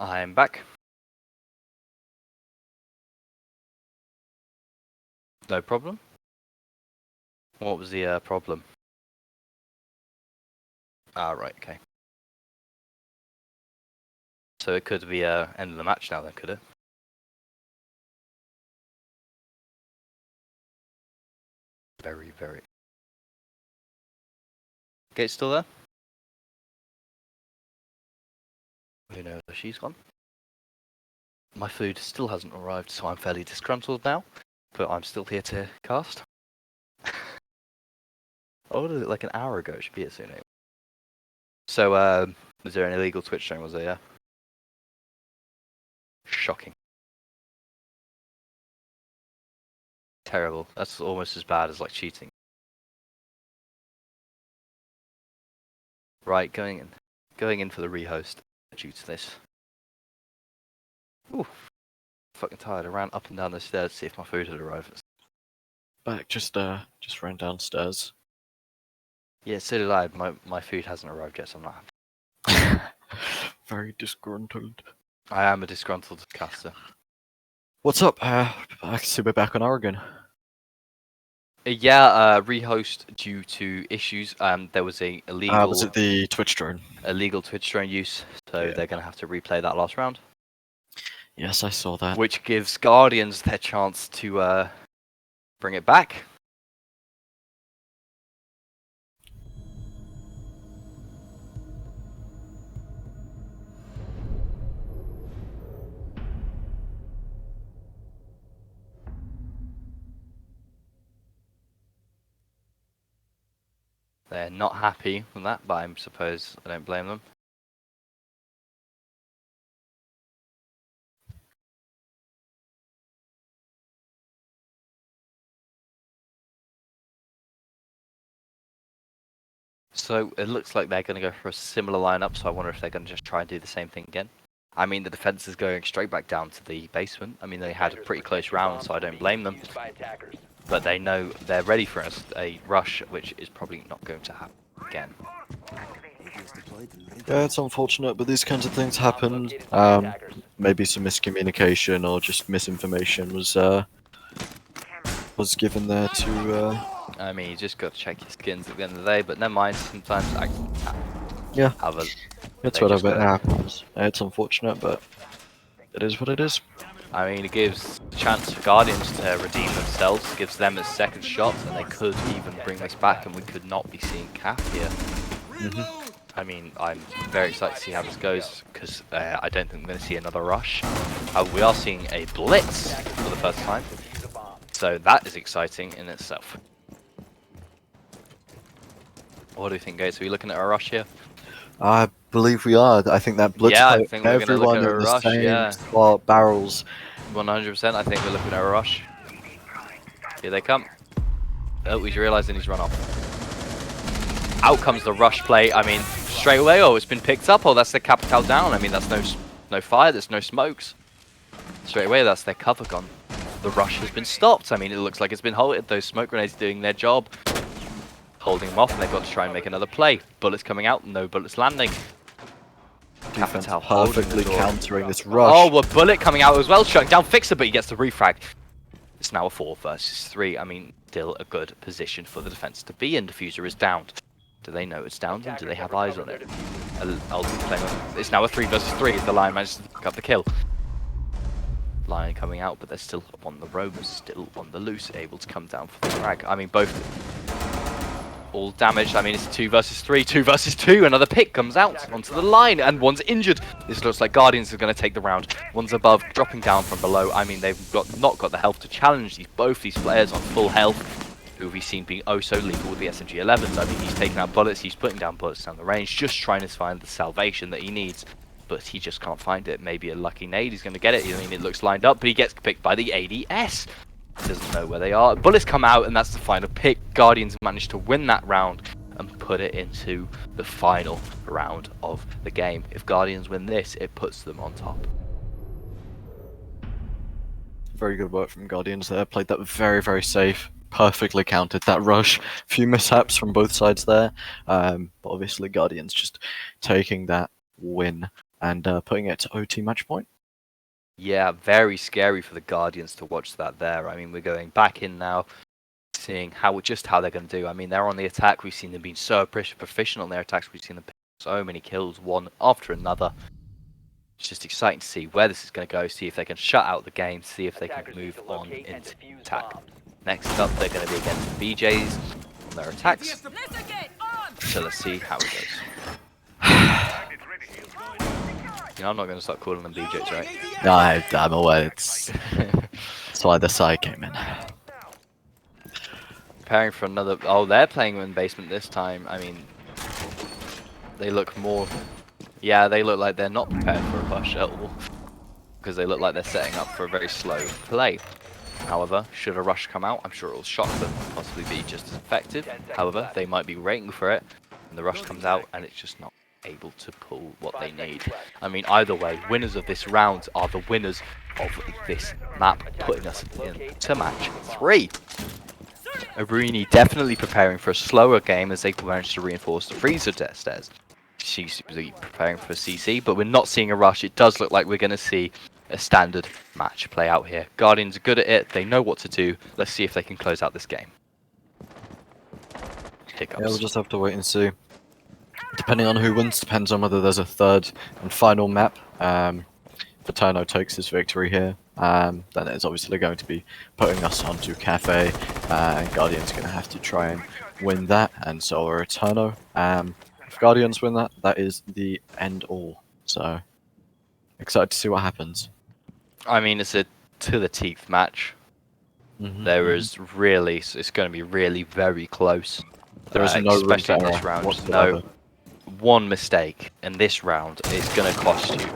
I'm back. No problem. What was the problem? Ah, right, okay. So it could be end of the match now then, could it? Very, very. Gate's still there? Who knows where she's gone? My food still hasn't arrived, so I'm fairly disgruntled now. But I'm still here to cast. I ordered it like an hour ago. It should be here soon anyway. So, was there an illegal Twitch stream? Was there? Yeah. Shocking. Terrible. That's almost as bad as like cheating. Right, going in for the rehost due to this. Ooh, fucking tired. I ran up and down the stairs to see if my food had arrived. Back, just ran downstairs. Yeah, so did I. My food hasn't arrived yet, so I'm not happy. Very disgruntled. I am a disgruntled caster. What's up? I can see we're back on Oregon. Yeah, rehost due to issues. There was a illegal. Was it the Twitch drone? Illegal Twitch drone use, so Yeah. they're gonna have to replay that last round. Yes, I saw that. Which gives Guardians their chance to bring it back. They're not happy with that, but I suppose I don't blame them. So it looks like they're going to go for a similar lineup, so I wonder if they're going to just try and do the same thing again. I mean, the defense is going straight back down to the basement. I mean, they had a pretty close round, so I don't blame them. But they know they're ready for a rush, which is probably not going to happen again. Yeah, it's unfortunate, but these kinds of things happen. Maybe some miscommunication or just misinformation was given there to. I mean, you just got to check your skins at the end of the day, but never mind. Sometimes accidents happen. Yeah, Have a, it's they whatever just it gotta- happens. It's unfortunate, but it is what it is. I mean, it gives a chance for Guardians to redeem themselves, gives them a second shot, and they could even bring this back, and we could not be seeing Cap here. I mean, I'm very excited to see how this goes, because I don't think we're going to see another rush. We are seeing a blitz for the first time, so that is exciting in itself. What do you think, Gates? Are we looking at a rush here? I believe we are. I think that blitz Yeah, I put think we're gonna look everyone at a in the rush, same yeah. spot, barrels. 100%, I think we're looking at a rush. Here they come. Oh, he's realising he's run off. Out comes the rush play. I mean, straight away, oh, it's been picked up. Oh, that's the capital down. I mean, that's no fire, there's no smokes. Straight away, that's their cover gone. The rush has been stopped. I mean, it looks like it's been halted. Those smoke grenades doing their job. Holding them off, and they've got to try and make another play. Bullets coming out, no bullets landing. Defense Capital holding the perfectly door. countering this rush. Oh, a bullet coming out as well, shutting down Fixer, but he gets the refrag. It's now a 4 versus 3. I mean, still a good position for the defense to be in. Diffuser is downed. Do they know it's downed, and do they have eyes on it? Ultimate flame. It's now a 3 versus 3 as the Lion manages to pick up the kill. Lion coming out, but they're still on the roam, still on the loose, able to come down for the frag. I mean, both all damaged. I mean, it's 2 versus 3, 2 versus 2. Another pick comes out onto the line, and one's injured. This looks like Guardians are going to take the round. One's above, dropping down from below. I mean, they've not got the health to challenge both these players on full health, who we've seen being oh so lethal with the SMG-11s. I mean, he's taking out bullets, he's putting down bullets down the range, just trying to find the salvation that he needs. But he just can't find it. Maybe a lucky nade, he's going to get it. I mean, it looks lined up, but he gets picked by the ADS. Doesn't know where they are. Bullets come out, and that's the final pick. Guardians managed to win that round and put it into the final round of the game. If Guardians win this, it puts them on top. Very good work from Guardians there. Played that very, very safe. Perfectly countered that rush. Few mishaps from both sides there. But obviously Guardians just taking that win and putting it to OT match point. Yeah, very scary for the Guardians to watch that there. I mean, we're going back in now, seeing how they're going to do. I mean, they're on the attack. We've seen them being so proficient on their attacks. We've seen them pick so many kills, one after another. It's just exciting to see where this is going to go, see if they can shut out the game, see if they can move on into attack. Next up, they're going to be against the BJs on their attacks. So let's see how it goes. You know, I'm not going to start calling them BJs, right? No, I'm aware. That's why the side came in. Preparing for another... Oh, they're playing in basement this time. I mean, they look more... Yeah, they look like they're not prepared for a push at all. Because they look like they're setting up for a very slow play. However, should a rush come out, I'm sure it will shock them, possibly be just as effective. However, they might be waiting for it, and the rush comes out, and it's just not able to pull what they need. I mean, either way, winners of this round are the winners of this map, putting us into match 3. Arini definitely preparing for a slower game as they managed to reinforce the freezer stairs. She's preparing for CC, but we're not seeing a rush. It does look like we're going to see a standard match play out here. Guardians are good at it. They know what to do. Let's see if they can close out this game. Hiccups. Yeah, we'll just have to wait and see. Depending on who wins, depends on whether there's a third and final map. If Eterno takes his victory here, then it's obviously going to be putting us onto Cafe, and Guardians going to have to try and win that, and so are Eterno. If Guardians win that, that is the end all. So, excited to see what happens. I mean, it's a to the teeth match. There is really, it's going to be really very close. There is no room especially for in this error round. whatsoever. No, one mistake in this round is going to cost you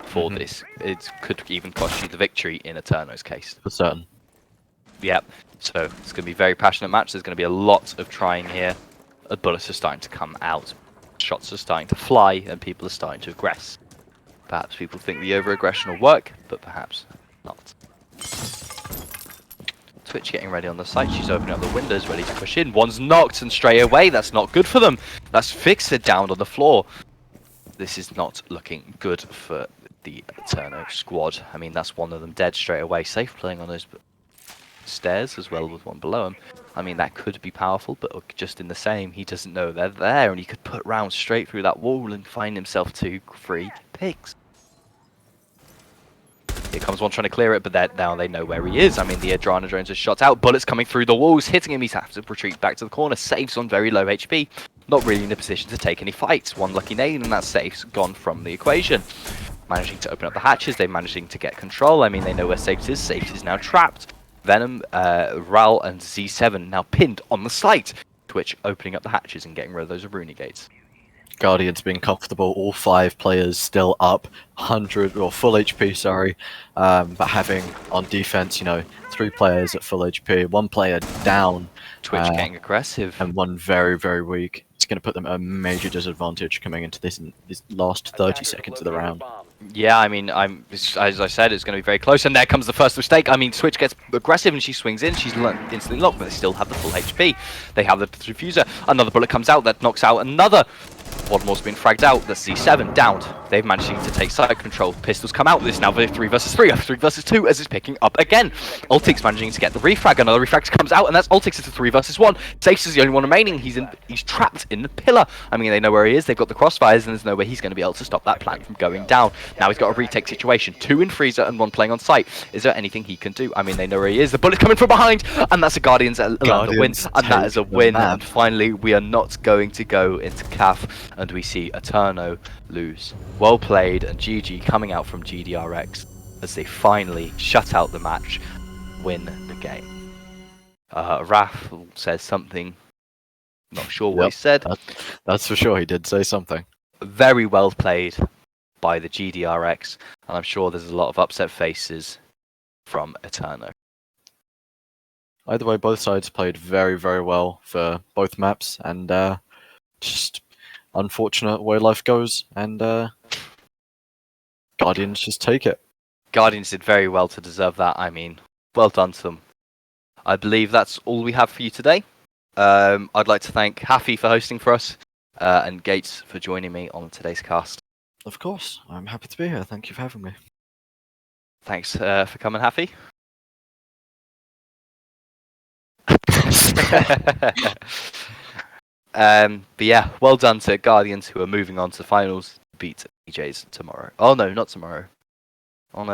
for this. It could even cost you the victory in Eterno's case. For certain. Yep. So it's going to be a very passionate match. There's going to be a lot of trying here. bullets are starting to come out, shots are starting to fly, and people are starting to aggress. Perhaps people think the over-aggression will work, but perhaps not. Twitch getting ready on the site. She's opening up the windows, ready to push in. One's knocked, and straight away, that's not good for them. That's Fixer down on the floor. This is not looking good for the Eterno squad. I mean, that's one of them dead straight away. Safe playing on those stairs as well with one below him. I mean, that could be powerful, but just in the same, he doesn't know they're there, and he could put rounds straight through that wall and find himself 2 free picks. Here comes one trying to clear it, but now they know where he is. I mean, the Eterno drones are shot out. Bullets coming through the walls, hitting him. He's have to retreat back to the corner. Safe's on very low HP. Not really in a position to take any fights. One lucky nade, and that safe's gone from the equation. Managing to open up the hatches. They're managing to get control. I mean, they know where Safes is. Safes is now trapped. Venom, Ral, and Z7 now pinned on the site. Twitch opening up the hatches and getting rid of those Rooney gates. Guardians being comfortable, all 5 players still up 100 or full HP, sorry, but having on defense, 3 players at full HP, 1 player down, Twitch getting aggressive, and 1 very, very weak. It's going to put them at a major disadvantage coming into this last 30 seconds of the round. Yeah, I mean, as I said, it's going to be very close, and there comes the first mistake. I mean, Twitch gets aggressive and she swings in. She's instantly locked, but they still have the full HP. They have the diffuser. Another bullet comes out that knocks out another. One more's been fragged out. That's Z7 downed. They've managed to take side control. Pistols come out. This is now 3 versus 3, 3 versus 2 as it's picking up again. Ultix managing to get the refrag. Another refrag comes out, and that's Ultix. It's a 3 versus 1. Safes is the only one remaining. He's trapped in the pillar. I mean, they know where he is. They've got the crossfires, and there's no way he's going to be able to stop that plant from going down. Now he's got a retake situation. 2 in freezer and 1 playing on site. Is there anything he can do? I mean, they know where he is. The bullet's coming from behind, and that's a Guardians Lambda win, and that is a win. And finally, we are not going to go into CAF, and we see Eterno lose. Well played, and GG coming out from GDRX as they finally shut out the match, win the game. Raf says something. Not sure what he said. That's for sure. He did say something. Very well played by the GDRX, and I'm sure there's a lot of upset faces from Eterno. Either way, both sides played very, very well for both maps, and just unfortunate way life goes, and Guardians just take it. Guardians did very well to deserve that. I mean, well done to them. I believe that's all we have for you today. I'd like to thank Haffy for hosting for us, and Gates for joining me on today's cast. Of course, I'm happy to be here. Thank you for having me. Thanks for coming, Haffy. But yeah, well done to Guardians, who are moving on to finals to beat BJ's tomorrow. Oh no, not tomorrow. On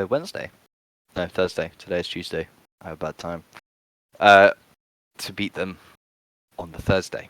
Wednesday. No, Thursday. Today is Tuesday. I have a bad time. To beat them on the Thursday.